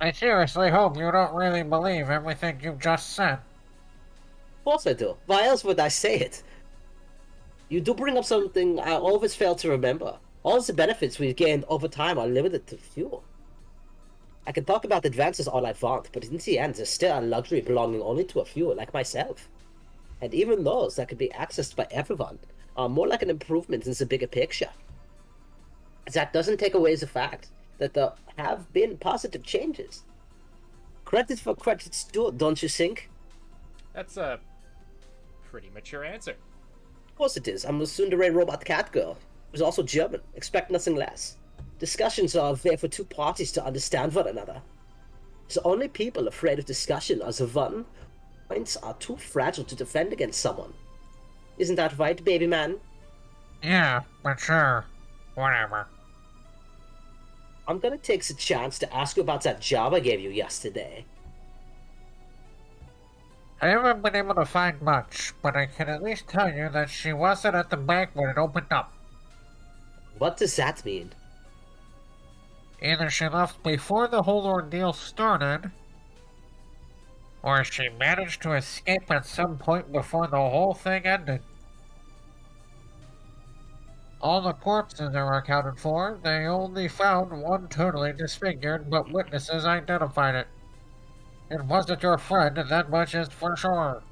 I seriously hope you don't really believe everything you just said. Of course I do. Why else would I say it? You do bring up something I always fail to remember. All the benefits we've gained over time are limited to few. I can talk about advances all I want, but in the end, there's still a luxury belonging only to a few, like myself. And even those that can be accessed by everyone are more like an improvement in the bigger picture. That doesn't take away the fact that there have been positive changes. Credit for credit's due, don't you think? That's a pretty mature answer. Of course it is. I'm a tsundere robot cat girl, who's also German. Expect nothing less. Discussions are there for two parties to understand one another. The only people afraid of discussion are the one whose points are too fragile to defend against someone. Isn't that right, baby man? Yeah, but sure. Whatever. I'm gonna take the chance to ask you about that job I gave you yesterday. I haven't been able to find much, but I can at least tell you that she wasn't at the bank when it opened up. What does that mean? Either she left before the whole ordeal started, or she managed to escape at some point before the whole thing ended. All the corpses are accounted for. They only found one totally disfigured, but witnesses identified it. It wasn't your friend, and that much is for sure.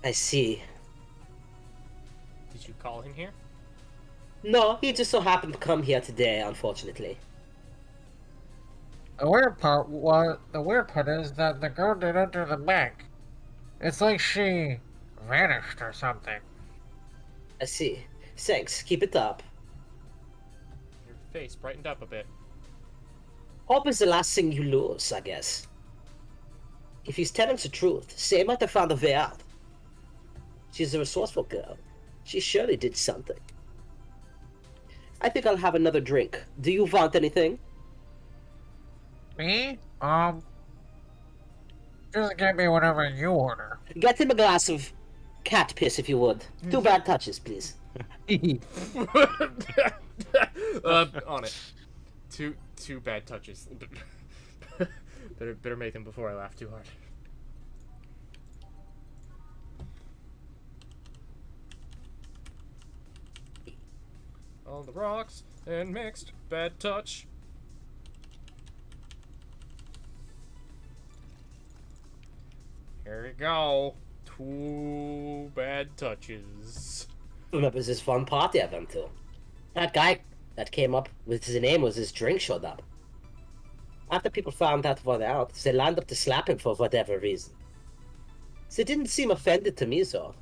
I see. Did you call him here? No, he just so happened to come here today, unfortunately. The weird part is that the girl didn't enter the bank. It's like she vanished or something. I see. Thanks, keep it up. Your face brightened up a bit. Hope is the last thing you lose, I guess. If he's telling the truth, Say might have found a way out. She's a resourceful girl. She surely did something. I think I'll have another drink. Do you want anything? Me? Just give me whatever you order. Get him a glass of cat piss if you would. 2 bad touches, please. On it. Two bad touches. better make them before I laugh too hard. On the rocks and mixed bad touch. Here we go. 2 bad touches. Remembers this fun party I went to. That guy that came up with his name was his drink showed up. After people found that one out, they lined up to slap him for whatever reason. They didn't seem offended to me, though.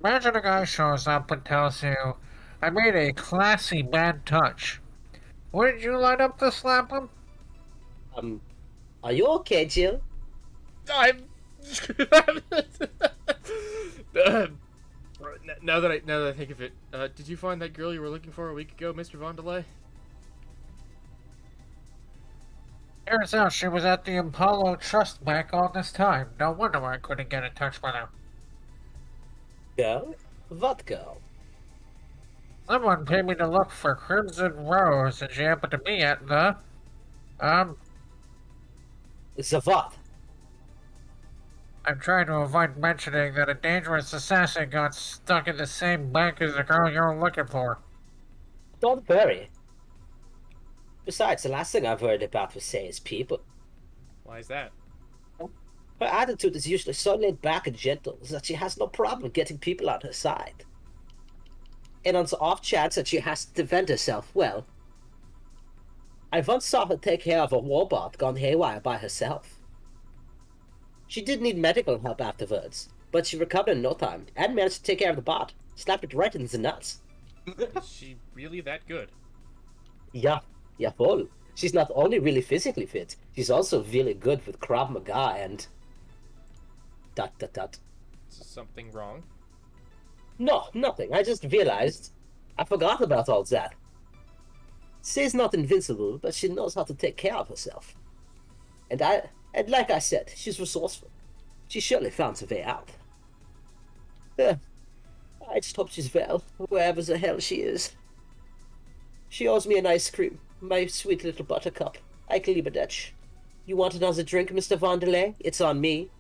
Imagine a guy shows up and tells you, I made a classy bad touch. Wouldn't you line up to slap him? Are you okay, Jill? I'm. Now that I think of it, did you find that girl you were looking for a week ago, Mr. Vondelay? Turns out she was at the Apollo Trust Bank all this time. No wonder I couldn't get in touch with her. Girl? What girl? Someone paid me to look for Crimson Rose, and she happened to be at the... The what? I'm trying to avoid mentioning that a dangerous assassin got stuck in the same bank as the girl you're looking for. Don't worry. Besides, the last thing I've heard about was Say's people. Why is that? Her attitude is usually so laid back and gentle that she has no problem getting people on her side. And on the off chance that she has to defend herself, well, I once saw her take care of a warbot gone haywire by herself. She did need medical help afterwards, but she recovered in no time and managed to take care of the bot. Slapped it right in the nuts. Is she really that good? Yeah, voll. She's not only really physically fit, she's also really good with Krav Maga and... ... Is something wrong? No, nothing. I just realized I forgot about all that. Say's not invincible, but she knows how to take care of herself. And like I said, she's resourceful. She surely found a way out. I just hope she's well, wherever the hell she is. She owes me an ice cream, my sweet little buttercup. I can leave it. You want another drink, Mr. Vondelay? It's on me.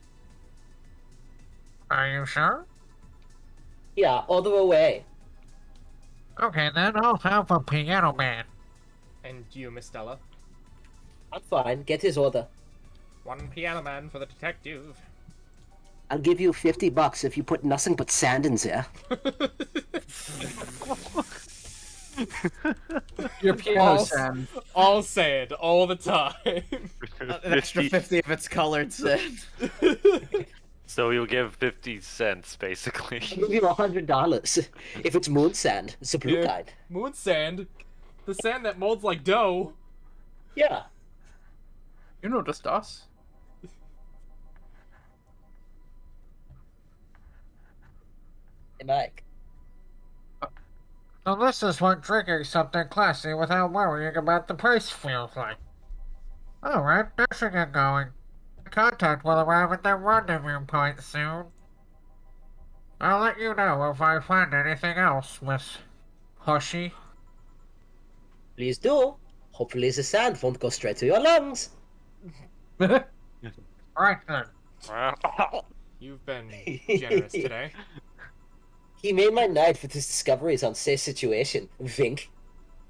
Are you sure? Yeah, order away. Okay, then I'll have a piano man. And you, Miss Stella? I'm fine. Get his order. 1 piano man for the detective. I'll give you $50 if you put nothing but sand in there. Your piano sand. All sand, all the time. An extra 50 if it's colored sand. So you'll give 50 cents, basically. I'll give you $100 if it's moon sand. It's a blue kind. Moon sand? The sand that molds like dough? Yeah. You know, just us. Hey, Mike. So this is what drinking something classy without worrying about the price feels like. Alright, I should get going. Contact will arrive at the rendezvous point soon. I'll let you know if I find anything else, Miss Hushy. Please do. Hopefully the sand won't go straight to your lungs. Right then. You've been generous today. He made my night with his discoveries on safe situation. Vink.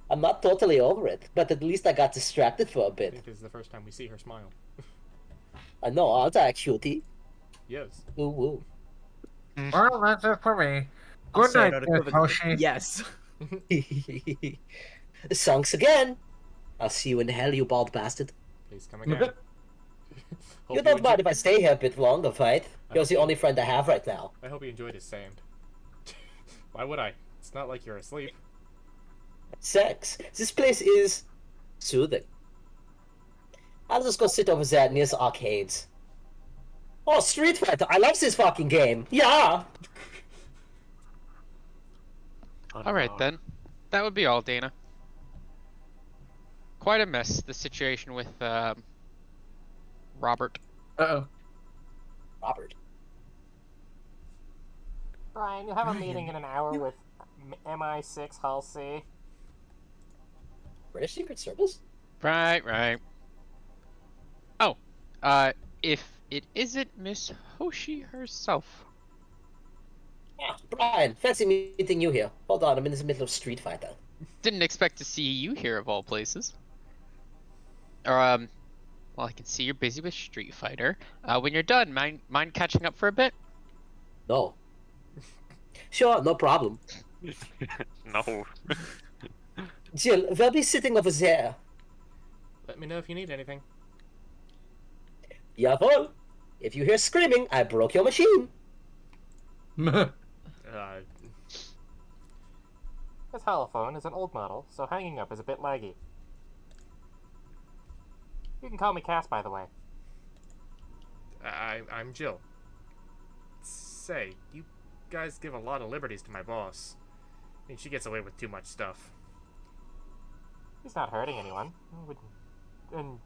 I'm not totally over it, but at least I got distracted for a I bit. think this is the first time we see her smile. I know, aren't I a cutie? Yes. Ooh, woo. Well, that's it for me. I'll Good say night, it Miss unequivocally. Hoshi. Yes. Songs again. I'll see you in hell, you bald bastard. Please come again. You don't mind if I stay here a bit longer, right? You're the only friend I have right now. I hope you enjoyed his sand. Why would I? It's not like you're asleep. Sex. This place is soothing. I'll just go sit over there near the arcades. Oh, Street Fighter! I love this fucking game! Yeah! Alright then. That would be all, Dana. Quite a mess, the situation with, Robert. Uh-oh. Robert. Brian, you have a meeting in an hour with MI6 Hull C. British Secret Service? Right. Oh, if it isn't Miss Hoshi herself. Ah, Brian, fancy meeting you here. Hold on, I'm in the middle of Street Fighter. Didn't expect to see you here of all places. Or, well, I can see you're busy with Street Fighter. When you're done, mind catching up for a bit? No. Sure, no problem. No. Jill, we'll be sitting over there. Let me know if you need anything. Jawohl. If you hear screaming, I broke your machine. Uh, This holophone is an old model, so hanging up is a bit laggy. You can call me Cass, by the way. I'm Jill. Say, you guys give a lot of liberties to my boss. I mean, she gets away with too much stuff. He's not hurting anyone.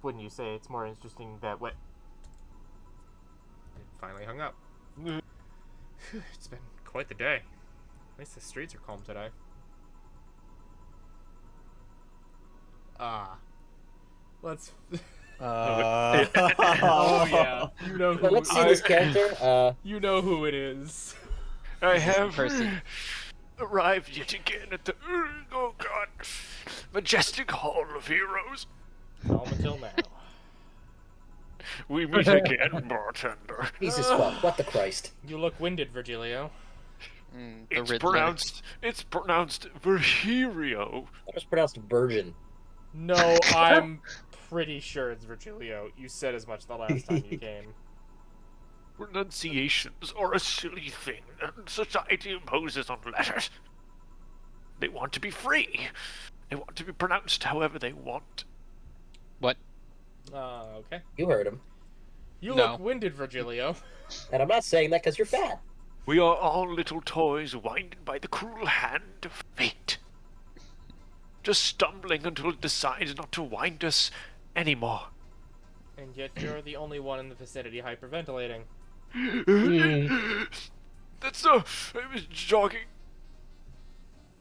Wouldn't you say it's more interesting that way? It finally hung up. It's been quite the day. At least the streets are calm today. Let's... oh yeah, you know who. Let's see this character. You know who it is. I have arrived yet again at the majestic Hall of Heroes. Calm until now. We meet again, bartender. Jesus fuck, what the Christ. You look winded, Virgilio. It's pronounced Virgilio. That was pronounced virgin. No, I'm pretty sure it's Virgilio. You said as much the last time you came. Pronunciations are a silly thing, and society imposes on letters. They want to be free. They want to be pronounced however they want. What? Okay. You heard him. You look winded, Virgilio. And I'm not saying that because you're fat. We are all little toys winded by the cruel hand of fate. Just stumbling until it decides not to wind us anymore. And yet you're the only one in the vicinity hyperventilating. That's I was jogging.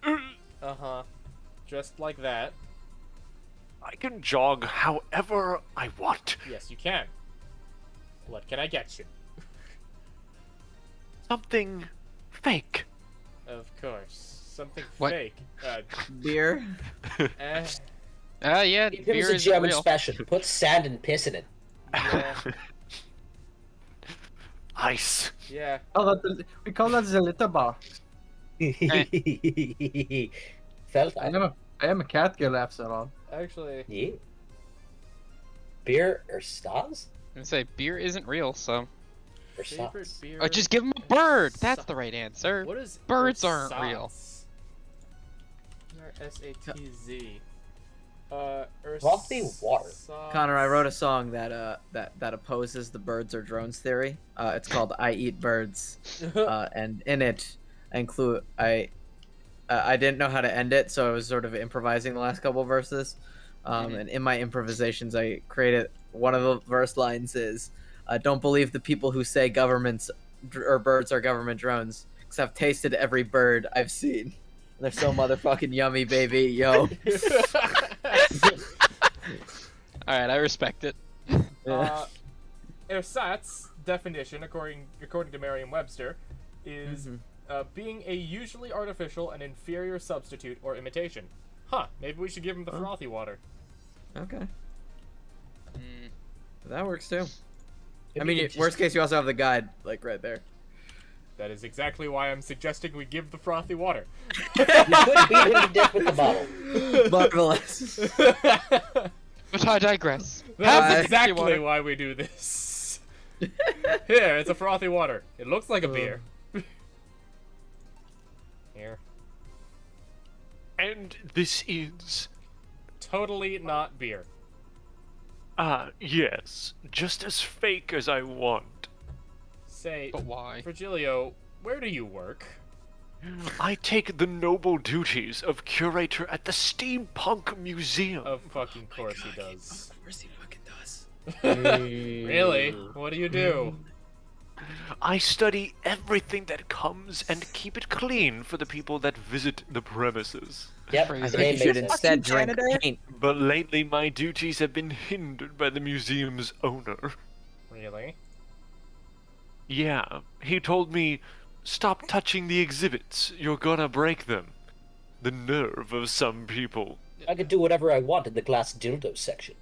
Uh-huh. Just like that. I can jog however I want. Yes, you can. What can I get you? Something fake. Of course. Something What? fake. Beer? Yeah, It beer was a is German real. special. Put sand and piss in it. Yeah. Ice. Yeah. We call that the litter box. Felt I am a cat girl after all. Actually. Yeah. Beer or stars? I'm gonna say beer isn't real, so. Or Favorite stars? beer. Oh, just give him a bird. That's the right answer. What is Birds aren't real. R-S-A-T-Z. Probably water. Connor, I wrote a song that that opposes the birds or drones theory. It's called "I Eat Birds," and in it, I didn't know how to end it, so I was sort of improvising the last couple verses. And in my improvisations, I created one of the verse lines is, "Don't believe the people who say governments or birds are government drones, because I've tasted every bird I've seen. They're so motherfucking yummy, baby, yo." All right, I respect it. Ersatz definition, according to Merriam-Webster, is being a usually artificial and inferior substitute or imitation. Huh, maybe we should give him the frothy water. Okay. That works too. I mean, worst case, you also have the guide, like, right there. That is exactly why I'm suggesting we give the frothy water. You could beat him to death with the bottle. Marvelous. But I digress. That's exactly why we do this. Here, it's a frothy water. It looks like a beer. Here. And this is... Totally not beer. Yes. Just as fake as I want. Say, but why? Virgilio, where do you work? I take the noble duties of curator at the Steampunk Museum. Of fucking course he does. Of course he fucking does. Really? What do you do? I study everything that comes and keep it clean for the people that visit the premises. Yep, I think you should instead drink paint. But lately my duties have been hindered by the museum's owner. Really? Yeah, he told me, stop touching the exhibits, you're gonna break them. The nerve of some people. I could do whatever I want in the glass dildo section.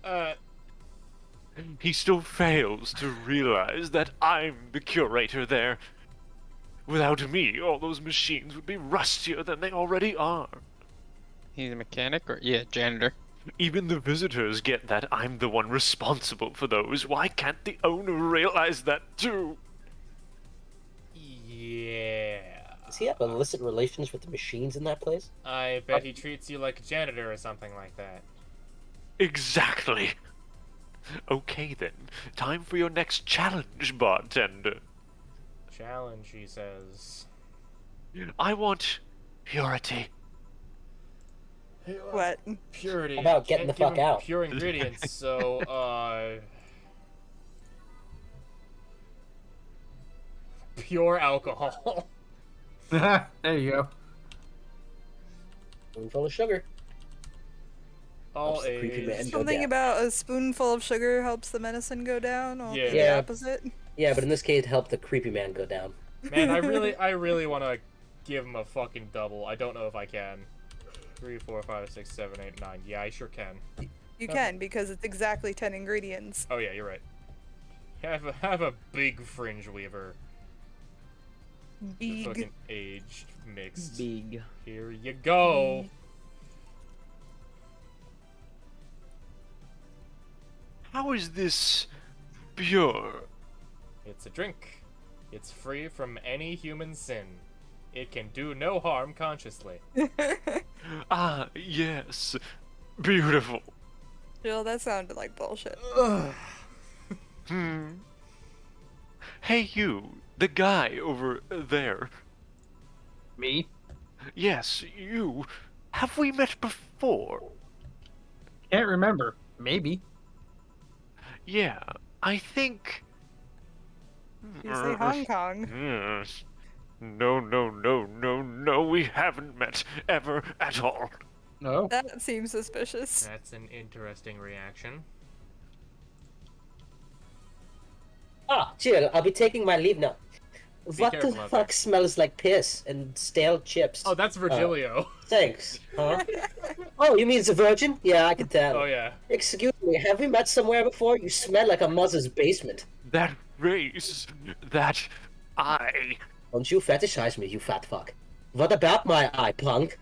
He still fails to realize that I'm the curator there. Without me, all those machines would be rustier than they already are. He's a mechanic or janitor. Even the visitors get that I'm the one responsible for those. Why can't the owner realize that too? Yeah. Does he have illicit relations with the machines in that place? I bet he treats you like a janitor or something like that. Exactly. Okay then, time for your next challenge, bartender. Challenge, he says. I want purity. What? Purity. How about getting the Can't give fuck him out? Pure ingredients, so, pure alcohol. There you go. Spoonful of sugar. All the creepy man age. go Something down. about a spoonful of sugar helps the medicine go down, or Yeah. the Yeah. opposite. Yeah, but in this case, help the creepy man go down. Man, I really want to give him a fucking double. I don't know if I can. 3, 4, 5, 6, 7, 8, 9. Yeah, I sure can. You can, because it's exactly 10 ingredients. Oh yeah, you're right. Have a big fringe weaver. Big. Fucking aged mixed. Big. Here you go. How is this pure? It's a drink. It's free from any human sin. It can do no harm consciously. Ah, yes. Beautiful. Jill, that sounded like bullshit. Hey you, the guy over there. Me? Yes, you. Have we met before? Can't remember. Maybe. Yeah, I think... You say Hong Kong. Yes. No, we haven't met ever at all. No. That seems suspicious. That's an interesting reaction. Ah, Jill, I'll be taking my leave now. What careful the out fuck there. smells like piss and stale chips? Oh, that's Virgilio. Thanks. Huh? Oh, you mean it's a virgin? Yeah, I can tell. Oh yeah. Excuse me, have we met somewhere before? You smell like a mother's basement. That race, that eye. Don't you fetishize me, you fat fuck. What about my eye, punk?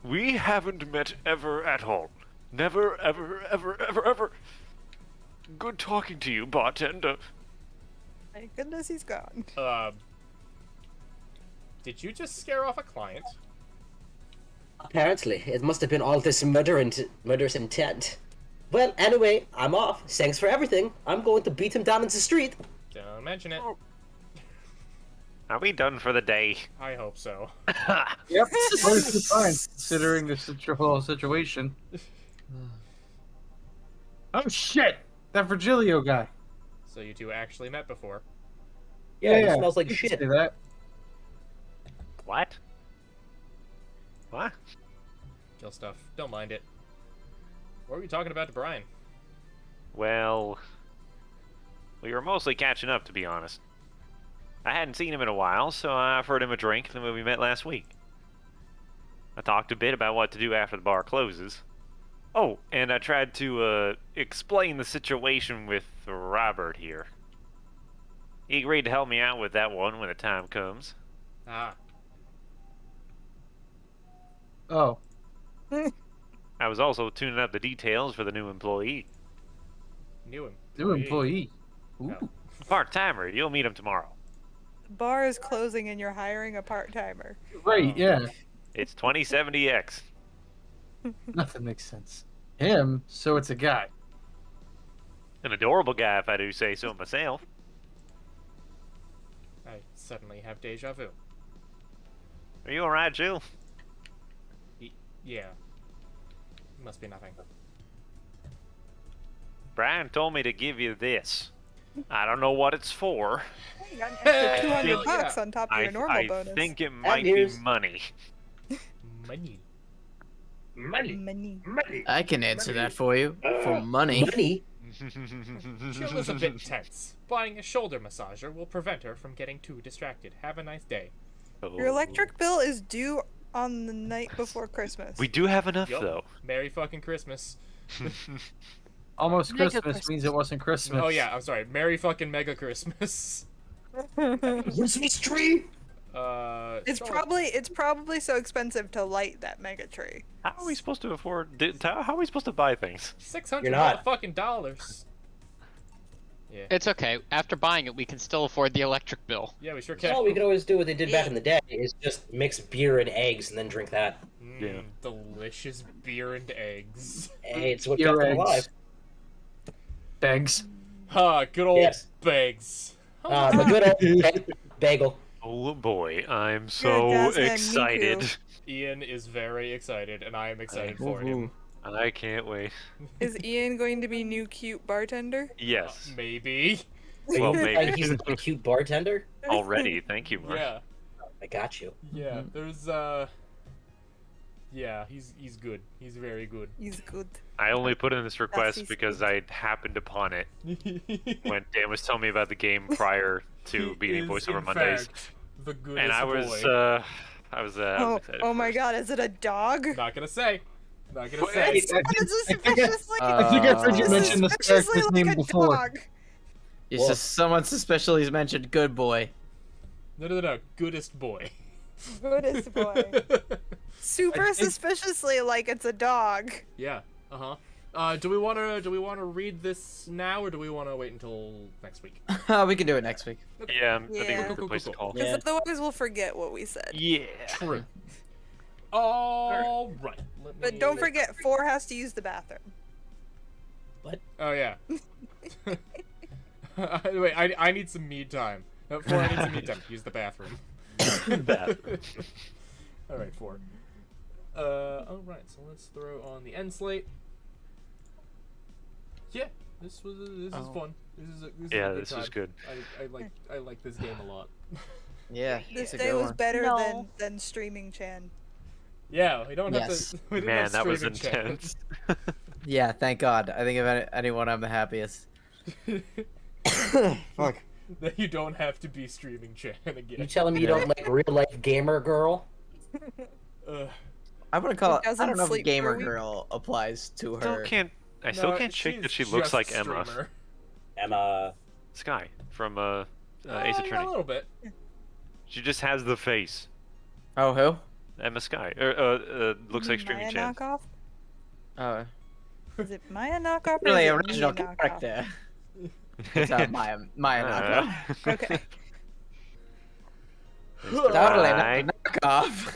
We haven't met ever at all. Never, ever. Good talking to you, bartender. Thank goodness he's gone. Did you just scare off a client? Apparently, it must have been all this murderous intent. Well, anyway, I'm off. Thanks for everything. I'm going to beat him down in the street. Don't mention it. Are we done for the day? I hope so. Yep, perfectly fine, considering the whole situation. Oh shit! That Virgilio guy. So you two actually met before. Yeah, it smells like you can shit. say that. What? What? Kill stuff. Don't mind it. What were you talking about to Brian? Well, we were mostly catching up, to be honest. I hadn't seen him in a while, so I offered him a drink when we met last week. I talked a bit about what to do after the bar closes. Oh, and I tried to explain the situation with Robert here. He agreed to help me out with that one when the time comes. Ah. Oh. I was also tuning up the details for the new employee. New employee. Ooh. Oh. Part-timer. You'll meet him tomorrow. The bar is closing and you're hiring a part-timer. Right, yeah. It's 2070X. Nothing makes sense. Him, so it's a guy. An adorable guy, if I do say so myself. I suddenly have deja vu. Are you alright, Jill? Yeah. Must be nothing. Brian told me to give you this. I don't know what it's for. You got an extra 200 bucks on top of your normal I bonus. think it might be money. Money. Money. I can answer that for you. For money. Money? Jill is a bit tense. Buying a shoulder massager will prevent her from getting too distracted. Have a nice day. Your electric bill is due on the night before Christmas. We do have enough, Yup. though. Merry fucking Christmas. Almost Mega Christmas means it wasn't Christmas. Oh yeah, I'm sorry. Merry fucking Mega Christmas. Christmas tree? It's probably so expensive to light that mega tree. How are we supposed to afford? How are we supposed to buy things? $600 motherfucking dollars. Yeah. It's okay. After buying it, we can still afford the electric bill. Yeah, we sure can. All we could always do what they did back in the day is just mix beer and eggs and then drink that. Yeah. Delicious beer and eggs. Hey, it's what Beer kept them eggs. alive. Begs. Ha, good old Yes. Begs. The good old bagel. Oh boy, I'm so Jasmine, me excited. too. Ian is very excited, and I am excited for him. I can't wait. Is Ian going to be new cute bartender? Yes. Maybe. Well, maybe. He's a cute bartender? Already, thank you, Mark. Yeah. I got you. Yeah, there's yeah, he's good. He's very good. He's good. I only put in this request he's because I happened upon it when Dan was telling me about the game prior to beating Is, voiceover in Mondays, fact, the goodest and I was boy. I was Oh, excited oh my first. god, is it a dog? Not gonna say. Not gonna Wait, say. It's suspiciously, I think I've heard you mention this suspiciously character's like name a before. dog. It's just someone suspiciously mentioned good boy. No. Goodest boy. Goodest boy. Super suspiciously like it's a dog. Yeah. Do we wanna read this now, or do we wanna wait until next week? We can do it next week. Yeah, I think Yeah. it's a good place to call. Because otherwise we'll forget what we said. Yeah. True. All right. But don't forget, 4 has to use the bathroom. Oh yeah. Wait, I need some me time. 4, I need some me time. Use the bathroom. Bathroom. All right, 4. All right. So let's throw on the end slate. Yeah, this is fun. This is good. I like this game a lot. Yeah. This it's a day good was one. better No. than streaming Chan. Yeah, we don't Yes. have to. We didn't Man, have that was streaming chat. intense. Yeah, thank God. I think if anyone, I'm the happiest. Fuck. That you don't have to be streaming chat again. You telling me you don't like real life gamer girl? I wouldn't call it. I Doesn't don't know if sleep gamer for a week. girl applies to her. I still can't shake that she looks like Emma. Emma. Sky from Ace Yeah, a Attorney. little bit. She just has the face. Oh, who? Emma Sky. Looks like Streaming Maya Chan. knockoff? Oh. Is it Maya knockoff or Really is it original Mia knockoff? character. It's Maya knockoff. Okay. Mr. Totally Right. knockoff.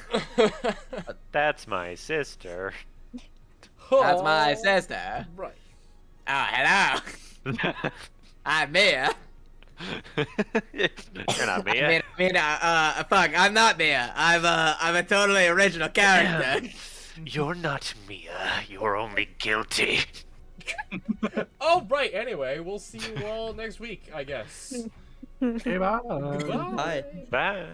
That's my sister. That's my sister. Right. Oh, hello. I'm Mia. You're not Mia. Fuck, I'm not Mia. I'm a totally original character. You're not Mia. You're only guilty. Oh, right. Anyway, we'll see you all next week, I guess. Okay, bye. Bye. Bye.